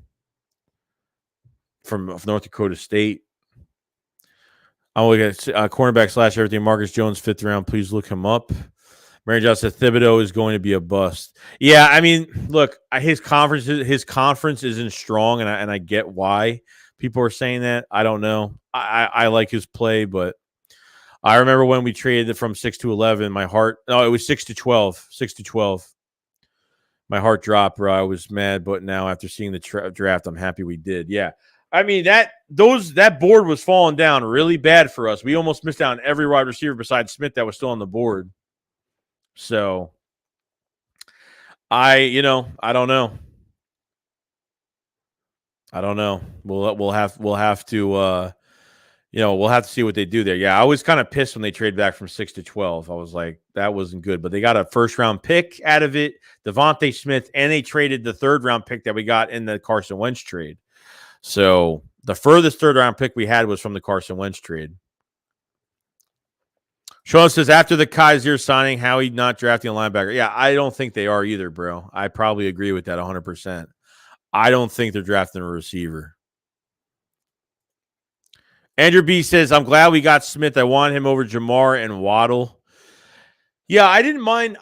from North Dakota State. I'm looking at cornerback / everything. Marcus Jones, 5th round. Please look him up. Mary Jo said Thibodeau is going to be a bust. Yeah, I mean, look, his conference isn't strong, and I get why people are saying that. I don't know. I like his play, but I remember when we traded it from 6 to 11, my heart. No, it was 6 to 12. 6 to 12. My heart dropped, bro. I was mad, but now after seeing the draft, I'm happy we did. Yeah. I mean, that board was falling down really bad for us. We almost missed out on every wide receiver besides Smith that was still on the board. So I don't know. We'll have to we'll have to see what they do there. Yeah, I was kind of pissed when they traded back from 6 to 12. I was like, that wasn't good. But they got a first-round pick out of it, Devontae Smith, and they traded the third-round pick that we got in the Carson Wentz trade. So the furthest third-round pick we had was from the Carson Wentz trade. Sean says, after the Kaiser signing, Howie not drafting a linebacker. Yeah, I don't think they are either, bro. I probably agree with that 100%. I don't think they're drafting a receiver. Andrew B says, I'm glad we got Smith. I want him over Jamar and Waddle. Yeah, I didn't mind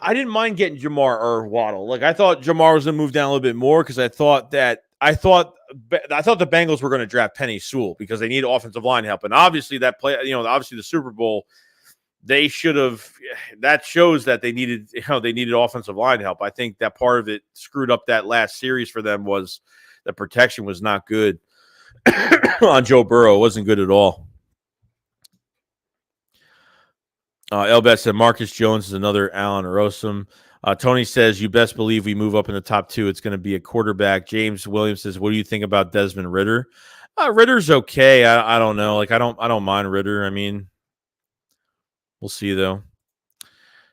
getting Jamar or Waddle. Like, I thought Jamar was going to move down a little bit more because I thought the Bengals were going to draft Penny Sewell because they need offensive line help. And obviously obviously the Super Bowl, they should have. That shows that they needed offensive line help. I think that part of it screwed up that last series for them was the protection was not good on Joe Burrow. It wasn't good at all. Elbet said Marcus Jones is another Allen Rossum. Tony says you best believe we move up in the top 2. It's going to be a quarterback. James Williams says, what do you think about Desmond Ridder? Ridder's okay. I don't know. Like I don't mind Ridder. I mean, we'll see though.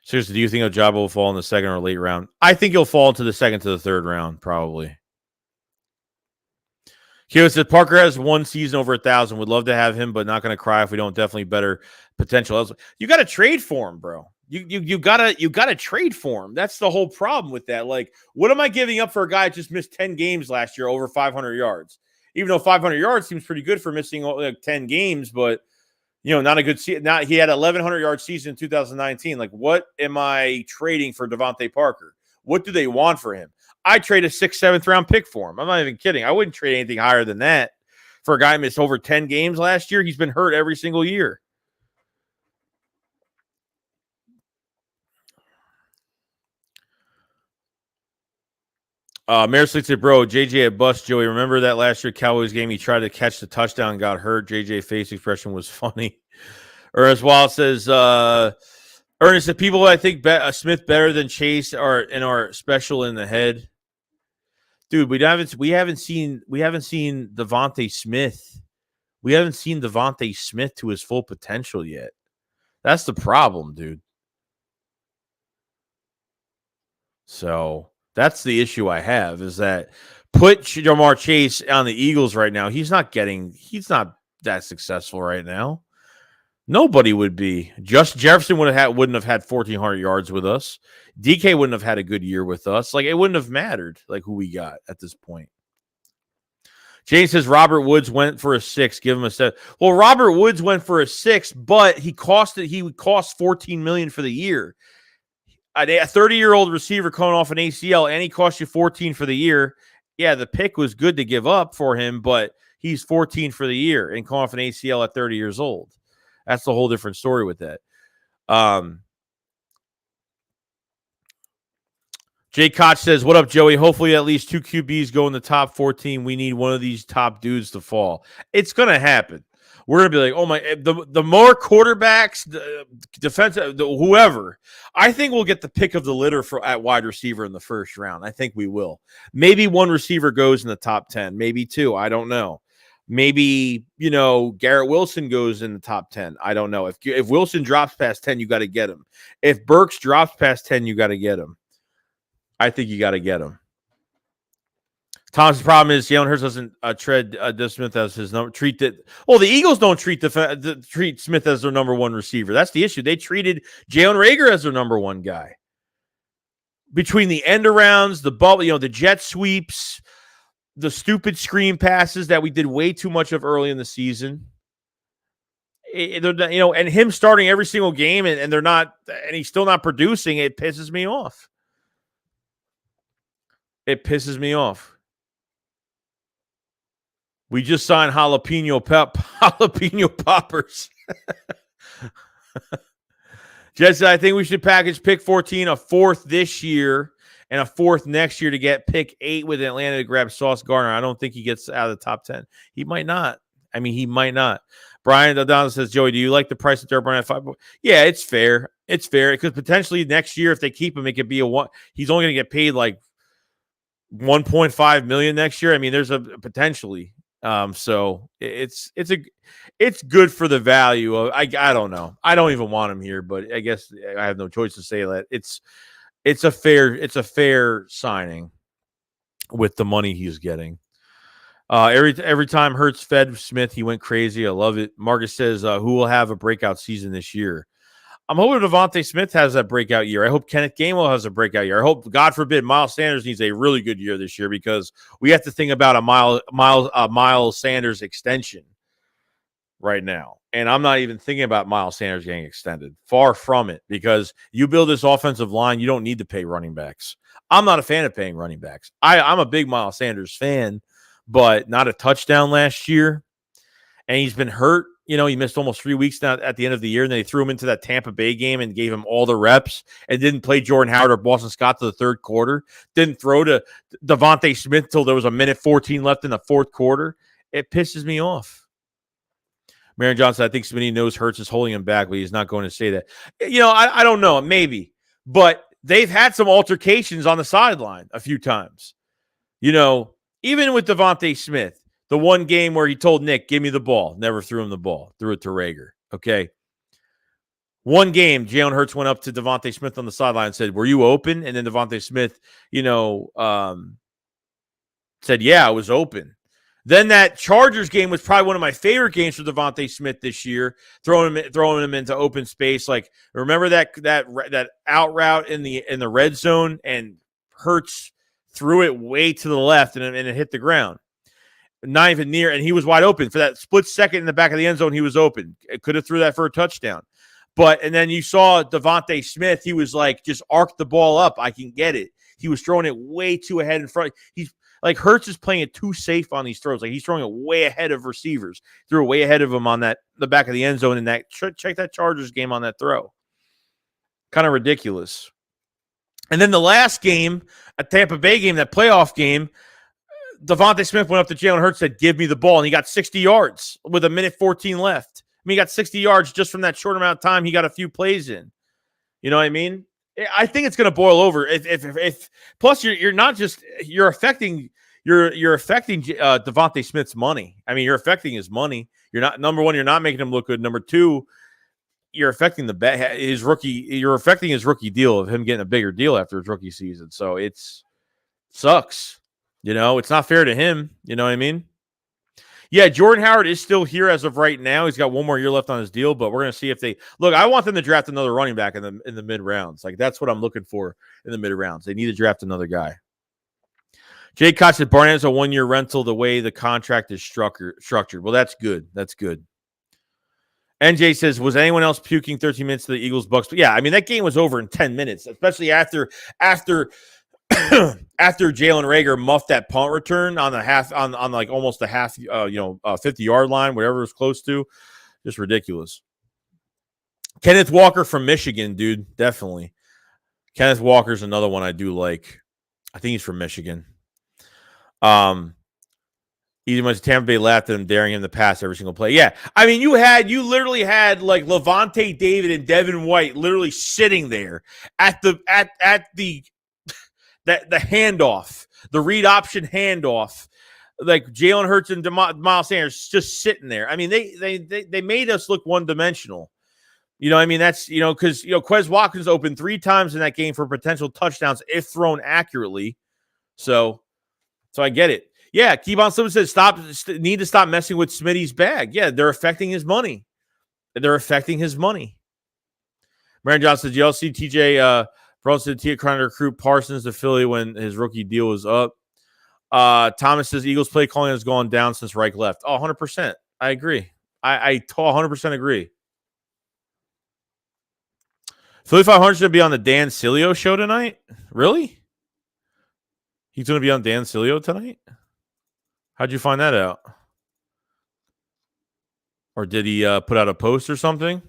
Seriously, do you think Ojabo will fall in the second or late round? I think he'll fall into the second to the third round, probably. Kyo said Parker has one season over 1,000. Would love to have him, but not going to cry if we don't. Definitely better potential. You got to trade for him, bro. You gotta trade for him. That's the whole problem with that. Like, what am I giving up for a guy that just missed 10 games last year over 500 yards? Even though 500 yards seems pretty good for missing like 10 games, but not a good season. He had 1,100-yard season in 2019. Like, what am I trading for Devontae Parker? What do they want for him? I trade a 6th, 7th round pick for him. I'm not even kidding. I wouldn't trade anything higher than that for a guy who missed over 10 games last year. He's been hurt every single year. Marislick said, bro, JJ had bust Joey. Remember that last year Cowboys game? He tried to catch the touchdown, got hurt. JJ face expression was funny. Ernest Wild says, Ernest, the people I think Smith better than Chase are special in the head. Dude, we haven't seen Devontae Smith. We haven't seen Devontae Smith to his full potential yet. That's the problem, dude. So that's the issue I have is that put Jamar Chase on the Eagles right now. He's not that successful right now. Nobody would be. Just Jefferson wouldn't have had 1,400 yards with us. DK wouldn't have had a good year with us. Like, it wouldn't have mattered like who we got at this point. James says Robert Woods went for a 6. Give him a 7. Well, Robert Woods went for a 6, but he would cost $14 million for the year. A 30-year-old receiver coming off an ACL, and he cost you 14 for the year. Yeah, the pick was good to give up for him, but he's 14 for the year and coming off an ACL at 30 years old. That's a whole different story with that. Jay Koch says, what up, Joey? Hopefully at least 2 QBs go in the top 14. We need one of these top dudes to fall. It's going to happen. We're going to be like, oh, my, the more quarterbacks, the defensive, whoever, I think we'll get the pick of the litter at wide receiver in the first round. I think we will. Maybe one receiver goes in the top 10, maybe 2. I don't know. Maybe, Garrett Wilson goes in the top 10. I don't know. If Wilson drops past 10, you got to get him. If Burks drops past 10, you got to get him. I think you got to get him. Tom's problem is Jalen Hurts doesn't treat Smith as his number. The Eagles don't treat Smith as their number 1 receiver. That's the issue. They treated Jalen Reagor as their number 1 guy. Between the end arounds, the bubble, the jet sweeps, the stupid screen passes that we did way too much of early in the season. And him starting every single game and they're not, and he's still not producing. It pisses me off. It pisses me off. We just signed jalapeno poppers. Jesse, I think we should package pick 14, a 4th this year, and a 4th next year to get pick 8 with Atlanta to grab Sauce Gardner. I don't think he gets out of the top 10. He might not. He might not. Brian Dodon says, Joey, do you like the price of Derrick Barnett 5? Yeah, it's fair. It's fair because potentially next year, if they keep him, it could be he's only going to get paid like $1.5 million next year. There's a potentially. So it's good for the value of I don't know. I don't even want him here, but I guess I have no choice to say that it's a fair signing with the money he's getting. Every time Hurts fed Smith, he went crazy. I love it. Marcus says, who will have a breakout season this year? I'm hoping Devontae Smith has that breakout year. I hope Kenneth Gainwell has a breakout year. I hope, God forbid, Miles Sanders needs a really good year this year because we have to think about a Miles Sanders extension right now. And I'm not even thinking about Miles Sanders getting extended. Far from it, because you build this offensive line, you don't need to pay running backs. I'm not a fan of paying running backs. I'm a big Miles Sanders fan, but not a touchdown last year. And he's been hurt. You know, he missed almost 3 weeks now at the end of the year, and they threw him into that Tampa Bay game and gave him all the reps and didn't play Jordan Howard or Boston Scott to the third quarter. Didn't throw to Devontae Smith till there was a minute 14 left in the fourth quarter. It pisses me off. Marion Johnson, I think Smitty knows Hurts is holding him back, but he's not going to say that. You know, I don't know, maybe. But they've had some altercations on the sideline a few times. You know, even with Devontae Smith. The one game where he told Nick, give me the ball. Never threw him the ball. Threw it to Rager. Okay. One game, Jalen Hurts went up to Devontae Smith on the sideline and said, were you open? And then Devontae Smith, said, yeah, I was open. Then that Chargers game was probably one of my favorite games for Devontae Smith this year, throwing him into open space. Like, remember that out route in the red zone, and Hurts threw it way to the left and it hit the ground. Not even near, and he was wide open for that split second in the back of the end zone. He was open. It could have threw that for a touchdown, and then you saw Devontae Smith. He was like, just arc the ball up. I can get it. He was throwing it way too ahead in front. He's like, Hurts is playing it too safe on these throws. Like, he's throwing it way ahead of receivers. Threw it way ahead of him on the back of the end zone. And check that Chargers game on that throw. Kind of ridiculous. And then the last game, a Tampa Bay game, that playoff game. Devontae Smith went up to Jalen Hurts, said, give me the ball, and he got 60 yards with a minute 14 left. I mean, he got 60 yards just from that short amount of time. He got a few plays in. You know what I mean? I think it's going to boil over. If plus you're not just you're affecting Devontae Smith's money. I mean, you're affecting his money. You're not, number one, you're not making him look good. Number two, you're affecting his rookie deal of him getting a bigger deal after his rookie season. So sucks. You know, it's not fair to him. You know what I mean? Yeah, Jordan Howard is still here as of right now. He's got one more year left on his deal, but we're going to see if they look. I want them to draft another running back in the mid rounds. Like, that's what I'm looking for in the mid rounds. They need to draft another guy. Jay Koch said Barnett is a 1-year rental the way the contract is structured. Well, that's good. That's good. NJ says, was anyone else puking 13 minutes to the Eagles Bucks? But yeah, I mean, that game was over in 10 minutes, especially after Jalen Rager muffed that punt return on the half on like almost the half 50-yard line, whatever it was close to. Just ridiculous. Kenneth Walker from Michigan, dude, definitely. Kenneth Walker's another one I do like. I think he's from Michigan. Even when Tampa Bay laughed at him, daring him to pass every single play. Yeah, I mean, you literally had like Levante David and Devin White literally sitting there at the handoff, the read option handoff, like Jalen Hurts and Miles Sanders just sitting there. I mean, they made us look one-dimensional. You know what I mean? That's, because, Quez Watkins opened 3 times in that game for potential touchdowns if thrown accurately. So I get it. Yeah, Keybon Slim says need to stop messing with Smitty's bag. Yeah, they're affecting his money. Marion Johnson says, y'all see TJ Brunson trying to recruit Parsons to Philly when his rookie deal was up. Thomas says Eagles play calling has gone down since Reich left. Oh, 100%. I agree. I 100% agree. Philly 500 should be on the Dan Sileo show tonight? Really? He's going to be on Dan Sileo tonight? How'd you find that out? Or did he put out a post or something?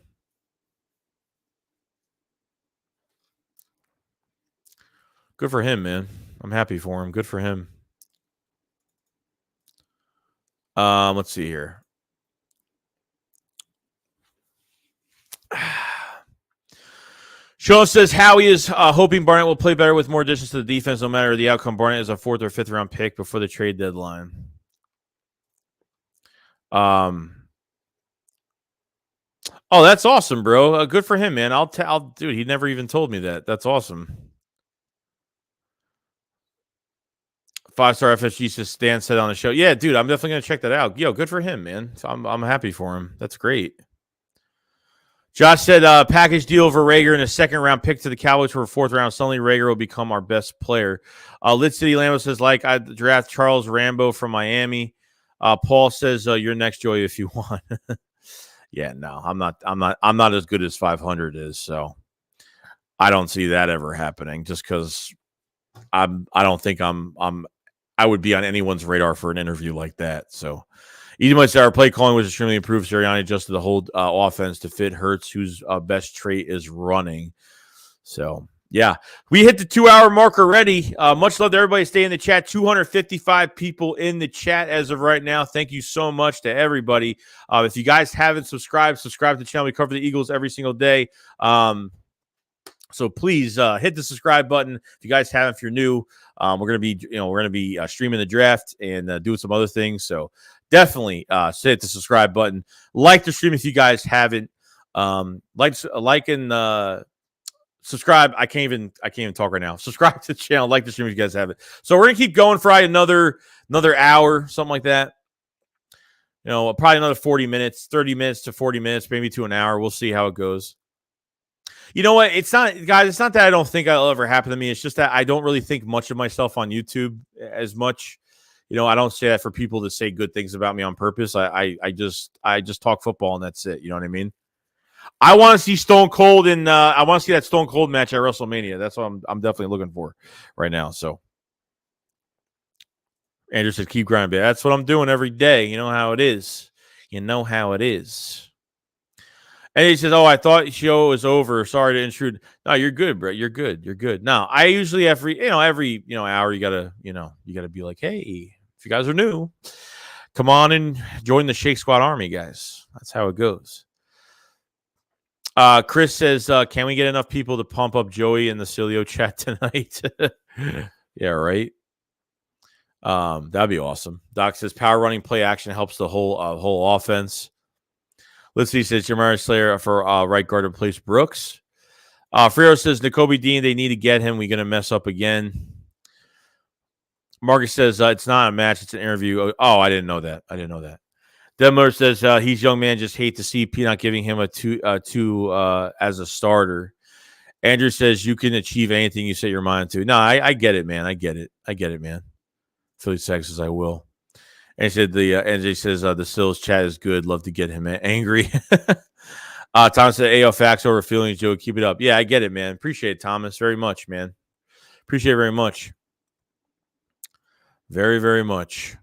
Good for him, man. I'm happy for him. Good for him. Let's see here. Sean says Howie is hoping Barnett will play better with more additions to the defense, no matter the outcome. Barnett is a 4th or 5th round pick before the trade deadline. Oh, that's awesome, bro. Good for him, man. Dude, he never even told me that. That's awesome. 5-star FSG says Stan said on the show. Yeah, dude, I'm definitely gonna check that out. Yo, good for him, man. So I'm happy for him. That's great. Josh said package deal for Rager and a second round pick to the Cowboys for a fourth round. Suddenly Rager will become our best player. Lit City Lambo says like I draft Charles Rambo from Miami. Paul says you're next, Joey, if you want. Yeah, no, I'm not as good as 500 is, so I don't see that ever happening. Just because I don't think I would be on anyone's radar for an interview like that. So, Edie might say our play calling was extremely improved. Sirianni adjusted the whole offense to fit Hurts, whose best trait is running. So, yeah, we hit the 2-hour mark already. Much love to everybody. Stay in the chat. 255 people in the chat as of right now. Thank you so much to everybody. If you guys haven't subscribed to the channel. We cover the Eagles every single day. So please hit the subscribe button if you guys haven't. If you're new, we're gonna be streaming the draft and doing some other things. So definitely hit the subscribe button. Like the stream if you guys haven't. Like and subscribe. I can't even talk right now. Subscribe to the channel. Like the stream if you guys haven't. So we're gonna keep going for another hour, something like that. Probably another 40 minutes, 30 minutes to 40 minutes, maybe to an hour. We'll see how it goes. You know what? It's not, guys, it's not that I don't think it'll ever happen to me. It's just that I don't really think much of myself on YouTube as much. I don't say that for people to say good things about me on purpose. I just talk football and that's it. You know what I mean? I want to see Stone Cold and I want to see that Stone Cold match at WrestleMania. That's what I'm definitely looking for right now. So Andrew said, keep grinding, baby. That's what I'm doing every day. You know how it is. And he says, "Oh, I thought the show was over. Sorry to intrude." No, you're good, bro. You're good. No, I usually every hour you gotta be like, hey, if you guys are new, come on and join the Shake Squad army, guys. That's how it goes. Chris says, "Can we get enough people to pump up Joey in the Cilio chat tonight?" Yeah, right. That'd be awesome. Doc says, "Power running play action helps the whole offense." Let's see, says Jamar Slayer for right guard to replace Brooks. Frio says, N'Kobe Dean, they need to get him. We're going to mess up again. Marcus says, it's not a match, it's an interview. Oh, I didn't know that. Demler says, he's young man, just hate to see P not giving him a two as a starter. Andrew says, you can achieve anything you set your mind to. No, I get it, man. I get it, man. Philly Sex says, I will. And he said NJ says the Sills chat is good. Love to get him angry. Thomas said AO facts over feelings, Joe. Keep it up. Yeah, I get it, man. Appreciate it, Thomas, very much, man. Appreciate it very much. Very, very much.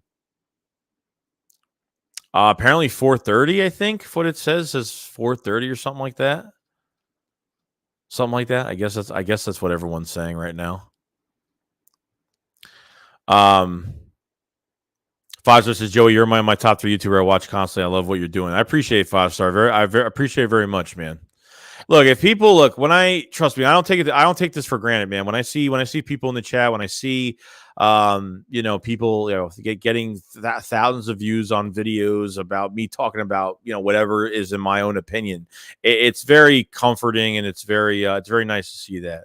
Apparently 4:30, I think, what it says 4:30 or something like that. I guess that's what everyone's saying right now. 5-star says, Joey, you're my top 3 YouTuber I watch constantly. I love what you're doing. I appreciate 5-star. I appreciate it very much, man. Look, if people trust me, I don't take this for granted, man. When I see people in the chat, when I see people getting thousands of views on videos about me talking about whatever is in my own opinion, it's very comforting and it's very nice to see that.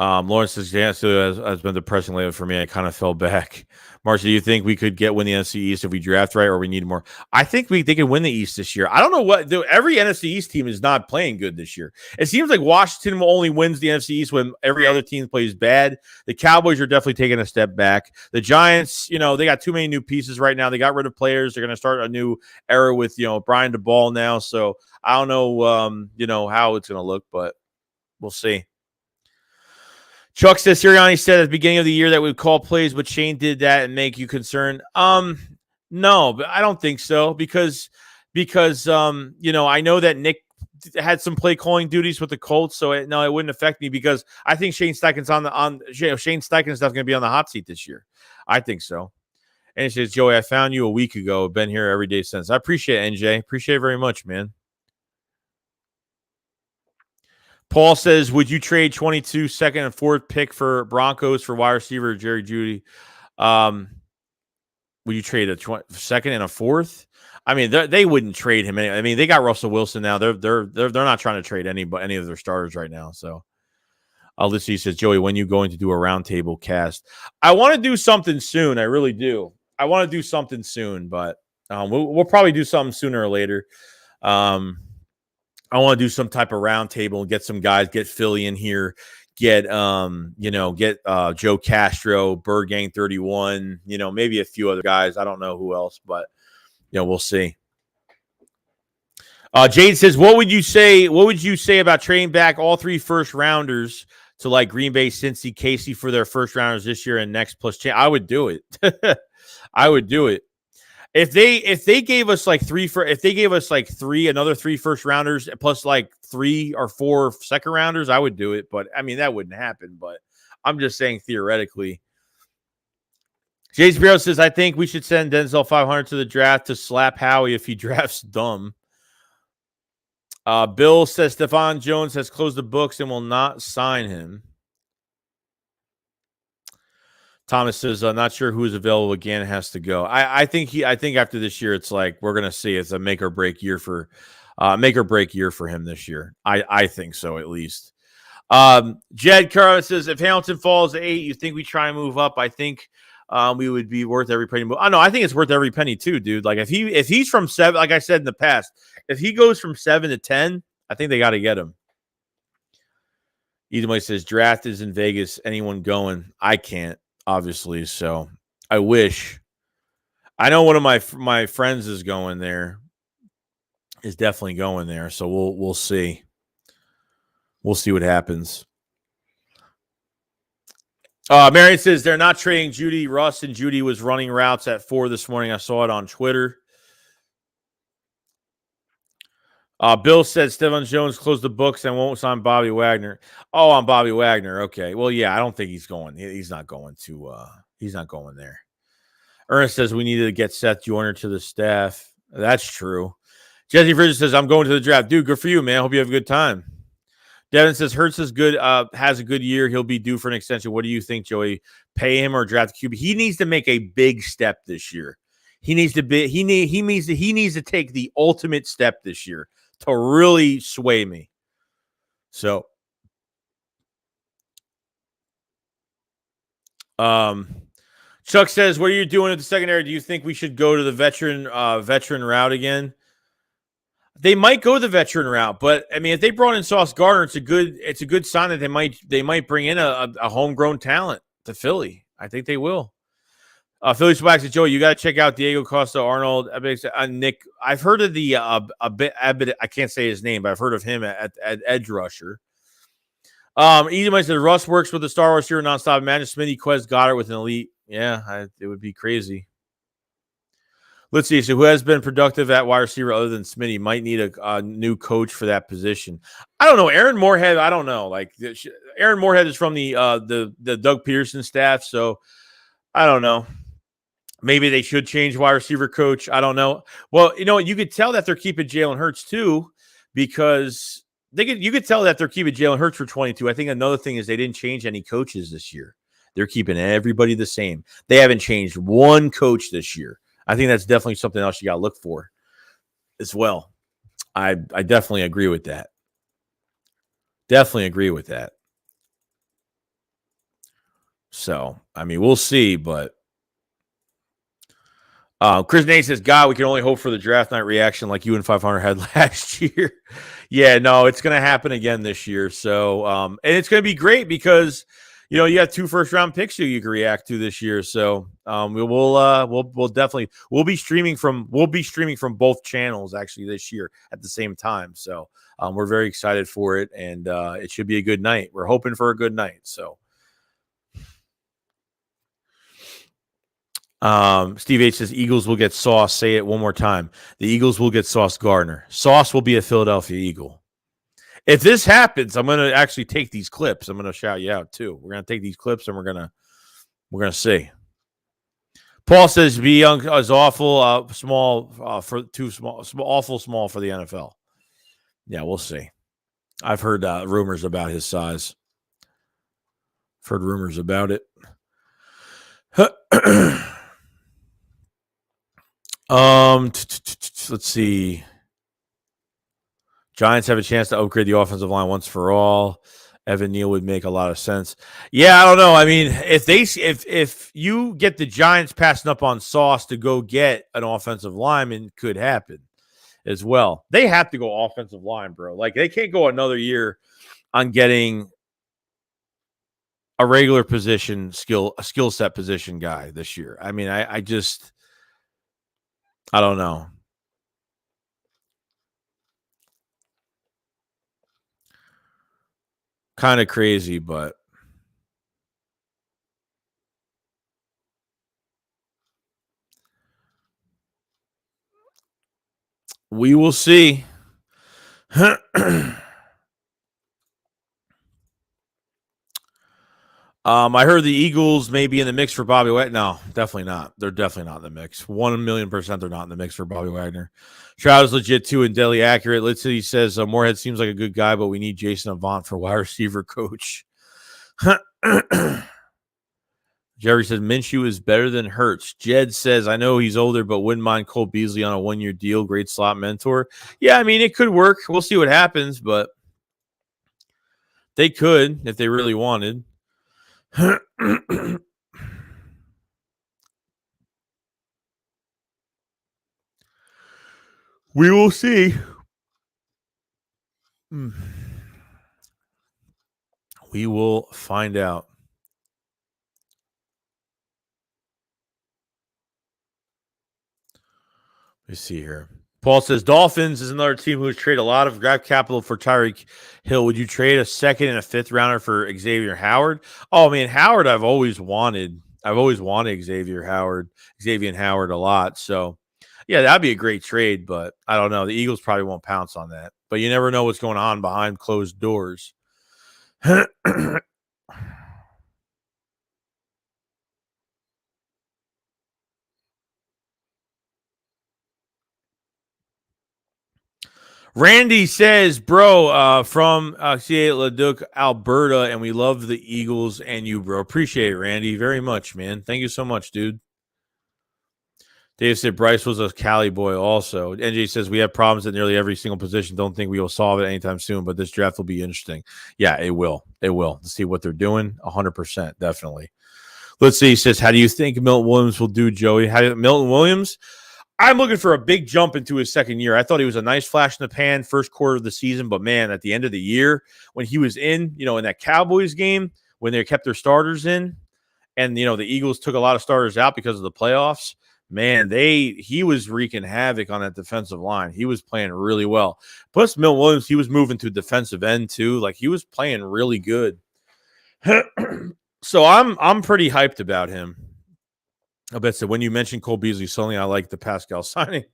Lawrence says, yeah, has been depressing lately for me. I kind of fell back. Marcia, do you think we could win the NFC East if we draft right, or we need more? I think they can win the East this year. I don't know every NFC East team is not playing good this year. It seems like Washington only wins the NFC East when every other team plays bad. The Cowboys are definitely taking a step back. The Giants, they got too many new pieces right now. They got rid of players. They're going to start a new era with, Brian DeBall now. So I don't know, how it's going to look, but we'll see. Chuck says, Sirianni said at the beginning of the year that we would call plays, but Shane did that and make you concerned. No, but I don't think so because I know that Nick had some play calling duties with the Colts, so it wouldn't affect me because I think Shane Steichen's Shane Steichen's going to be on the hot seat this year. I think so. And he says, Joey, I found you a week ago. Been here every day since. I appreciate it, NJ. Appreciate it very much, man. Paul says, would you trade 22 second and fourth pick for Broncos for wide receiver Jerry Jeudy? Would you trade a second and a fourth? I mean, they wouldn't trade him. I mean, they got Russell Wilson now. They're not trying to trade any of their starters right now. So, Alyssa says, Joey, when you going to do a roundtable cast? I want to do something soon. I really do. I want to do something soon, but we'll probably do something sooner or later. I want to do some type of roundtable and get some guys, get Philly in here, get Joe Castro, Bird Gang 31, maybe a few other guys. I don't know who else, but we'll see. Jade says, what would you say about trading back all 3 first rounders to like Green Bay, Cincy, Casey for their first rounders this year and next plus I would do it. I would do it. If they gave us like another 3 first rounders plus like 3 or 4 second rounders, I would do it. But I mean, that wouldn't happen. But I'm just saying theoretically. Jay Spiro says, I think we should send Denzel 500 to the draft to slap Howie if he drafts dumb. Bill says Stephon Jones has closed the books and will not sign him. Thomas says, I'm not sure who is available again. Has to go. I think after this year, it's like we're gonna see it's a make or break year for him this year. I think so at least. Jed Carr says, if Hamilton falls to 8, you think we try and move up? I think we would be worth every penny. I know. I think it's worth every penny too, dude. Like if he's from 7, like I said in the past, if he goes from 7 to 10, I think they got to get him. Either way says draft is in Vegas. Anyone going? I can't, obviously. So I wish. I know one of my friends is going there. Is definitely going there. So we'll see. We'll see what happens. Marion says they're not trading Judy. Russ and Judy was running routes at 4 this morning. I saw it on Twitter. Bill said Stephon Jones closed the books and won't sign Bobby Wagner. Oh, on Bobby Wagner. Okay. Well, yeah, I don't think he's going. He's not going to. He's not going there. Ernest says we need to get Seth Joyner to the staff. That's true. Jesse Bridges says I'm going to the draft. Dude, good for you, man. Hope you have a good time. Devin says Hurts is good. Has a good year. He'll be due for an extension. What do you think, Joey? Pay him or draft QB? He needs to make a big step this year. He needs to take the ultimate step this year to really sway me. So, Chuck says, what are you doing at the secondary? Do you think we should go to the veteran route again? They might go the veteran route, but I mean, if they brought in Sauce Gardner, it's a good sign that they might bring in a homegrown talent to Philly. I think they will. Philly Swag says, Joey, you got to check out Diego Costa Arnold. Nick, I've heard of the a bit. I can't say his name, but I've heard of him at edge rusher. Easy Mike says Russ works with the Star Wars hero nonstop. Imagine Smitty, Quez, Goddard with an elite. Yeah, it would be crazy. Let's see. So who has been productive at wide receiver other than Smitty? Might need a new coach for that position. I don't know. Aaron Moorhead, I don't know. Like Aaron Moorhead is from the Doug Peterson staff, so I don't know. Maybe they should change wide receiver coach. I don't know. Well, you could tell that they're keeping Jalen Hurts too, because you could tell that they're keeping Jalen Hurts for 22. I think another thing is they didn't change any coaches this year. They're keeping everybody the same. They haven't changed one coach this year. I think that's definitely something else you got to look for as well. I definitely agree with that. Definitely agree with that. So, I mean, we'll see, but Chris Nate says, God, we can only hope for the draft night reaction like you and 500 had last year. Yeah, no, it's going to happen again this year. So, and it's going to be great because, you have 2 first-round picks you can react to this year. So, we'll definitely be streaming from both channels actually this year at the same time. So, we're very excited for it, and it should be a good night. We're hoping for a good night. So, Steve H says Eagles will get Sauce. Say it one more time. The Eagles will get Sauce Gardner. Sauce will be a Philadelphia Eagle. If this happens, I'm going to actually take these clips. I'm going to shout you out too. We're going to take these clips and we're going to see. Paul says B Young is awful small for too small, awful small for the NFL. Yeah, we'll see. I've heard rumors about his size. I've heard rumors about it. Let's see. Giants have a chance to upgrade the offensive line once for all. Evan Neal would make a lot of sense. Yeah, I don't know. I mean, if you get the Giants passing up on Sauce to go get an offensive lineman, could happen as well. They have to go offensive line, bro. Like, they can't go another year on getting a regular position a skill set position guy this year. I mean, I don't know. Kind of crazy, but we will see. I heard the Eagles may be in the mix for Bobby Wagner. No, definitely not. They're definitely not in the mix. 1,000,000% they're not in the mix for Bobby Wagner. Shroud's legit too and deadly accurate. Let's see, he says Moorhead seems like a good guy, but we need Jason Avant for wide receiver coach. Jerry says Minshew is better than Hurts. Jed says, I know he's older, but wouldn't mind Cole Beasley on a 1-year deal. Great slot mentor. Yeah, I mean, it could work. We'll see what happens, but they could if they really wanted. We will see. We will find out. Let's see here. Paul says Dolphins is another team who has traded a lot of draft capital for Tyreek Hill. Would you trade a second and a fifth rounder for Xavier Howard? Oh, man, Howard I've always wanted Xavier Howard a lot. So, yeah, that'd be a great trade, but I don't know. The Eagles probably won't pounce on that. But you never know what's going on behind closed doors. Randy says, bro, from Leduc, Alberta, and we love the Eagles and you, bro. Appreciate it, Randy, very much, man. Thank you so much, dude. Dave said Bryce was a Cali boy also. NJ says we have problems at nearly every single position. Don't think we will solve it anytime soon, but this draft will be interesting. Yeah, it will. It will. To see what they're doing, 100%, definitely. Let's see. He says, how do you think Milton Williams will do, Joey? Milton Williams? I'm looking for a big jump into his second year. I thought he was a nice flash in the pan first quarter of the season, but man, at the end of the year, when he was in that Cowboys game, when they kept their starters in, and the Eagles took a lot of starters out because of the playoffs, man, he was wreaking havoc on that defensive line. He was playing really well. Plus, Milton Williams, he was moving to defensive end too. Like, he was playing really good. So I'm pretty hyped about him. I bet so. When you mentioned Cole Beasley, suddenly I like the Pascal signing.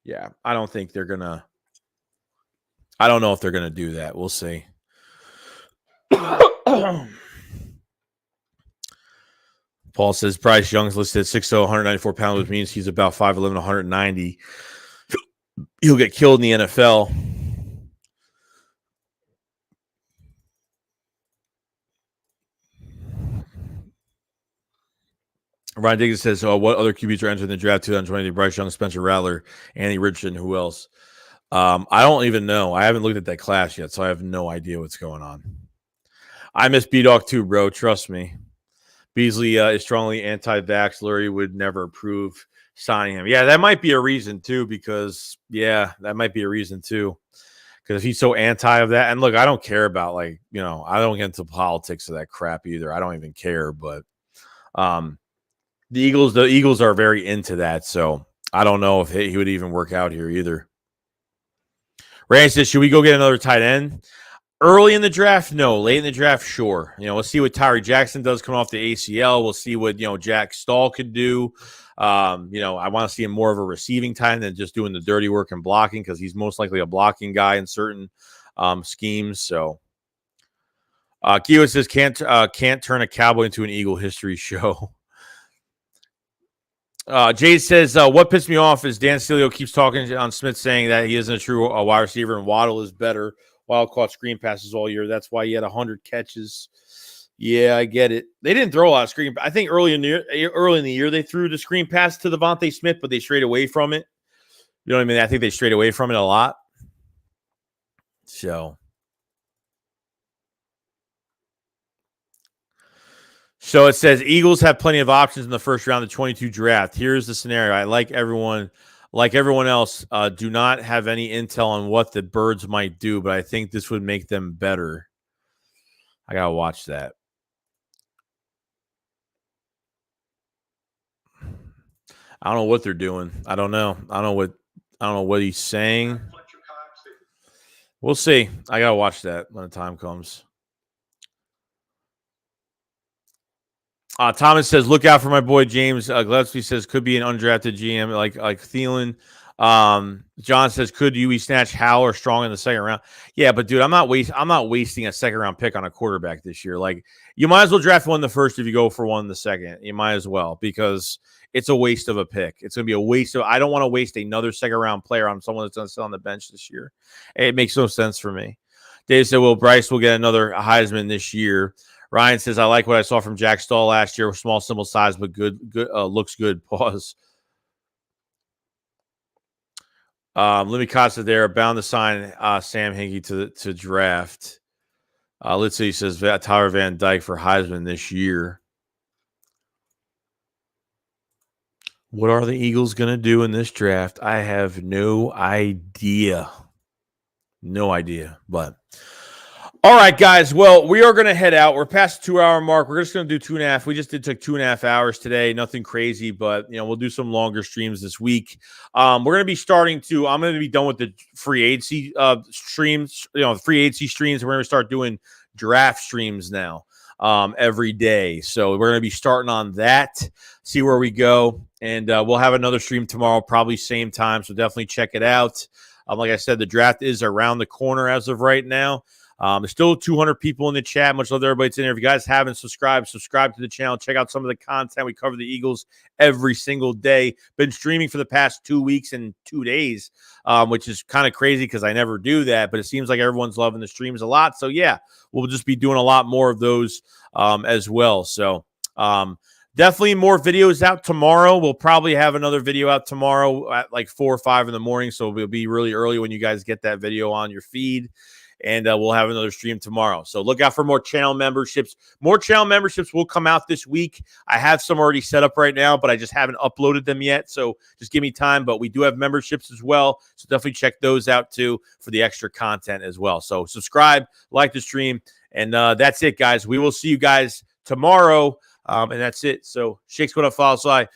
Yeah, I don't know if they're gonna do that. We'll see. Paul says Bryce Young's listed at 6'0", 194 pounds, which means he's about 5'11", 190. He'll get killed in the NFL. Ryan Diggins says, what other QBs are entering the draft 2020? Bryce Young, Spencer Rattler, Andy Richardson, who else? I don't even know. I haven't looked at that class yet, so I have no idea what's going on. I miss B-Dog too, bro. Trust me. Beasley is strongly anti-vax. Lurie would never approve signing him. Yeah, that might be a reason too, because if he's so anti of that. And look, I don't care about I don't get into politics of that crap either. I don't even care, but the Eagles are very into that, so I don't know if he would even work out here either. Randy says, should we go get another tight end? Early in the draft? No. Late in the draft? Sure. We'll see what Tyree Jackson does coming off the ACL. We'll see what, Jack Stahl could do. I want to see him more of a receiving tight end than just doing the dirty work and blocking, because he's most likely a blocking guy in certain schemes. So Kiwa says, can't turn a Cowboy into an Eagle history show. Jade says, what pissed me off is Dan Stilio keeps talking on Smith, saying that he isn't a true wide receiver and Waddle is better. Waddle caught screen passes all year. That's why he had 100 catches. Yeah, I get it. They didn't throw a lot of screen. I think early in the year they threw the screen pass to Devontae Smith, but they strayed away from it. You know what I mean? I think they strayed away from it a lot. So it says Eagles have plenty of options in the first round of the 22 draft. Here's the scenario. I like everyone else, do not have any intel on what the Birds might do, but I think this would make them better. I gotta watch that. I don't know what they're doing. I don't know. I don't know what he's saying. We'll see. I gotta watch that when the time comes. Thomas says, "Look out for my boy James." Gillespie says, "Could be an undrafted GM like Thielen." John says, "Could you snatch Howell or Strong in the second round?" Yeah, but dude, I'm not wasting a second round pick on a quarterback this year. Like, you might as well draft one in the first if you go for one in the second. You might as well, because it's a waste of a pick. It's gonna be a waste of. I don't want to waste another second round player on someone that's gonna sit on the bench this year. It makes no sense for me. Dave said, "Well, Bryce will get another Heisman this year." Ryan says, "I like what I saw from Jack Stahl last year. Small, simple size, but good. Looks good." Pause. Lemmy Costa there, bound to sign Sam Hinkie to draft. Let's see. He says Tyler Van Dyke for Heisman this year. What are the Eagles going to do in this draft? I have no idea. No idea, but... All right, guys. Well, we are going to head out. We're past the 2-hour mark. We're just going to do 2.5. We just took 2.5 hours today. Nothing crazy, but we'll do some longer streams this week. We're going to be starting to. I'm going to be done with the free agency streams. The free agency streams. We're going to start doing draft streams now every day. So we're going to be starting on that. See where we go, and we'll have another stream tomorrow, probably same time. So definitely check it out. Like I said, the draft is around the corner as of right now. There's still 200 people in the chat. Much love to everybody that's in there. If you guys haven't subscribe to the channel. Check out some of the content. We cover the Eagles every single day. Been streaming for the past 2 weeks and 2 days, which is kind of crazy because I never do that. But it seems like everyone's loving the streams a lot. So, yeah, we'll just be doing a lot more of those as well. So, definitely more videos out tomorrow. We'll probably have another video out tomorrow at like 4 or 5 in the morning. So it'll be really early when you guys get that video on your feed. And we'll have another stream tomorrow. So look out for more channel memberships. More channel memberships will come out this week. I have some already set up right now, but I just haven't uploaded them yet. So just give me time. But we do have memberships as well. So definitely check those out too for the extra content as well. So subscribe, like the stream. And that's it, guys. We will see you guys tomorrow. And that's it. So SHAKESQUAD, follow, slide.